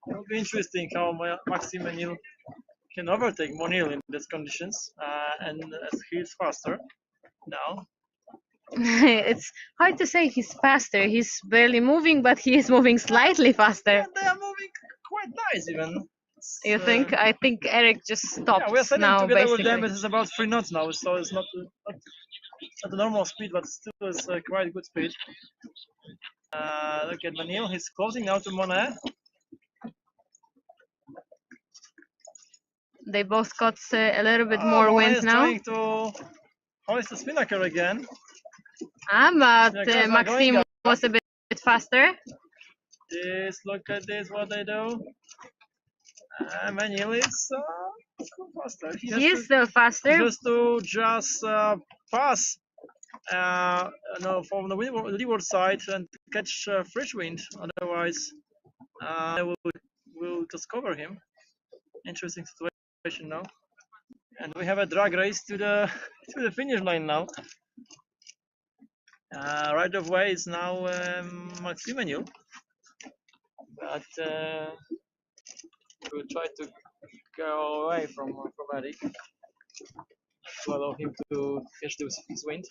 It will be interesting how Maxime Menil can overtake Monil in these conditions, and as he is faster now.
It's hard to say he's faster. He's barely moving, but he is moving slightly faster.
Yeah, they are moving quite nice even.
You think? I think Eric just stopped
yeah, we are sailing
now,
together
basically.
with them. It is about 3 knots now, so it's not at the normal speed, but still is quite good speed. Look at Menil, he's closing now to Monet.
They both got a little bit more wind now.
Trying to hoist the spinnaker again.
But Maxime was a bit faster.
Look at this, what they do. Menil is still faster.
He is still faster.
Just pass from the leeward side and catch fresh wind. Otherwise, we'll just cover him. Interesting situation now. And we have a drag race to the finish line now. Right of way is now Maxime Menil, but we'll try to go away from Eric to allow him to catch his wind.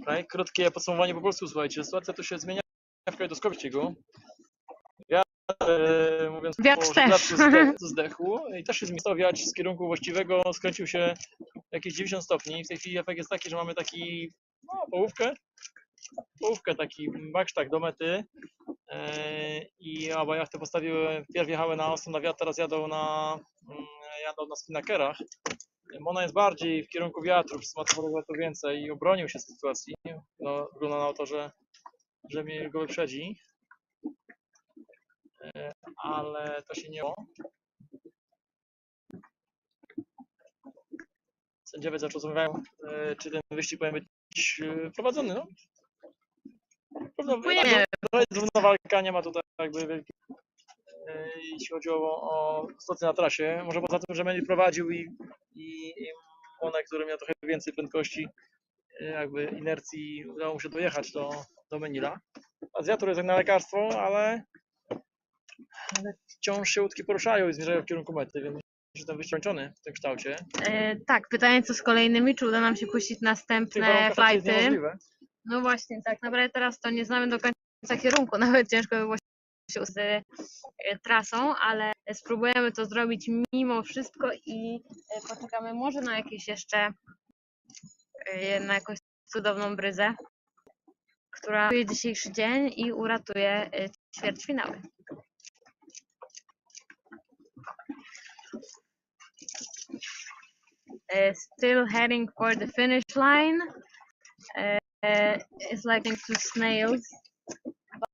Okay, krótkie podsumowanie po polsku, słuchajcie. Sytuacja tu się zmienia w kaleidoskopiku. Mówiąc
Wiatr
po
też.
zdechł i też się zmienił wiatr z kierunku właściwego, skręcił się jakieś 90 stopni. W tej chwili efekt jest taki, że mamy taki połówkę, taki backstack do mety i oba jachty postawiły, pierw jechały na ostro na wiatr, teraz jadą na spinnakerach. Mona jest bardziej w kierunku wiatru, wsmacował to więcej i obronił się z sytuacji. No, wygląda na to, że mnie go wyprzedzi. Ale to się nie udało. Sędziowie cały czas rozmawiają, czy ten wyścig powinien być prowadzony. No. Równa walka, nie ma tutaj jakby wielkiej, jeśli chodzi o sytuację na trasie. Może poza tym, że Menil prowadził i Monek, który miał trochę więcej prędkości, jakby inercji, udało mu się dojechać do Menila. A z wiatru jest jak na lekarstwo, ale wciąż się łódki poruszają i zmierzają w kierunku mety, więc że ten wyścig kończony w tym kształcie.
Tak, pytanie co z kolejnymi, czy uda nam się puścić następne flighty? No właśnie, tak naprawdę teraz to nie znamy do końca kierunku, nawet ciężko by było się z trasą, ale spróbujemy to zrobić mimo wszystko i poczekamy może na jakieś jeszcze, na jakąś cudowną bryzę. która uratuje dzisiejszy dzień i uratuje ćwierćfinały. Still heading for the finish line. It's like two snails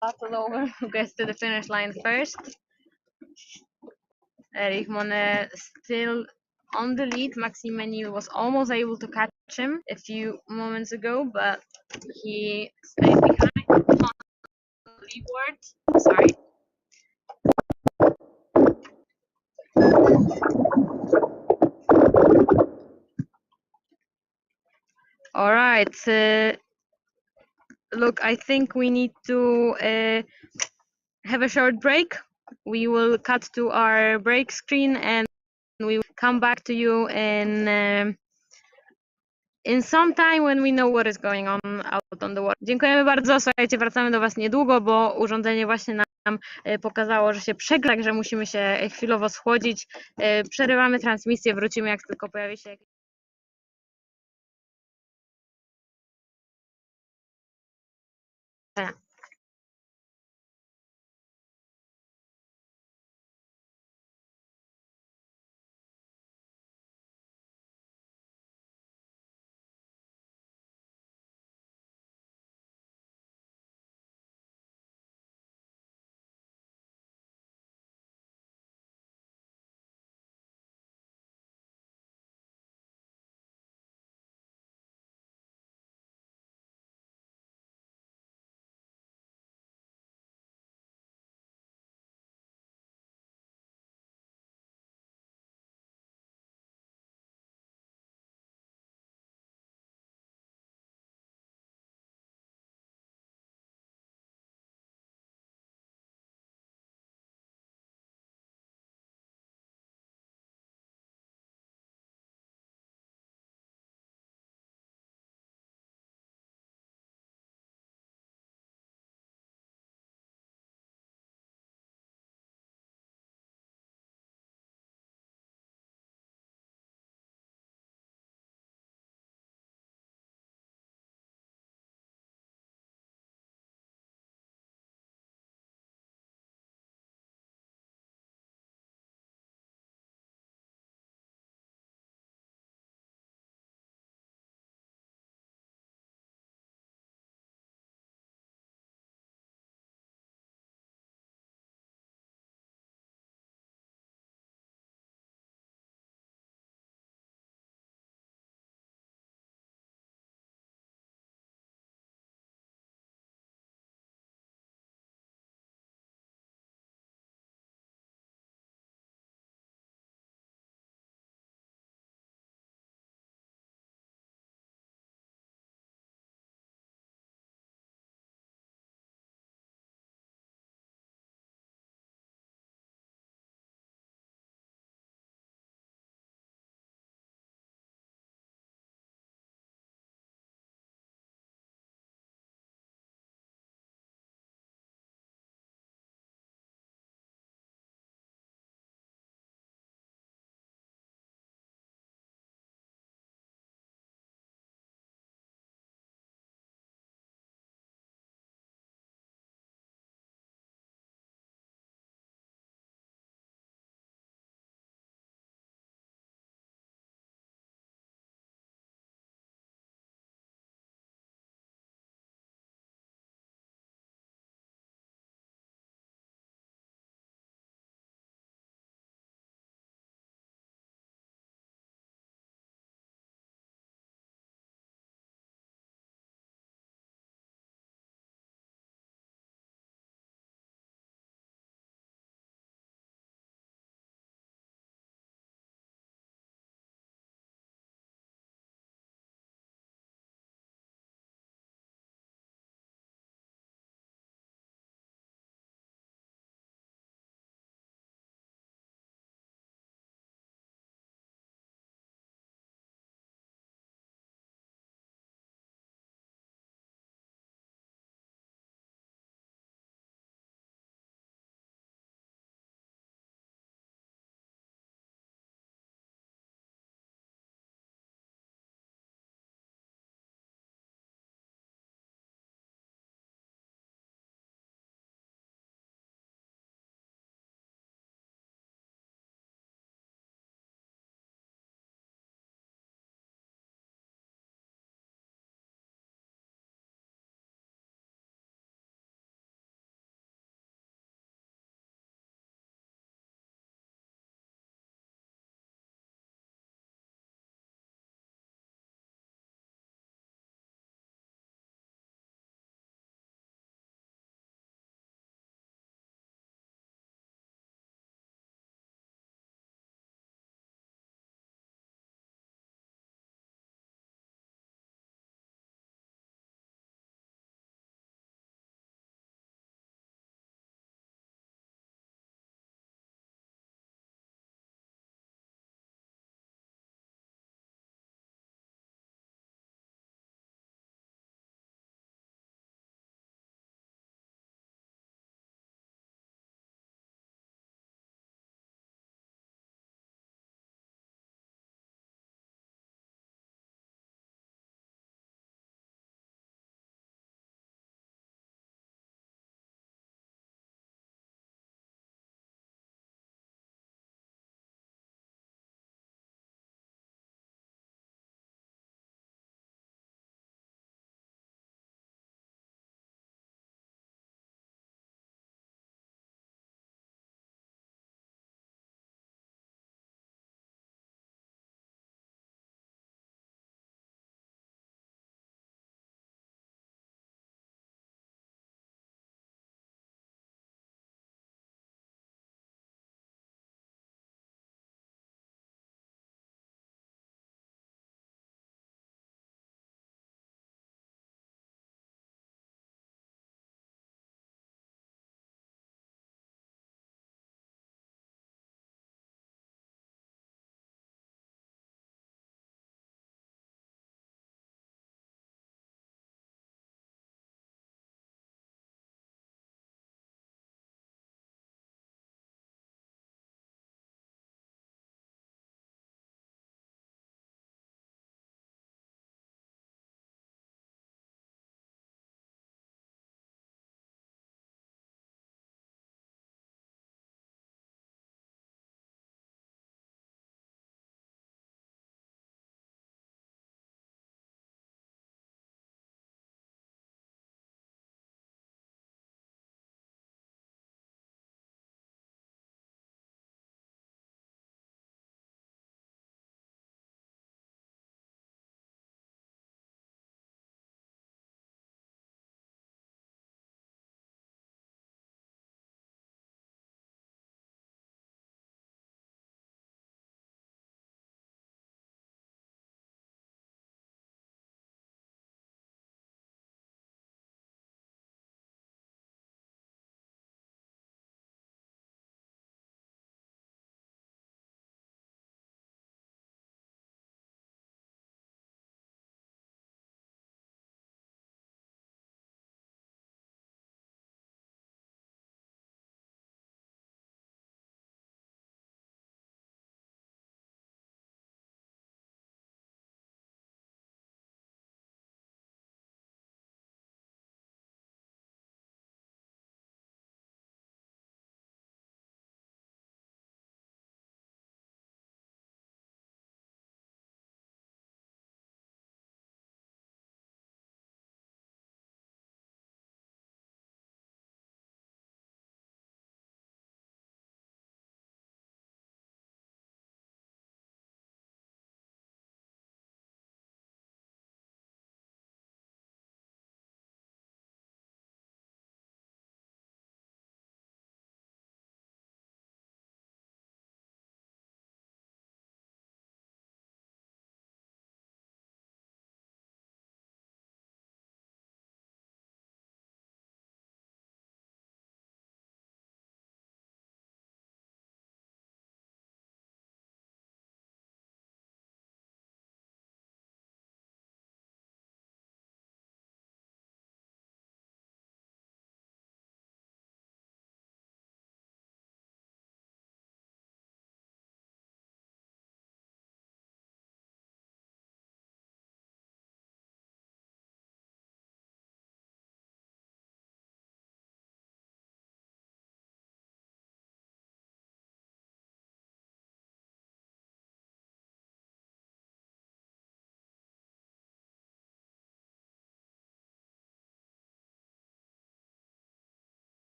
battle over who gets to the finish line first. Erich Mone still on the lead. Maxime Menil was almost able to catch him a few moments ago, but he stayed behind on the leadboard. Sorry. All right. Look, I think we need to have a short break. We will cut to our break screen and we will come back to you in some time when we know what is going on out on the water. Dziękujemy bardzo. Słuchajcie, wracamy do Was niedługo, bo urządzenie właśnie nam pokazało, że się przegra, że musimy się chwilowo schłodzić. Przerywamy transmisję, wrócimy jak tylko pojawi się jakiś...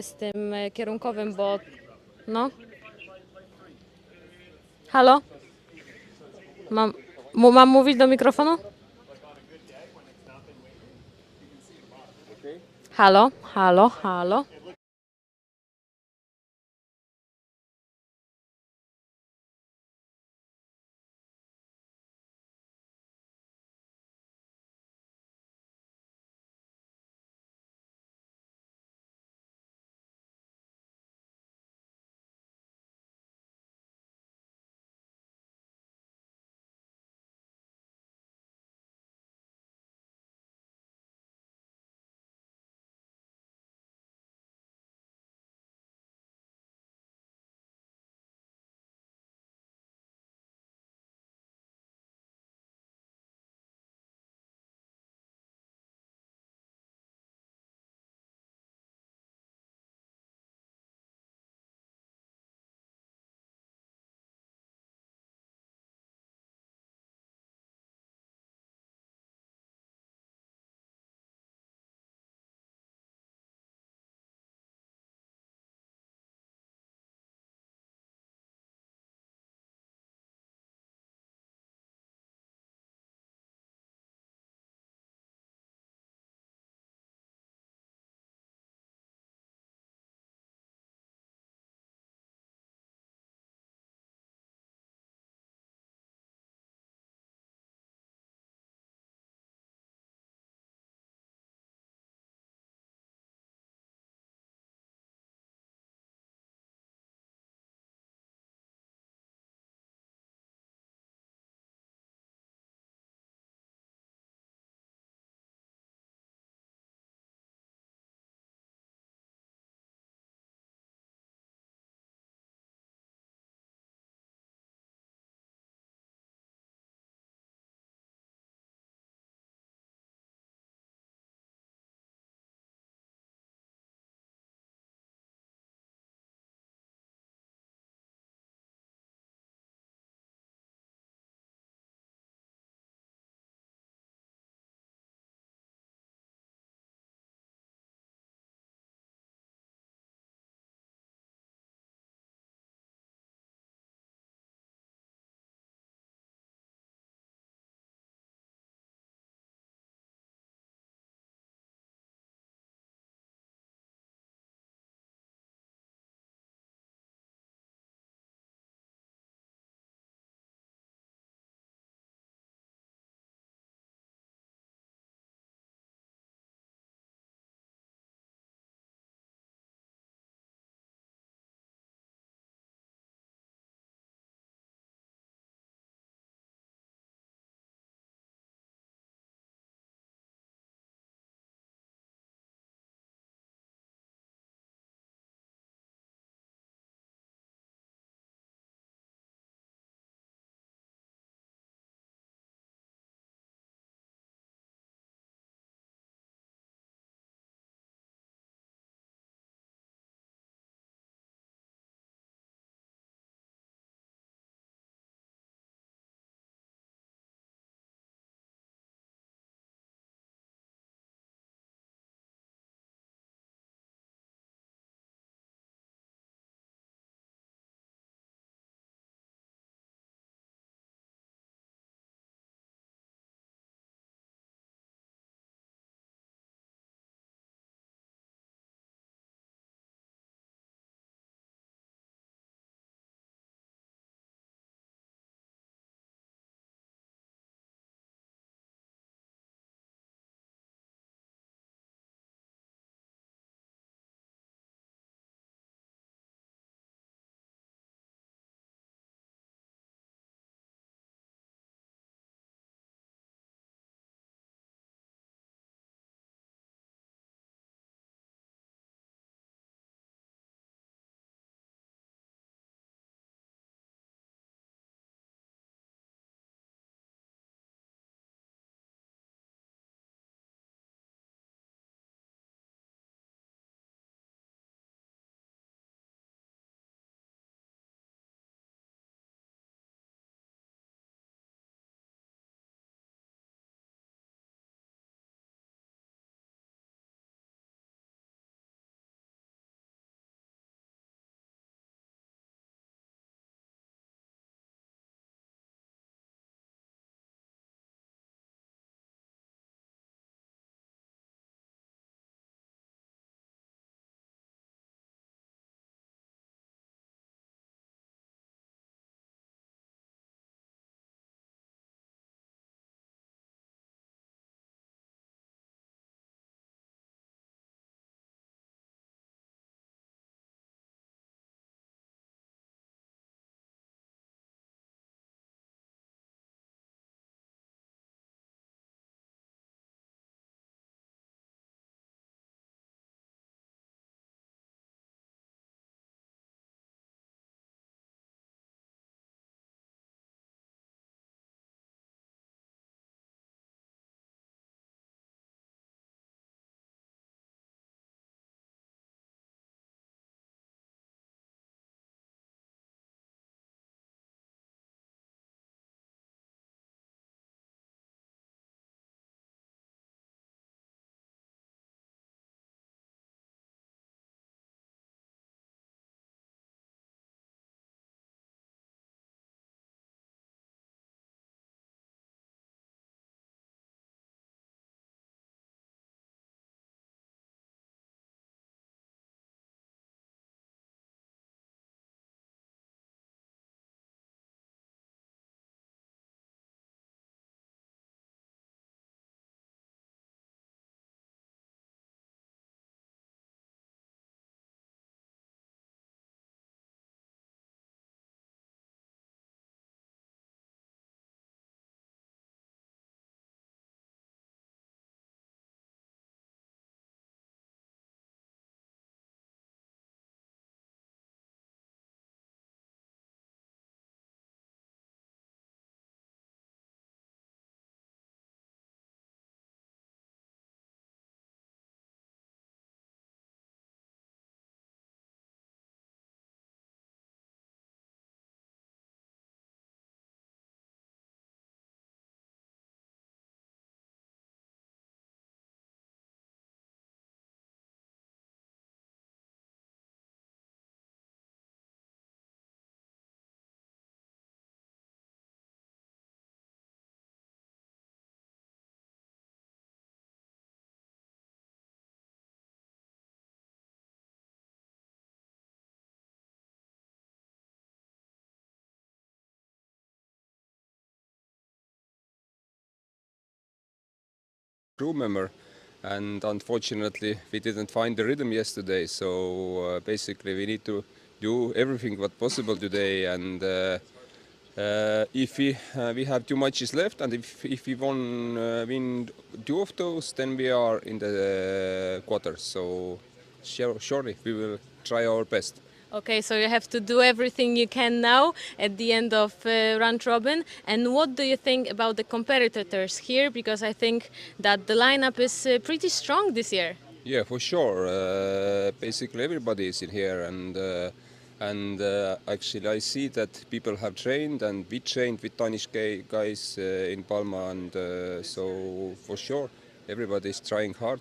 z tym kierunkowym, bo no. Halo? Mam mówić do mikrofonu? Halo, halo, halo.
crew member, and unfortunately we didn't find the rhythm yesterday. So basically we need to do everything what possible today, and if we have 2 matches left, and if we win 2 of those, then we are in the quarters. So surely we will try our best.
Okay, so you have to do everything you can now at the end of round robin. And what do you think about the competitors here? Because I think that the lineup is pretty strong this year.
Yeah, for sure. Basically, everybody is in here, and actually, I see that people have trained, and we trained with Danish guys in Palma, and so for sure, everybody is trying hard.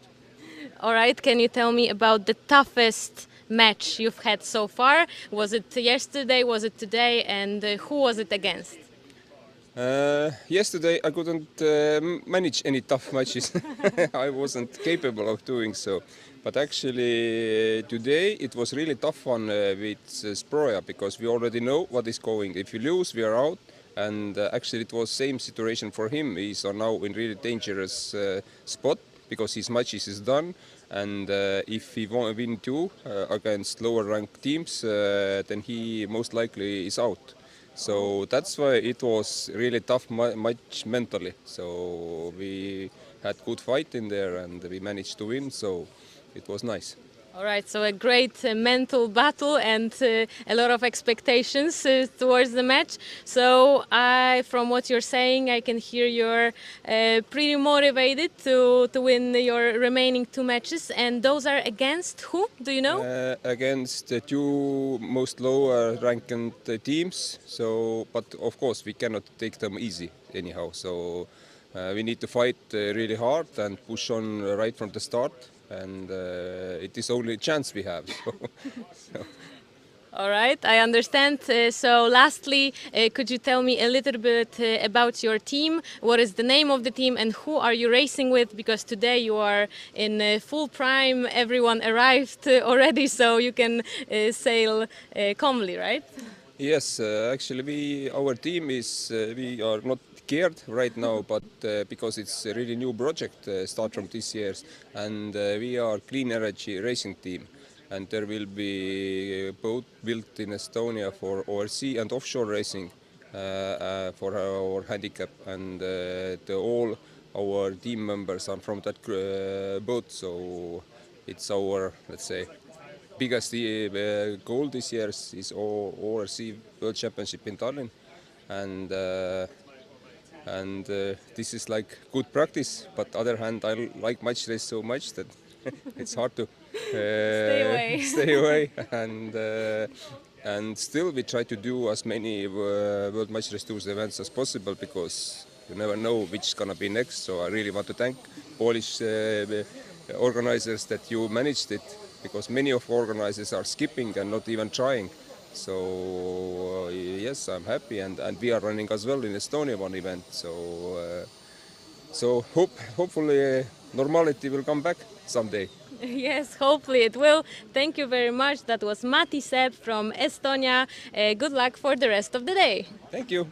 All right, can you tell me about the toughest match you've had so far? Was it yesterday? Was it today? And who was it against?
Yesterday, I couldn't manage any tough matches. I wasn't capable of doing so. But actually, today it was really tough one with Sproja, because we already know what is going. If we lose, we are out. And actually, it was same situation for him. He's now in really dangerous spot because his matches is done. And if he won't win 2 against lower ranked teams, then he most likely is out. So that's why it was really tough match mentally. So we had good fight in there, and we managed to win. So it was nice.
All right, so a great mental battle and a lot of expectations towards the match. So, from what you're saying, I can hear you're pretty motivated to win your remaining 2 matches. And those are against who? Do you know?
Against the 2 most lower ranked teams. So, but of course we cannot take them easy anyhow. So we need to fight really hard and push on right from the start. And it is only a chance we have. So.
All right, I understand. So, lastly, could you tell me a little bit about your team? What is the name of the team, and who are you racing with? Because today you are in full prime. Everyone arrived already, so you can sail calmly, right?
Yes, actually, our team is we are not geared right now, but because it's a really new project, start from this year, and we are clean energy racing team, and there will be a boat built in Estonia for overseas and offshore racing for our handicap, and all our team members are from that boat, so it's our, let's say, biggest goal this year is overseas World Championship in Tallinn, and this is like good practice. But other hand, I like match race so much that it's hard to
Stay away.
stay away, and still we try to do as many World Match Race Tours events as possible, because you never know which is gonna be next. So I really want to thank Polish organizers that you managed it, because many of organizers are skipping and not even trying. So yes, I'm happy, and we are running as well in Estonia one event. So hopefully normality will come back someday.
Yes, hopefully it will. Thank you very much. That was Mati Seb from Estonia. Good luck for the rest of the day.
Thank you.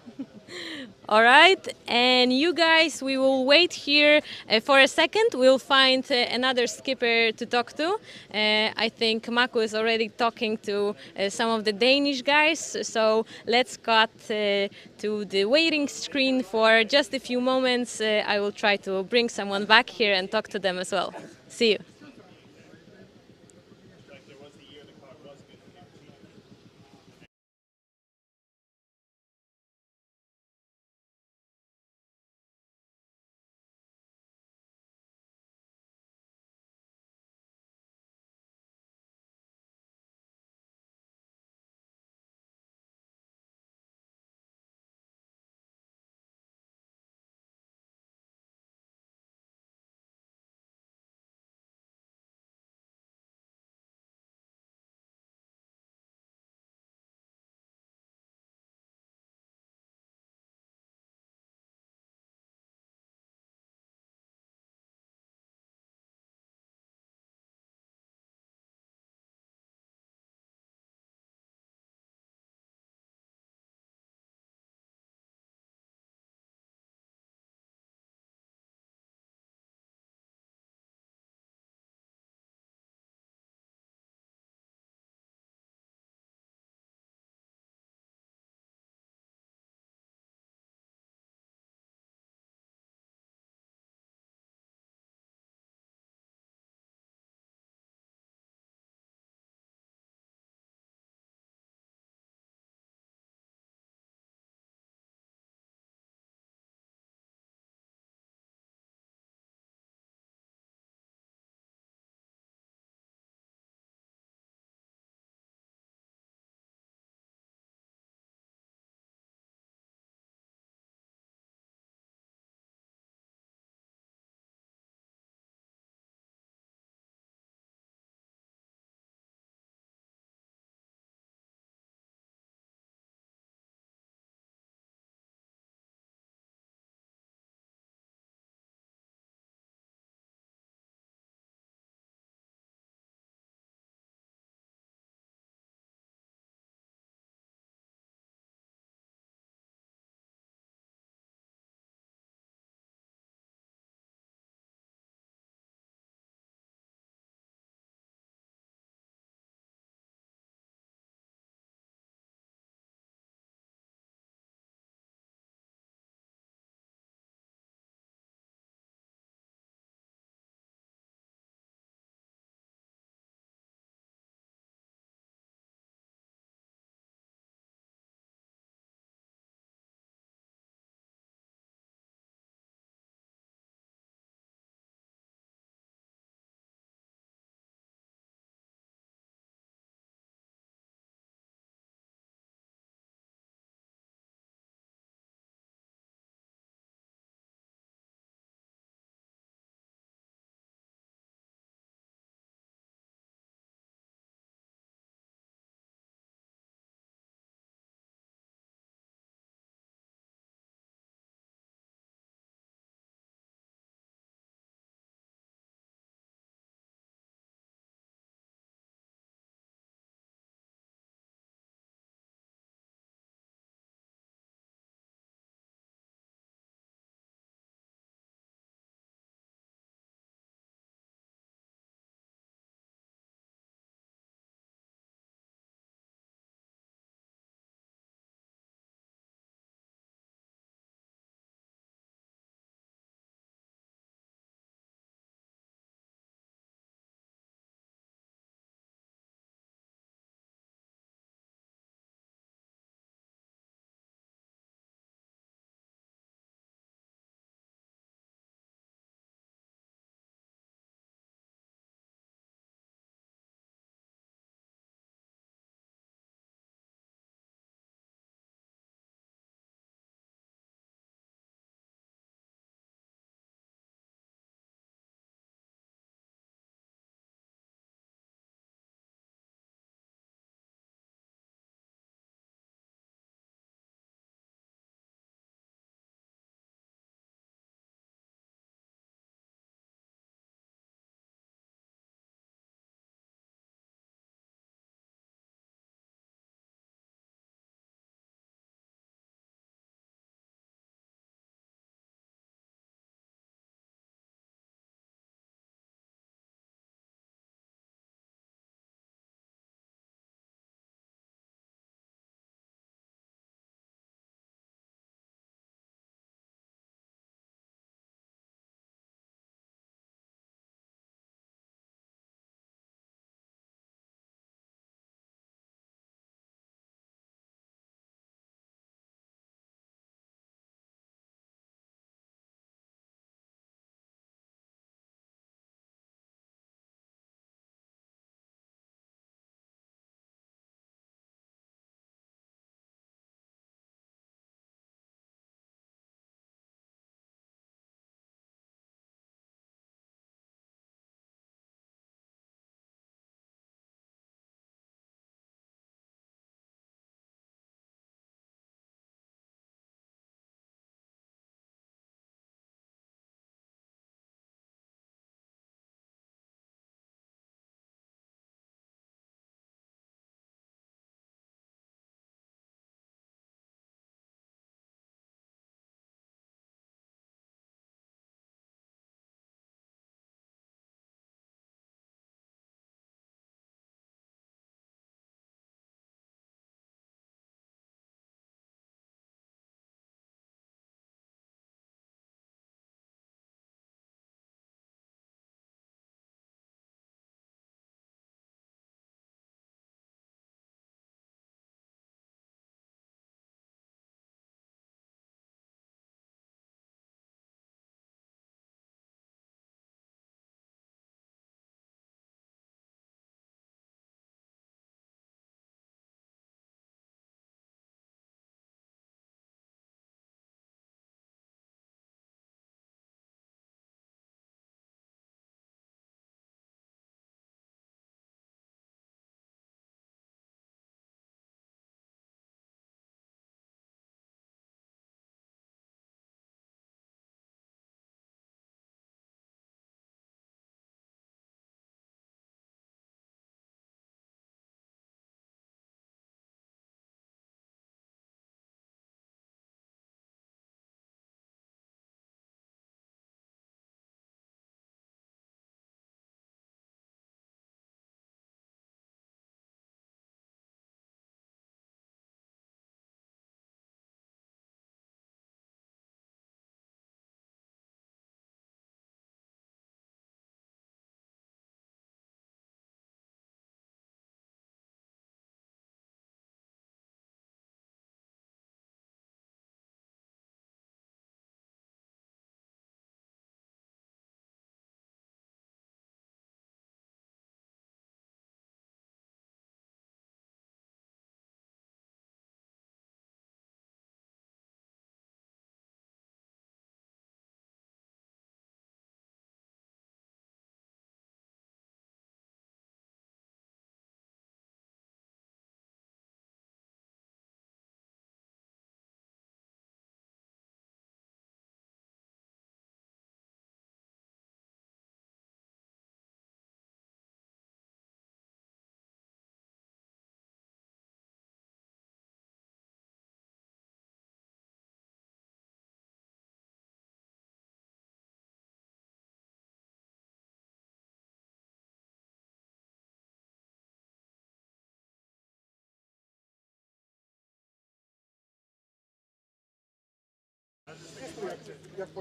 All right, and you guys, we will wait here for a second. We'll find another skipper to talk to. I think Mako is already talking to some of the Danish guys. So let's cut to the waiting screen for just a few moments. I will try to bring someone back here and talk to them as well. See you.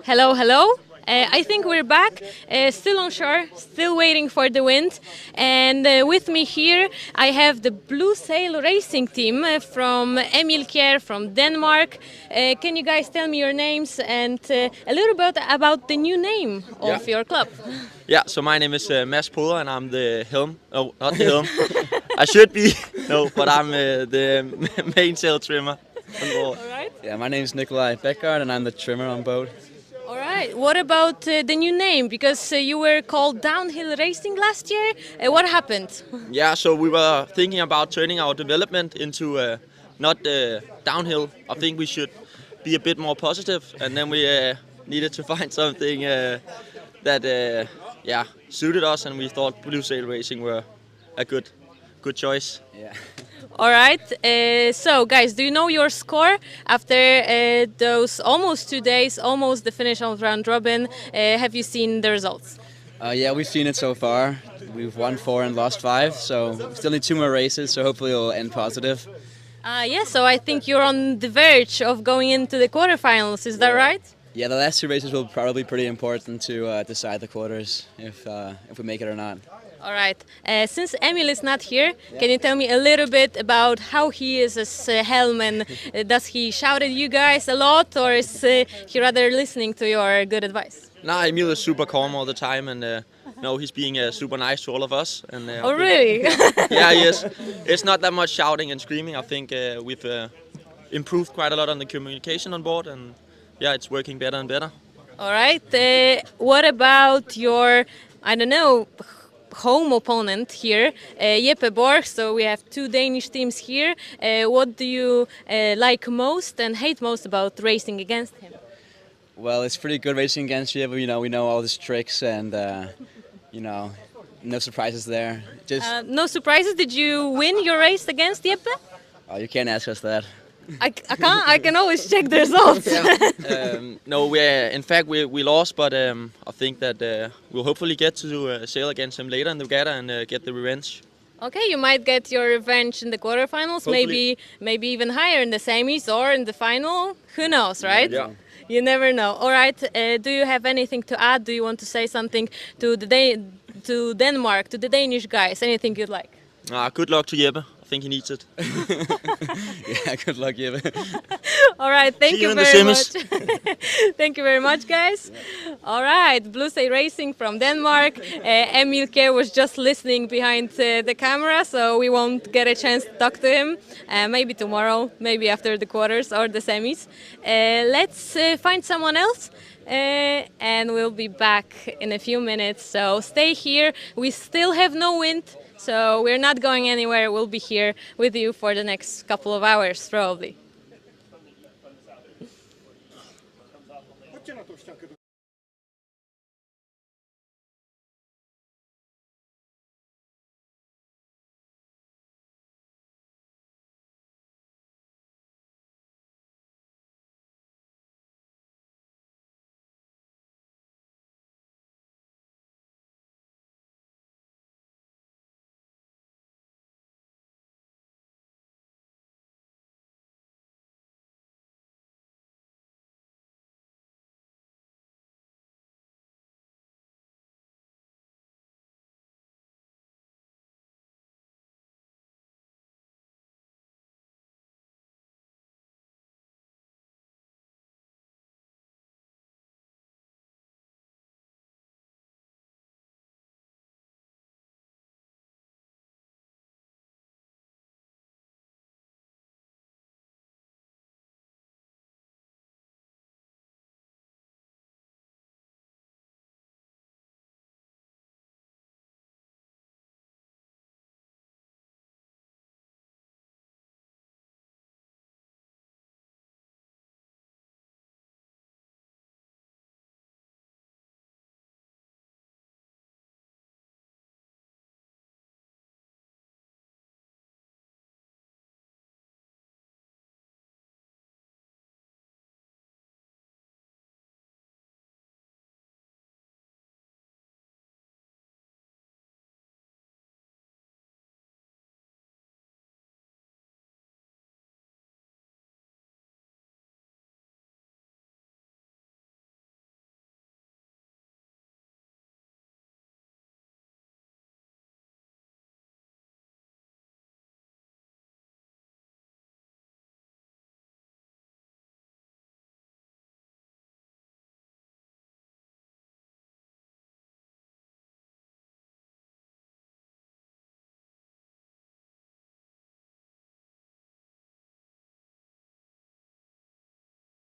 Hello, hello. I think we're back, still on shore, still waiting for the wind. And with me here, I have the Blue Sail Racing team from Emil Kjær from Denmark. Can you guys tell me your names and a little bit about the new name of your club?
Yeah, so my name is Mads Poder and I'm the helm. Oh, not the helm. I should be. No, but I'm the main sail trimmer on board.
All right.
Yeah, my name is Nikolai Beckgaard and I'm the trimmer on boat.
All right. What about the new name? Because you were called Downhill Racing last year. What happened?
Yeah, so we were thinking about turning our development into not downhill. I think we should be a bit more positive, and then we needed to find something that suited us, and we thought Blue Sail Racing were a good choice.
Yeah.
All right. So, guys, do you know your score after those almost 2 days, almost the finish of round robin? Have you seen the results?
Yeah, we've seen it so far. We've won 4 and lost 5, so we still need 2 more races, so hopefully it'll end positive.
Yeah, so I think you're on the verge of going into the quarterfinals. Is that right?
Yeah, the last 2 races will probably be pretty important to decide the quarters, if we make it or not.
All right. Since Emil is not here, can you tell me a little bit about how he is as helm, and does he shout at you guys a lot, or is he rather listening to your good advice?
Nah, Emil is super calm all the time, and no, he's being super nice to all of us. And
Oh, really?
yeah, yes. It's not that much shouting and screaming. I think we've improved quite a lot on the communication on board, and yeah, it's working better and better.
All right. What about your, I don't know, home opponent here, Jeppe Borg? So we have 2 Danish teams here. What do you like most and hate most about racing against him?
Well, it's pretty good racing against you, but we know all his tricks and, no surprises there. Just,
No surprises. Did you win your race against Jeppe?
oh, you can't ask us that.
I can't. I can always check the results.
No, in fact we lost, but I think that we'll hopefully get to sail against him later in the regatta and get the revenge.
Okay, you might get your revenge in the quarterfinals,
Hopefully.
maybe even higher in the semis or in the final. Who knows, right?
Yeah.
You never know. All right. Do you have anything to add? Do you want to say something to to Denmark, to the Danish guys? Anything you'd like?
Good luck to Jeppe. I think he needs it.
Yeah, good luck, Jeppe.
All right, thank
See
you
you in the
very
semis.
much. Thank you very much, guys. All right, Blue Sail Racing from Denmark. Emil Kjær was just listening behind the camera, so we won't get a chance to talk to him. Maybe tomorrow, maybe after the quarters or the semis. Let's find someone else. And we'll be back in a few minutes, so stay here. We still have no wind, so we're not going anywhere. We'll be here with you for the next couple of hours, probably.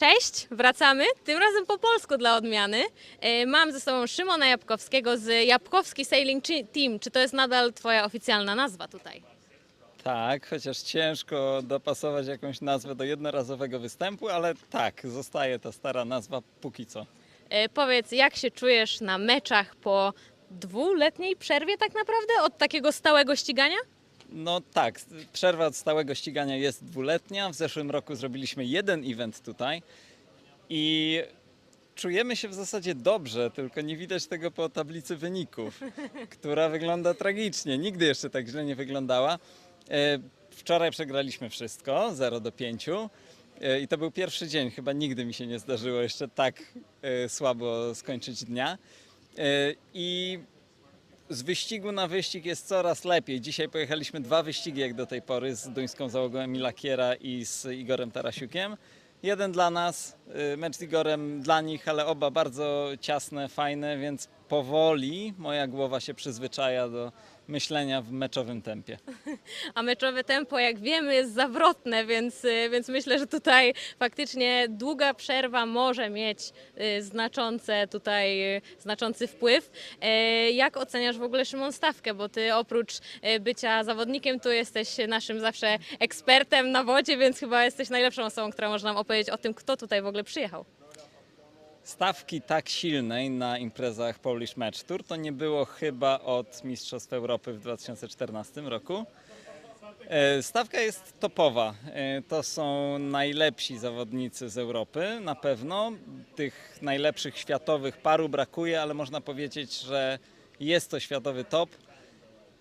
Cześć, wracamy, tym razem po polsku dla odmiany. Mam ze sobą Szymona Jabłkowskiego z Jabłkowski Sailing Team. Czy to jest nadal Twoja oficjalna nazwa tutaj?
Tak, chociaż ciężko dopasować jakąś nazwę do jednorazowego występu, ale tak, zostaje ta stara nazwa póki co.
Powiedz, jak się czujesz na meczach po dwuletniej przerwie tak naprawdę od takiego stałego ścigania?
No tak, przerwa od stałego ścigania jest dwuletnia. W zeszłym roku zrobiliśmy jeden event tutaj i czujemy się w zasadzie dobrze, tylko nie widać tego po tablicy wyników, która wygląda tragicznie. Nigdy jeszcze tak źle nie wyglądała. Wczoraj przegraliśmy wszystko, 0-5. I to był pierwszy dzień, chyba nigdy mi się nie zdarzyło jeszcze tak słabo skończyć dnia. I z wyścigu na wyścig jest coraz lepiej. Dzisiaj pojechaliśmy 2 wyścigi jak do tej pory z duńską załogą Emila Kiera i z Igorem Tarasiukiem. Jeden dla nas, mecz z Igorem dla nich, ale oba bardzo ciasne, fajne, więc powoli moja głowa się przyzwyczaja do myślenia w meczowym tempie.
A meczowe tempo, jak wiemy, jest zawrotne, więc myślę, że tutaj faktycznie długa przerwa może mieć znaczący wpływ. Jak oceniasz w ogóle, Szymon, stawkę? Bo ty oprócz bycia zawodnikiem, tu jesteś naszym zawsze ekspertem na wodzie, więc chyba jesteś najlepszą osobą, która może nam opowiedzieć o tym, kto tutaj w ogóle przyjechał.
Stawki tak silnej na imprezach Polish Match Tour to nie było chyba od Mistrzostw Europy w 2014 roku. Stawka jest topowa. To są najlepsi zawodnicy z Europy na pewno. Tych najlepszych światowych paru brakuje, ale można powiedzieć, że jest to światowy top.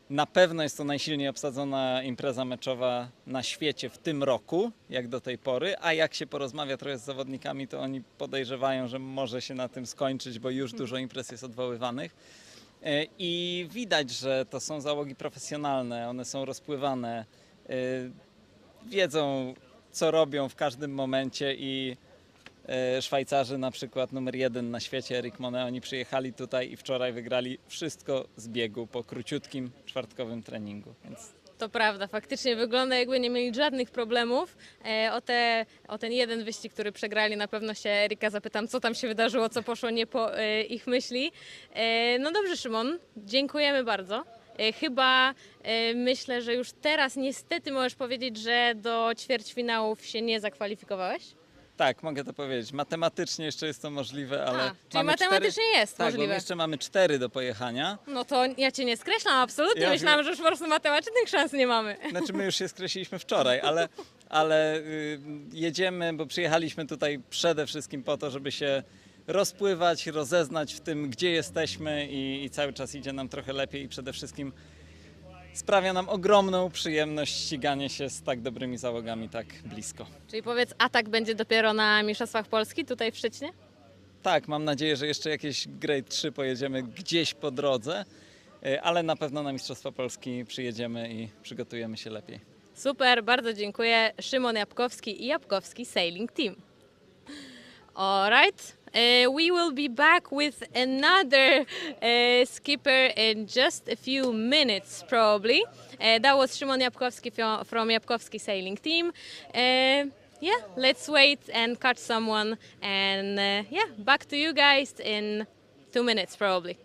Na pewno jest to najsilniej obsadzona impreza meczowa na świecie w tym roku, jak do tej pory, a jak się porozmawia trochę z zawodnikami, to oni podejrzewają, że może się na tym skończyć, bo już dużo imprez jest odwoływanych. I widać, że to są załogi profesjonalne, one są rozpływane, wiedzą co robią w każdym momencie i Szwajcarzy na przykład numer 1 na świecie, Eric Monet, oni przyjechali tutaj i wczoraj wygrali wszystko z biegu po króciutkim czwartkowym treningu. Więc
To prawda, faktycznie wygląda, jakby nie mieli żadnych problemów. O ten jeden wyścig, który przegrali, na pewno się Erika zapytam, co tam się wydarzyło, co poszło nie po ich myśli. No dobrze, Szymon, dziękujemy bardzo. Chyba myślę, że już teraz niestety możesz powiedzieć, że do ćwierćfinałów się nie zakwalifikowałeś.
tak, mogę to powiedzieć. Matematycznie jeszcze jest to możliwe, ale
Czyli matematycznie jest
tak,
możliwe.
bo jeszcze mamy 4 do pojechania.
No to ja cię nie skreślam, absolutnie.
Ja
Myślałam, że już po prostu matematycznych szans nie mamy.
Znaczy my już się skreśliliśmy wczoraj, ale jedziemy, bo przyjechaliśmy tutaj przede wszystkim po to, żeby się rozpływać, rozeznać w tym, gdzie jesteśmy i cały czas idzie nam trochę lepiej i przede wszystkim sprawia nam ogromną przyjemność ściganie się z tak dobrymi załogami tak blisko.
Czyli powiedz, atak będzie dopiero na Mistrzostwach Polski tutaj w Szczecinie?
Tak, mam nadzieję, że jeszcze jakieś Grade 3 pojedziemy gdzieś po drodze, ale na pewno na Mistrzostwa Polski przyjedziemy i przygotujemy się lepiej.
Super, bardzo dziękuję. Szymon Jabłkowski i Jabłkowski Sailing Team. Alright, we will be back with another skipper in just a few minutes probably. That was Szymon Jabłkowski from Jabłkowski Sailing Team. Yeah, let's wait and catch someone and yeah, back to you guys in 2 minutes probably.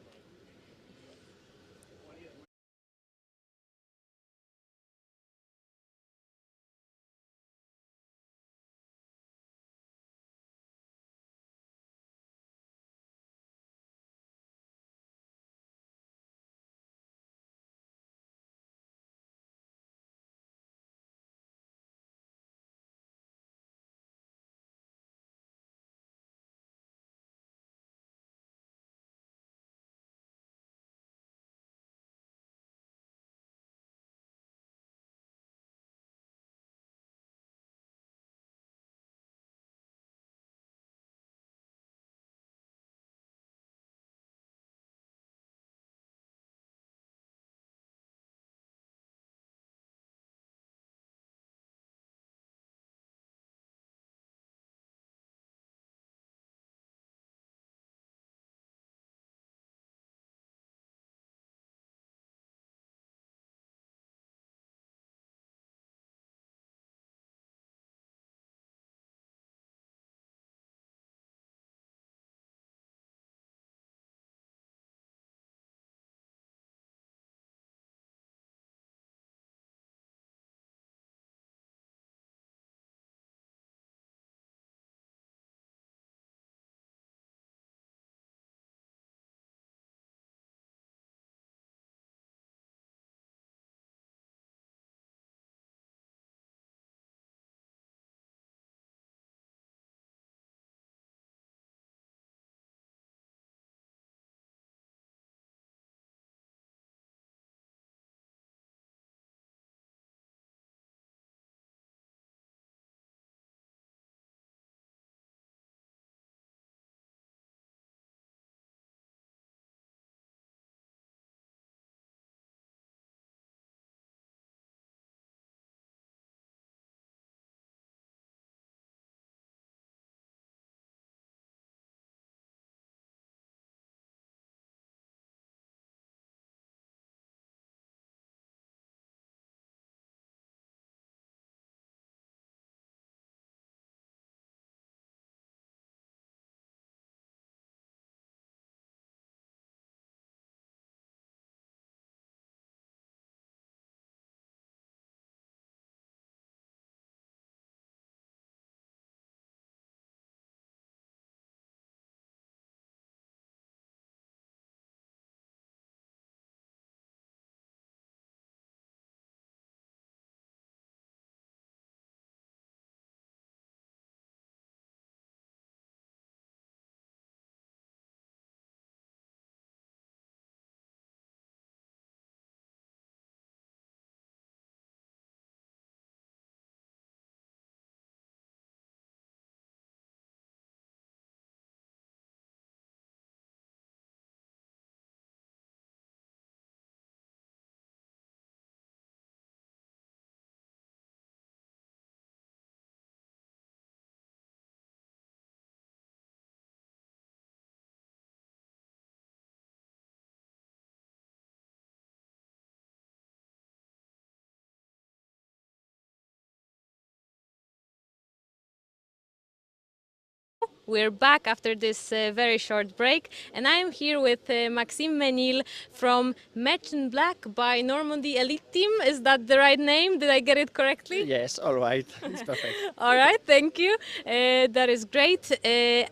We're back after this very short break, and I'm here with Maxime Menil from Match in Black by Normandy Elite Team. Is that the right name? Did I get it correctly?
Yes, all right. It's perfect.
All right, thank you. That is great.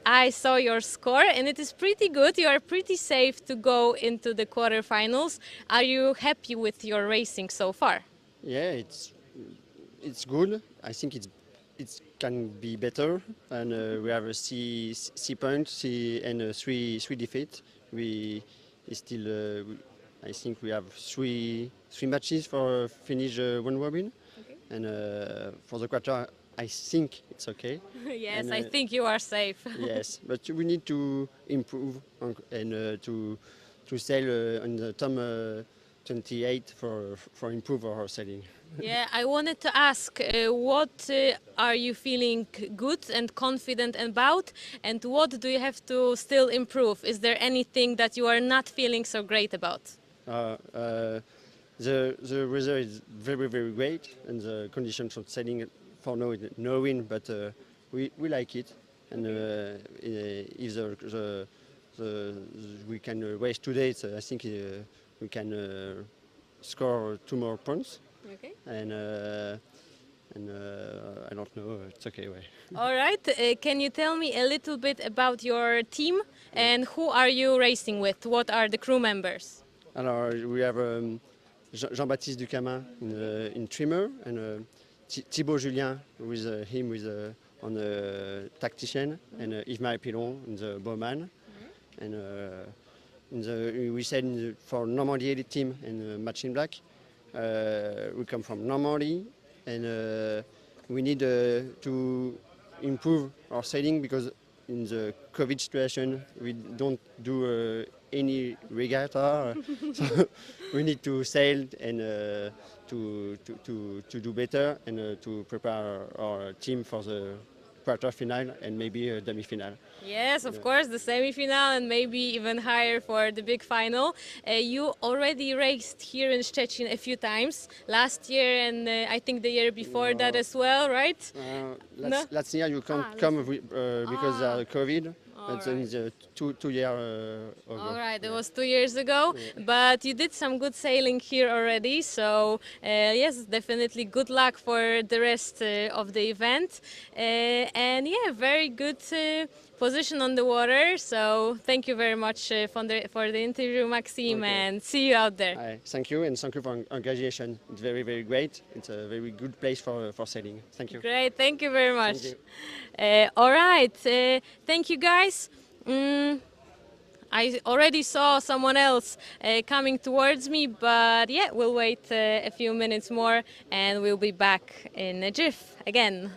I saw your score, and it is pretty good. You are pretty safe to go into the quarterfinals. Are you happy with your racing so far?
Yeah, it's good. I think it can be better, and we have a C point, C and three defeat. We is still. I think we have three matches for finish one robin, and for the quarter, I think it's okay.
Yes,
And,
I think you are safe.
Yes, but we need to improve and to sail on the top 28 for improve our sailing.
Yeah, I wanted to ask what are you feeling good and confident about, and what do you have to still improve? Is there anything that you are not feeling so great about?
The weather is very great, and the conditions for sailing for now is no wind, but we like it. And if we can race today, so I think we can score 2 more points.
Okay.
And I don't know, it's okay.
All right. Can you tell me a little bit about your team and who are you racing with? What are the crew members?
Alors, we have Jean-Baptiste Ducamin in trimmer, and Thibaut Julien with him on the tactician, and Yves-Marie Pilon in the bowman. And we said for Normandy Elite Team and Match in Black, we come from Normandy, and we need to improve our sailing because in the COVID situation we don't do any regatta, so we need to sail and to do better and to prepare our team for the quarter final and maybe a demi-final.
Yes, of course, the semi-final and maybe even higher for the big final. You already raced here in Szczecin a few times, last year and I think the year before that as well, right?
Last year you can't come because of COVID. It's in 2 years ago.
All right, it was 2 years ago, but you did some good sailing here already, so yes, definitely good luck for the rest of the event. And yeah, very good position on the water, so thank you very much for the interview, Maxime, and see you out there.
Thank you, and thank you for engagement. It's very great. It's a very good place for sailing. Thank you.
Great, thank you very much.
Thank you.
All right, thank you guys. I already saw someone else coming towards me, but yeah, we'll wait a few minutes more and we'll be back in a jiff again.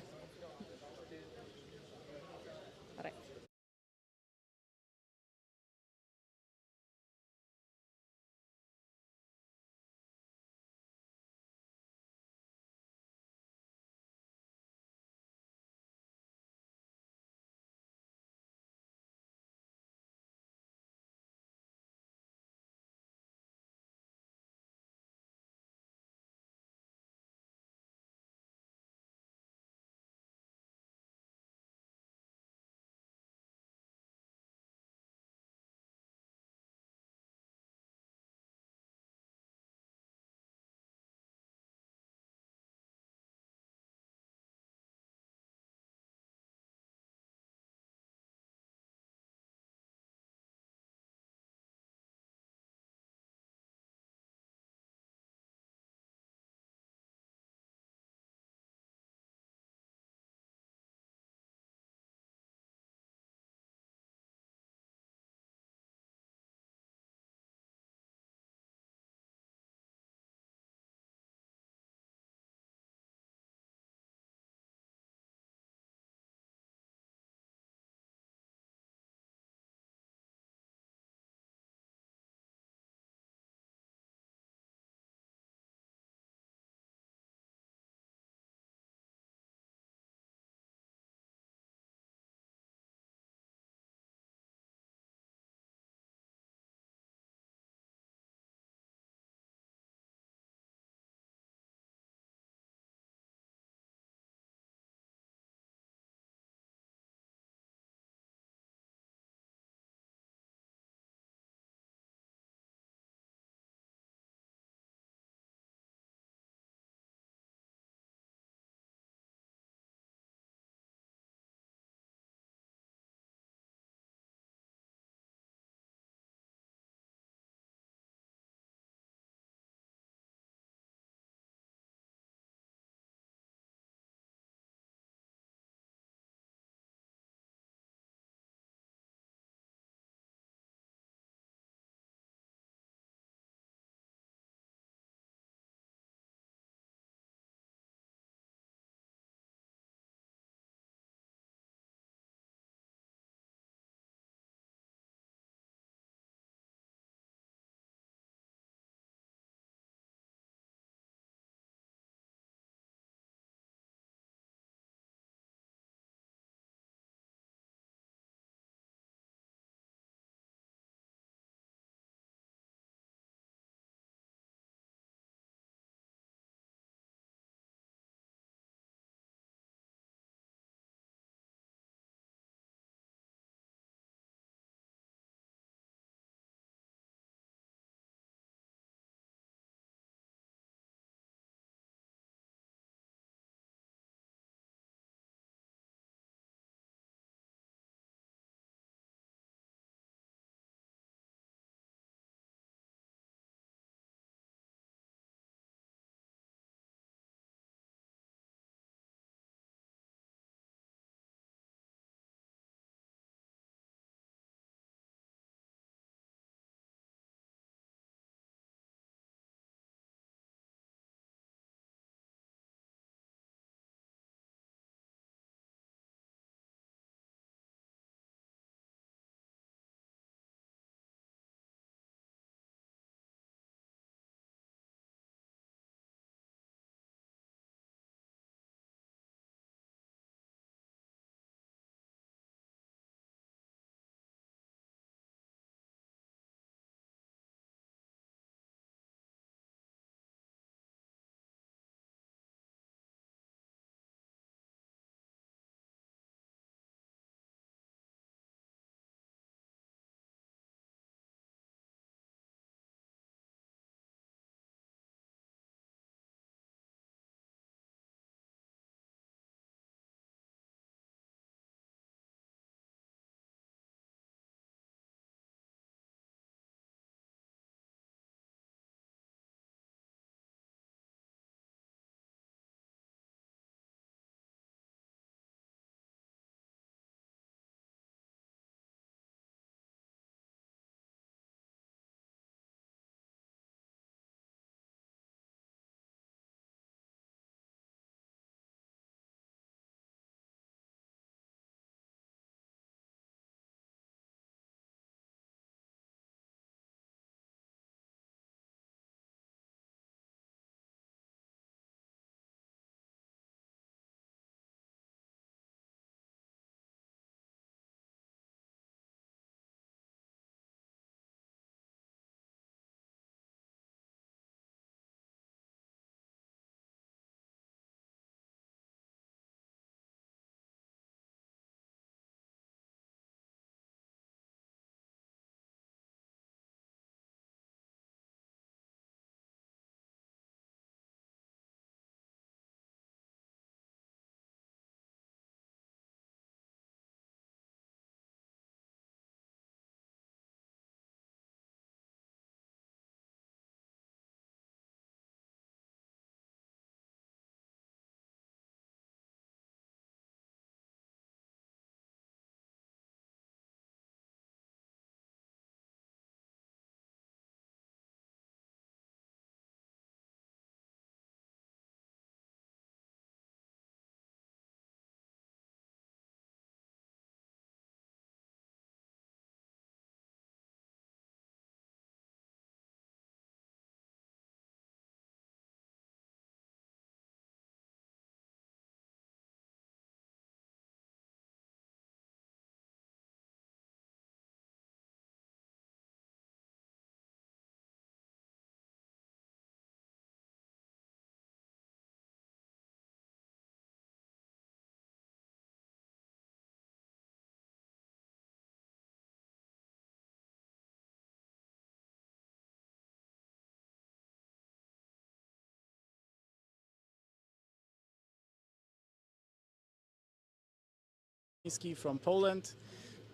from Poland,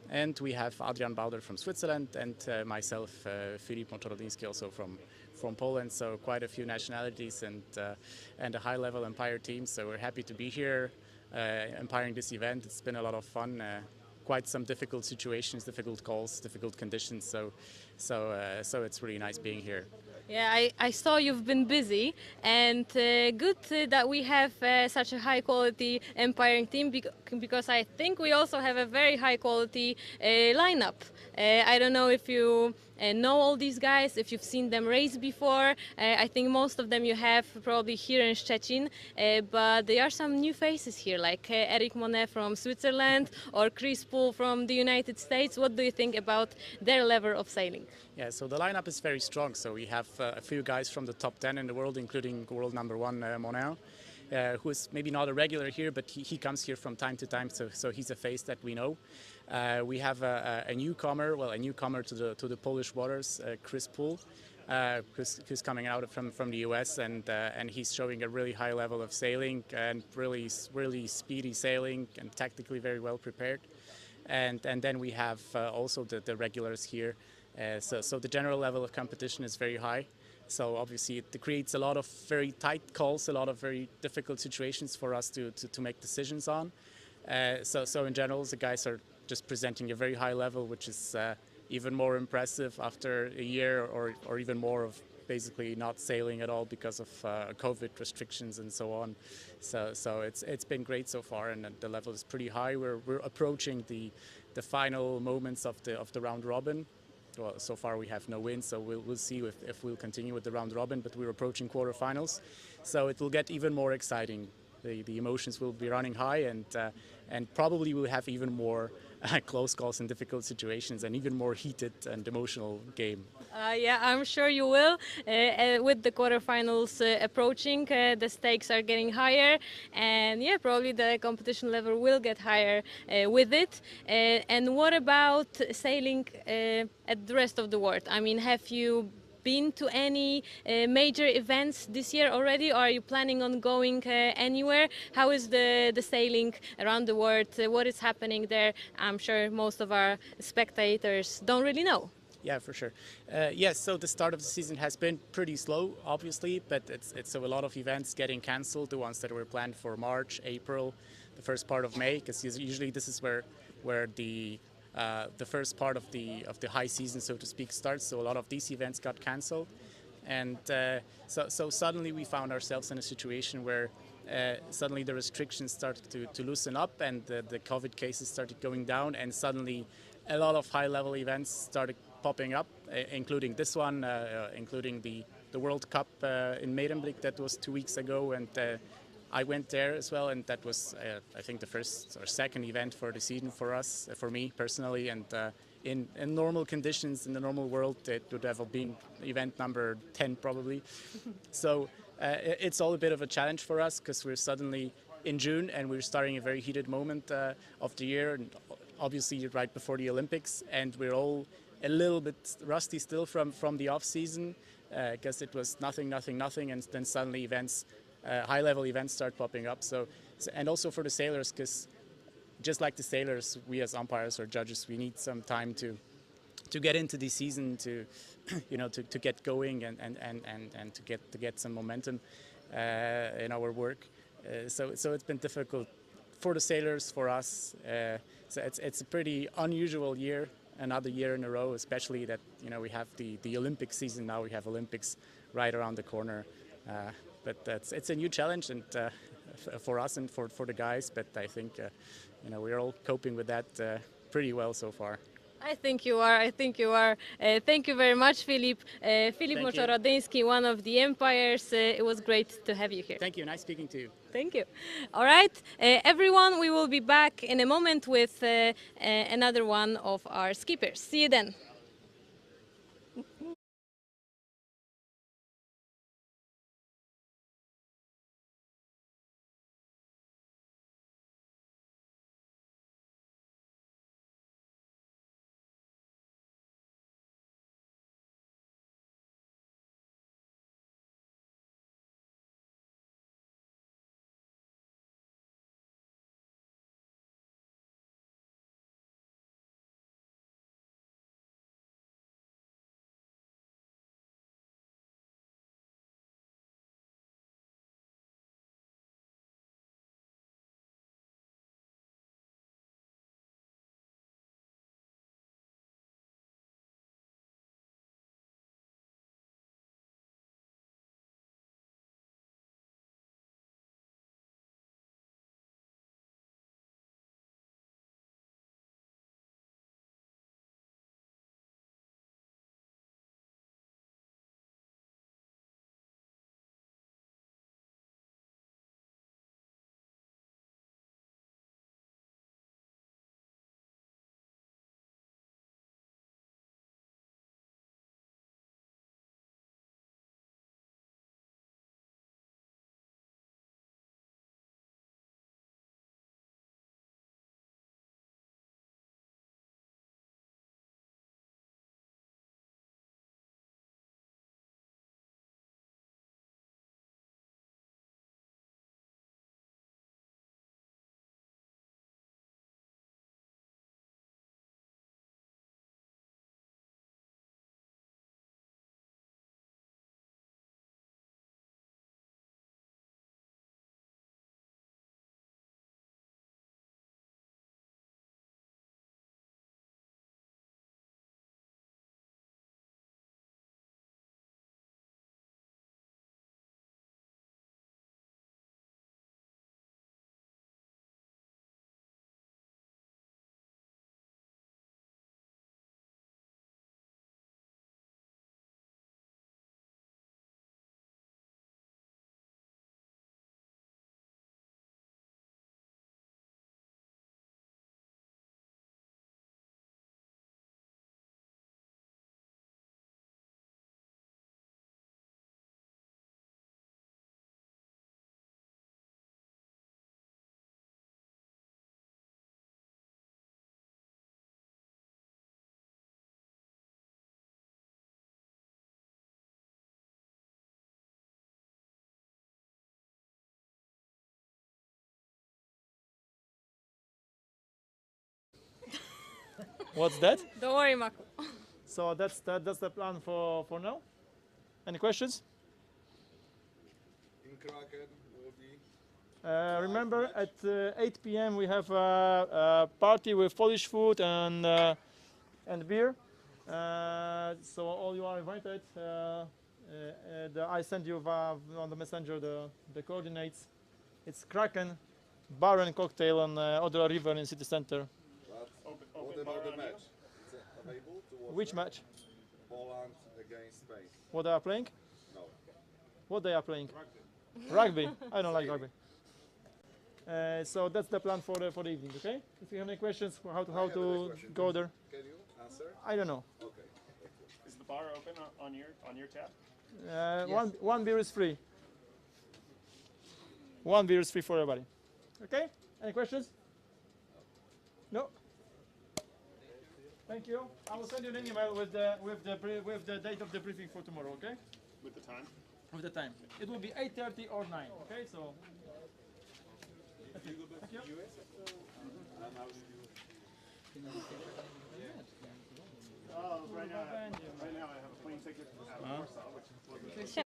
and we have Adrian Bauder from Switzerland, and myself, Filip Moczorodyński, also from Poland. So quite a few nationalities and a high-level Empire team. So we're happy to be here, umpiring this event. It's been a lot of fun. Quite some difficult situations, difficult calls, difficult conditions. So it's really nice being here.
Yeah, I saw you've been busy, and good that we have such a high quality umpiring team because I think we also have a very high quality lineup. I don't know if you know all these guys, if you've seen them race before. I think most of them you have probably here in Szczecin, but there are some new faces here, like Eric Monet from Switzerland or Chris Poole from the United States. What do you think about their level of sailing?
Yeah, so the lineup is very strong. So we have a few guys from the top 10 in the world, including world number 1 Monet, who is maybe not a regular here, but he comes here from time to time. So he's a face that we know. We have a newcomer to the Polish waters, Chris Poole, who's coming out from the US, and he's showing a really high level of sailing and really speedy sailing and tactically very well prepared. And then we have also the regulars here. So the general level of competition is very high. So obviously it creates a lot of very tight calls, a lot of very difficult situations for us to make decisions on. So in general, the guys are just presenting a very high level, which is even more impressive after a year or even more of basically not sailing at all because of COVID restrictions and so on. So it's been great so far, and the level is pretty high. We're approaching the final moments of the round robin. Well, so far we have no wins, so we'll see if we'll continue with the round robin, but we're approaching quarterfinals, so it will get even more exciting. The emotions will be running high, and probably we'll have even more close calls in difficult situations and even more heated and emotional game.
Yeah, I'm sure you will. With the quarterfinals approaching, the stakes are getting higher, and yeah, probably the competition level will get higher with it. And what about sailing at the rest of the world? I mean, have you been to any major events this year already, or are you planning on going anywhere? How is the sailing around the world? What is happening there? I'm sure most of our spectators don't really know.
Yeah, for sure. Yes, so the start of the season has been pretty slow, obviously, but it's a lot of events getting cancelled, the ones that were planned for March, April, the first part of May, because usually this is where the first part of the high season, so to speak, starts. So a lot of these events got cancelled, and so suddenly we found ourselves in a situation where suddenly the restrictions started to loosen up, and the COVID cases started going down, and suddenly a lot of high-level events started popping up, including this one, including the World Cup in Medemblik that was 2 weeks ago, and I went there as well, and that was I think the first or second event for the season for us, for me personally, and in normal conditions in the normal world it would have been event number 10 probably. So it's all a bit of a challenge for us because we're suddenly in June and we're starting a very heated moment of the year, and obviously right before the Olympics, and we're all a little bit rusty still from the off season because it was nothing, and then suddenly events, high-level events start popping up. So and also for the sailors, because just like the sailors, we as umpires or judges, we need some time to get into the season, to to get going and to get some momentum in our work. So it's been difficult for the sailors, for us. So it's a pretty unusual year, another year in a row, especially that we have the Olympic season now. We have Olympics right around the corner, but it's a new challenge, and for us and for the guys. But I think we're all coping with that pretty well so far.
I think you are. I think you are. Thank you very much, Filip. Filip Moczorodyński, one of the umpires. It was great to have you here.
Thank you. Nice speaking to you.
Thank you. All right, everyone, we will be back in a moment with another one of our skippers. See you then.
What's that?
Don't worry, Mako.
So that's the plan for now. Any questions?
In Kraken will be.
Remember, at 8 p.m. we have a party with Polish food and beer. So all you are invited. I send you on the messenger the coordinates. It's Kraken Bar and Cocktail on Odra River in city center.
What about the match? Is it available to watch?
Which match?
Poland against Spain.
What they are playing?
No.
What they are playing? Rugby. I don't like rugby. So that's the plan for the evening. Okay. If you have any questions for how to go there,
Can you answer?
I don't know.
Okay.
Is the bar open on your tab?
Yes. One beer is free. One beer is free for everybody. Okay. Any questions? No. Thank you. I will send you an email with the date of the briefing for tomorrow. Okay.
With the time?
With the time. It will be 8:30 or 9. Okay. So. Thank you.
Right now I have a plane ticket out of Warsaw, which is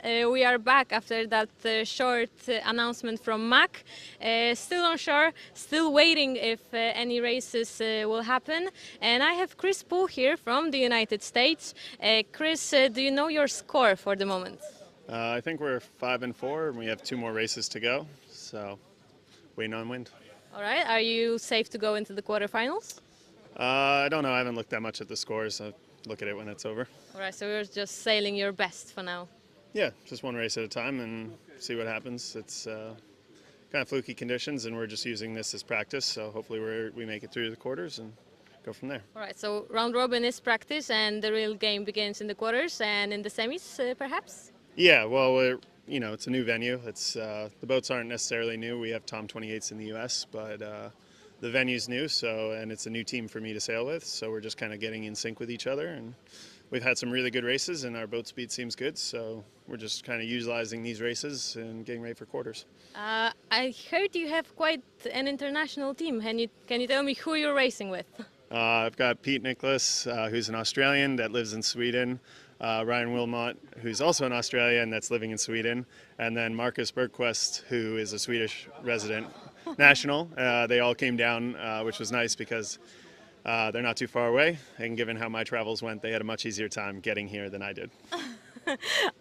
We are back after that short announcement from Mac. Still on shore, still waiting if any races will happen. And I have Chris Poole here from the United States. Chris, do you know your score for the moment?
I think we're 5-4, and we have 2 more races to go. So, waiting on wind.
All right. Are you safe to go into the quarterfinals?
I don't know. I haven't looked that much at the scores. I'll look at it when it's over.
All right. So you're just sailing your best for now.
Yeah, just one race at a time and see what happens. It's kind of fluky conditions, and we're just using this as practice. So hopefully we make it through the quarters and go from there.
All right. So round robin is practice, and the real game begins in the quarters and in the semis, perhaps.
Yeah, well, it's a new venue. It's the boats aren't necessarily new. We have Tom 28s in the U.S., but the venue's new, and it's a new team for me to sail with. So we're just kind of getting in sync with each other, and we've had some really good races, and our boat speed seems good. So we're just kind of utilizing these races and getting ready for quarters.
I heard you have quite an international team. Can you tell me who you're racing with?
I've got Pete Nicholas, who's an Australian that lives in Sweden. Ryan Wilmot, who's also an Australian that's living in Sweden, and then Marcus Bergquist, who is a Swedish resident national. They all came down, which was nice because they're not too far away, and given how my travels went, they had a much easier time getting here than I did.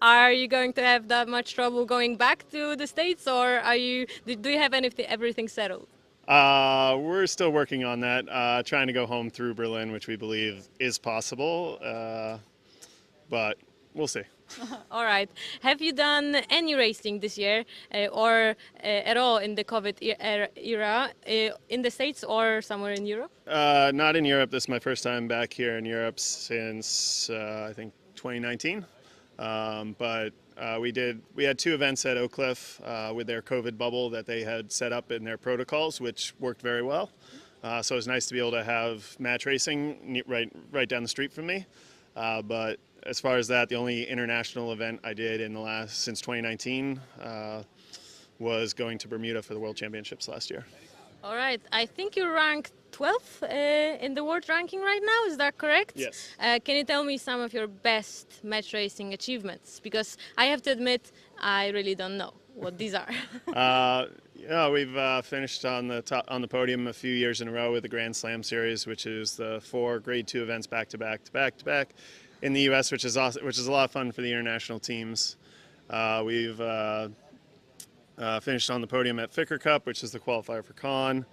Are you going to have that much trouble going back to the States, or do you have everything settled?
We're still working on that, trying to go home through Berlin, which we believe is possible. But we'll see.
All right. Have you done any racing this year or at all in the COVID era in the States or somewhere in Europe?
Not in Europe. This is my first time back here in Europe since I think 2019. But we had 2 events at Oak Cliff with their COVID bubble that they had set up in their protocols, which worked very well. So it was nice to be able to have match racing right down the street from me. But as far as that, the only international event I did since 2019 was going to Bermuda for the World Championships last year.
All right. I think you're ranked 12th in the world ranking right now. Is that correct?
Yes.
Can you tell me some of your best match racing achievements? Because I have to admit, I really don't know what these are.
We've finished on the podium a few years in a row with the Grand Slam Series, which is the 4 Grade 2 events back to back in the U.S., which is awesome, which is a lot of fun for the international teams. We've finished on the podium at Ficker Cup, which is the qualifier for Con.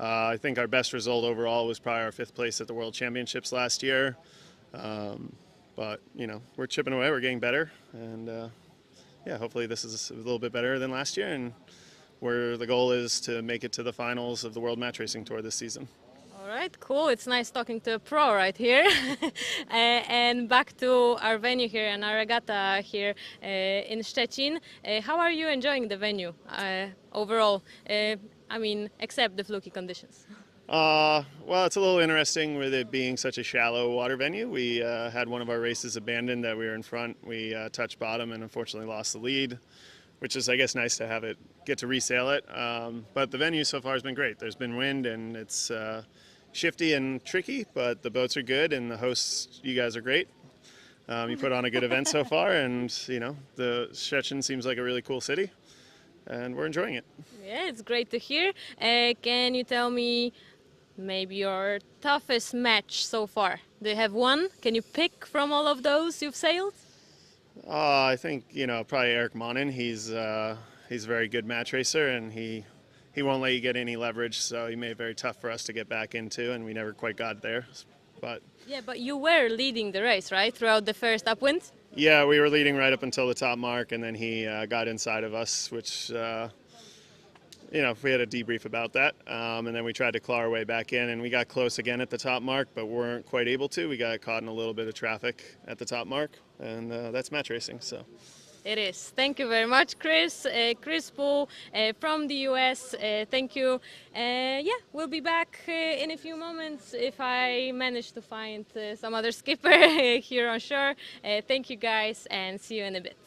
I think our best result overall was probably our 5th place at the World Championships last year. But we're chipping away, we're getting better, and hopefully this is a little bit better than last year, and the goal is to make it to the finals of the World Match Racing Tour this season.
All right, cool. It's nice talking to a pro right here. And back to our venue here and our regatta here in Szczecin. How are you enjoying the venue overall? Except the fluky conditions.
Well, it's a little interesting with it being such a shallow water venue. We had one of our races abandoned that we were in front. We touched bottom and unfortunately lost the lead, which is, I guess, nice to get to resail it. But the venue so far has been great. There's been wind and it's shifty and tricky, but the boats are good and the hosts, you guys are great. You put on a good event so far, and the Szczecin seems like a really cool city, and we're enjoying it.
Yeah, it's great to hear. Can you tell me maybe your toughest match so far? Do you have one? Can you pick from all of those you've sailed?
I think probably Eric Monin. He's a very good match racer, and he won't let you get any leverage, so he made it very tough for us to get back into, and we never quite got there. But
you were leading the race, right, throughout the first upwind?
Yeah, we were leading right up until the top mark, and then he got inside of us, which we had a debrief about that, and then we tried to claw our way back in, and we got close again at the top mark, but weren't quite able to. We got caught in a little bit of traffic at the top mark, and that's match racing. So.
It is. Thank you very much, Chris. Chris Poole from the US. Thank you. We'll be back in a few moments if I manage to find some other skipper here on shore. Thank you guys, and see you in a bit.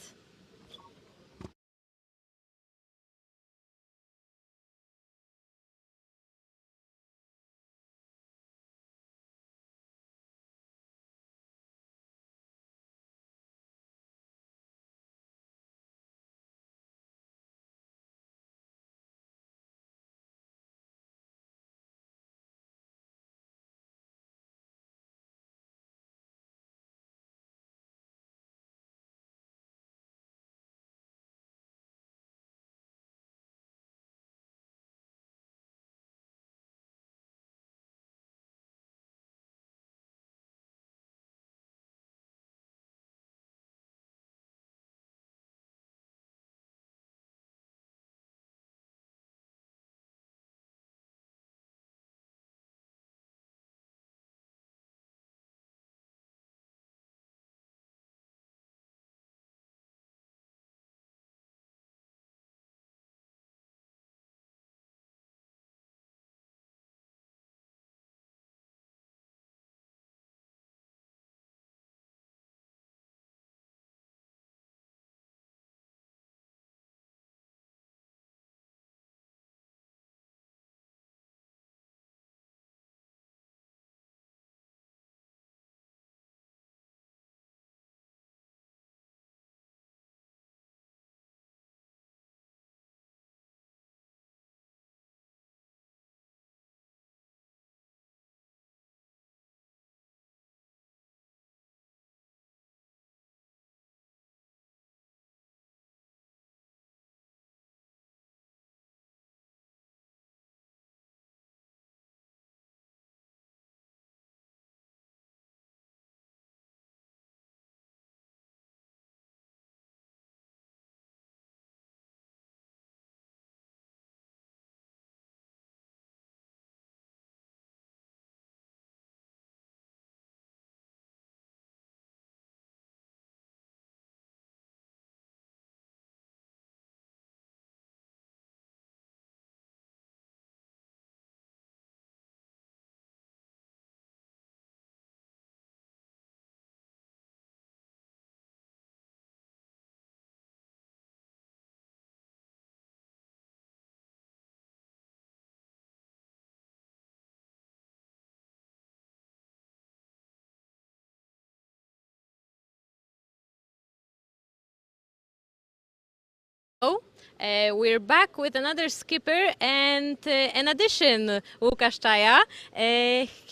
We're back with another skipper and an addition, Łukasz Czaja.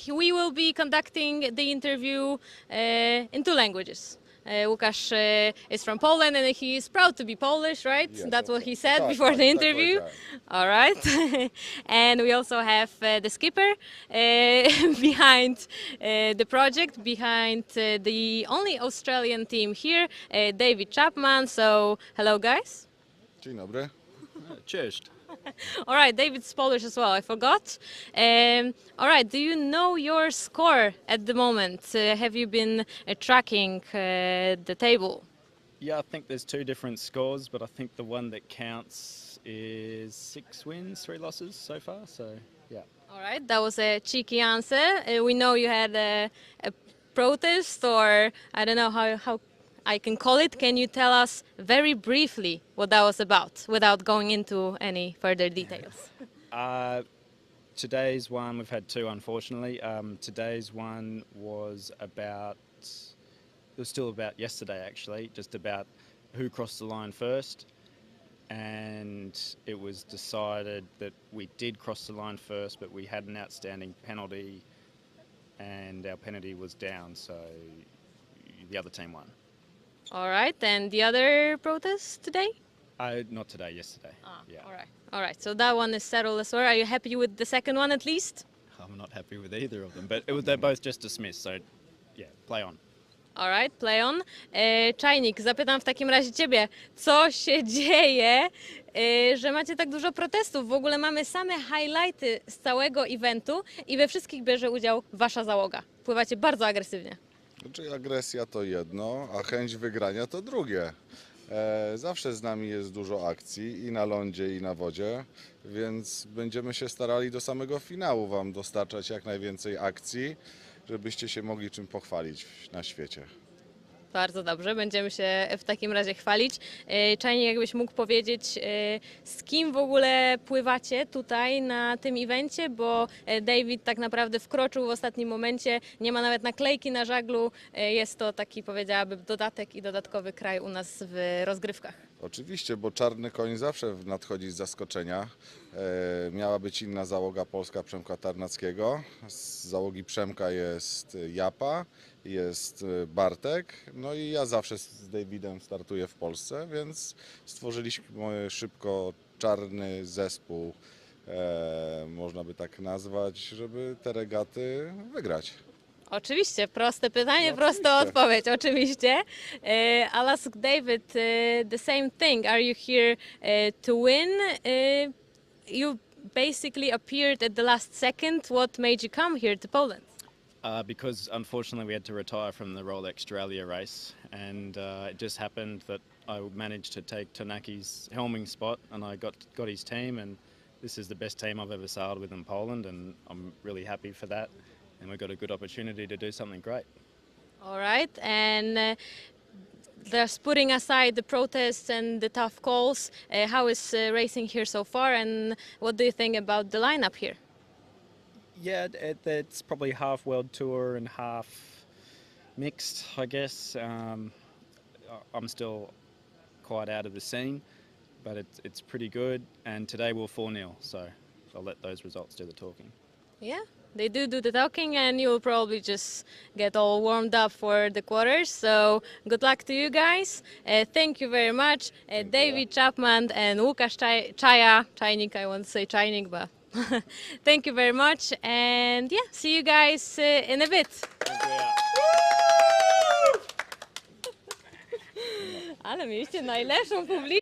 We will be conducting the interview in two languages. Łukasz is from Poland and he is proud to be Polish, right?
Yes,
That's
of
what he
course.
said
Tak,
before
tak,
the
tak
interview.
powiedziałem.
All right. And we also have the skipper behind the project, behind the only Australian team here, David Chapman. So, hello, guys.
Dzień dobry.
Cześć.
All right, David's Polish as well. I forgot. All right, do you know your score at the moment? Have you been tracking the table?
Yeah, I think there's two different scores, but I think the one that counts is 6 wins, 3 losses so far. So, yeah.
All right, that was a cheeky answer. We know you had a protest, or I don't know how I can call it. Can you tell us very briefly what that was about without going into any further details?
Today's one, we've had two, unfortunately. Today's one was about, it was still about yesterday, actually, just about who crossed the line first. And it was decided that we did cross the line first, but we had an outstanding penalty, and our penalty was down, so the other team won.
All right, and the other protest today?
Not today, yesterday. Yeah.
All right. All right, so that one is settled as well. Are you happy with the second one at least?
I'm not happy with either of them, but they're both just dismissed, so yeah, play on.
All right, play on. Czajnik, zapytam w takim razie ciebie, co się dzieje, że macie tak dużo protestów? W ogóle mamy same highlighty z całego eventu i we wszystkich bierze udział wasza załoga. Pływacie bardzo agresywnie.
Znaczy agresja to jedno, a chęć wygrania to drugie. Zawsze z nami jest dużo akcji i na lądzie, i na wodzie, więc będziemy się starali do samego finału Wam dostarczać jak najwięcej akcji, żebyście się mogli czym pochwalić na świecie.
Bardzo dobrze, będziemy się w takim razie chwalić. Czajnik, jakbyś mógł powiedzieć, z kim w ogóle pływacie tutaj na tym evencie, bo David tak naprawdę wkroczył w ostatnim momencie, nie ma nawet naklejki na żaglu, jest to taki, powiedziałabym, dodatek i dodatkowy kraj u nas w rozgrywkach.
Oczywiście, bo czarny koń zawsze nadchodzi z zaskoczenia. Miała być inna załoga polska Przemka Tarnackiego. Z załogi Przemka jest Japa, jest Bartek, no i ja zawsze z Davidem startuję w Polsce, więc stworzyliśmy szybko czarny zespół, można by tak nazwać, żeby te regaty wygrać.
Oczywiście, proste pytanie,
No,
prosta
oczywiście.
odpowiedź, oczywiście. I'll ask David the same thing. Are you here to win? You basically appeared at the last second. What made you come here to Poland?
Because unfortunately we had to retire from the Rolex Australia race, and it just happened that I managed to take Tonaki's helming spot, and I got his team, and this is the best team I've ever sailed with in Poland, and I'm really happy for that. And we got a good opportunity to do something great.
All right, and just putting aside the protests and the tough calls, how is racing here so far, and what do you think about the lineup here?
Yeah, it's probably half World Tour and half mixed, I guess. I'm still quite out of the scene, but it's pretty good. And today we're 4-0, so I'll let those results do the talking.
Yeah, they do the talking, and you'll probably just get all warmed up for the quarters. So good luck to you guys. Thank you very much, David Chapman and Łukasz Czaja. Czajnik, I want to say Czajnik, but thank you very much. And yeah, see you guys in a bit. Ale mieliście najlepszą publiczność.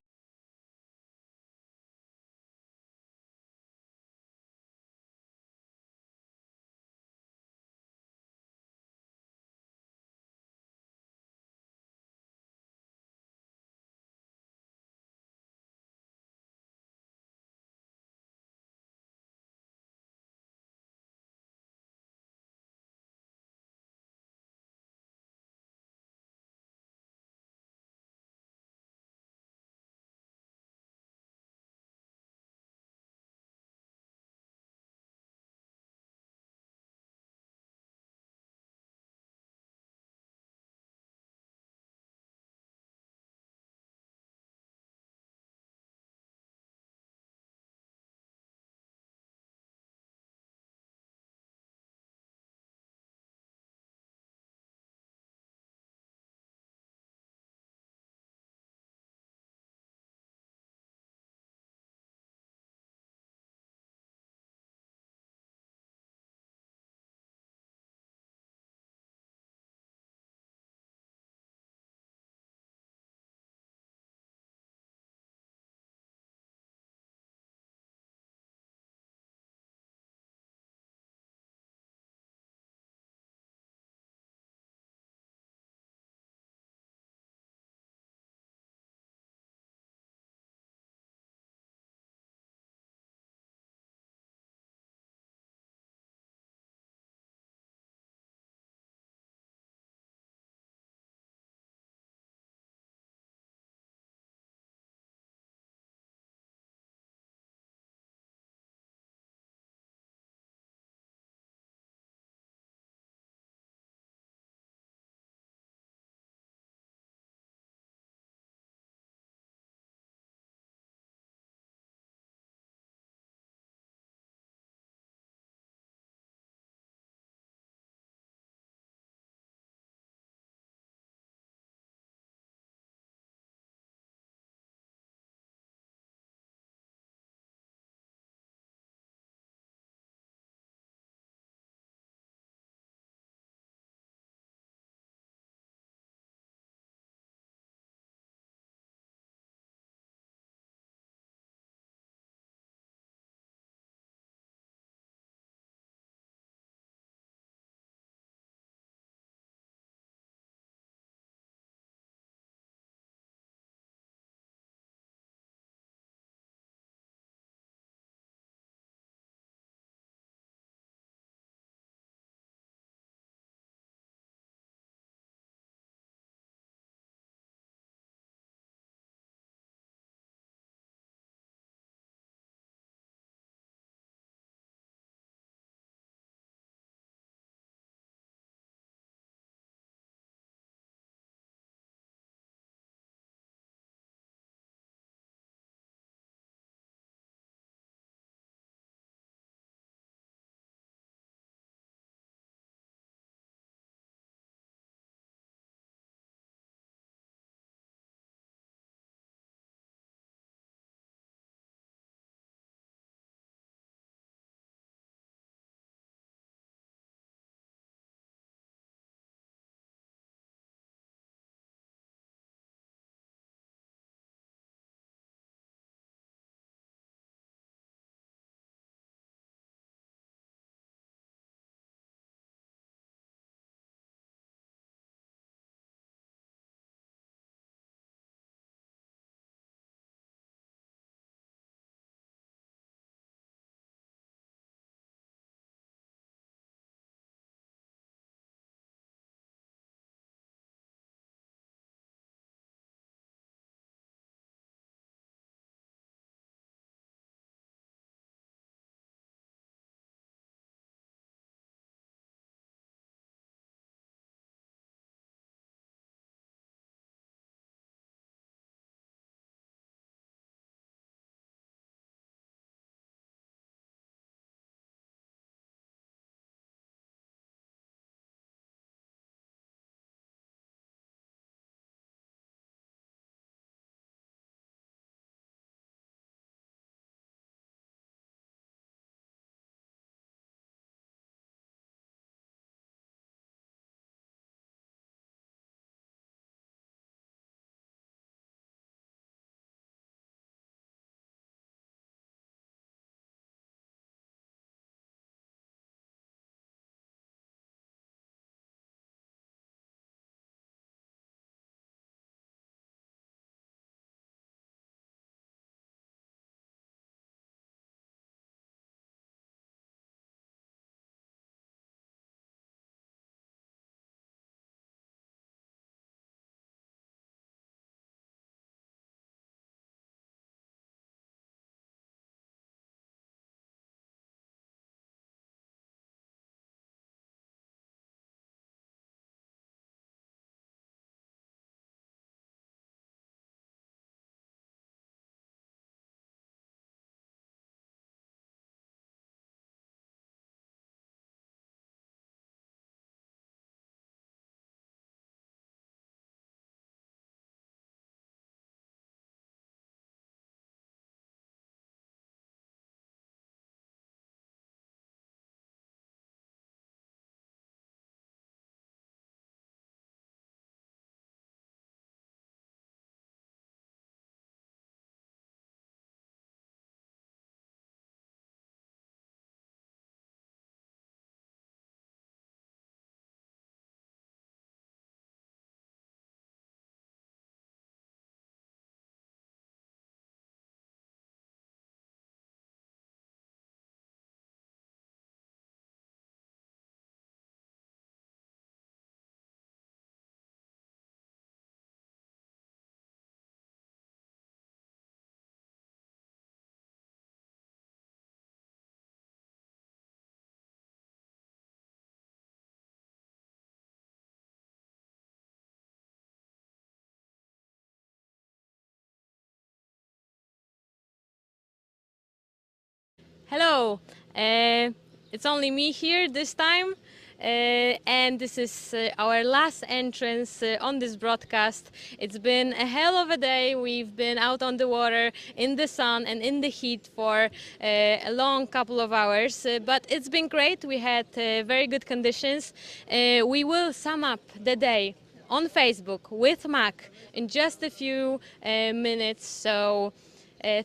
Hello, it's only me here this time, and this is our last entrance on this broadcast. It's been a hell of a day. We've been out on the water, in the sun and in the heat for a long couple of hours, but it's been great. We had very good conditions. We will sum up the day on Facebook with Mac in just a few minutes. So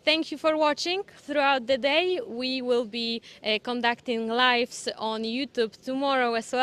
thank you for watching throughout the day. We will be conducting lives on YouTube tomorrow as well.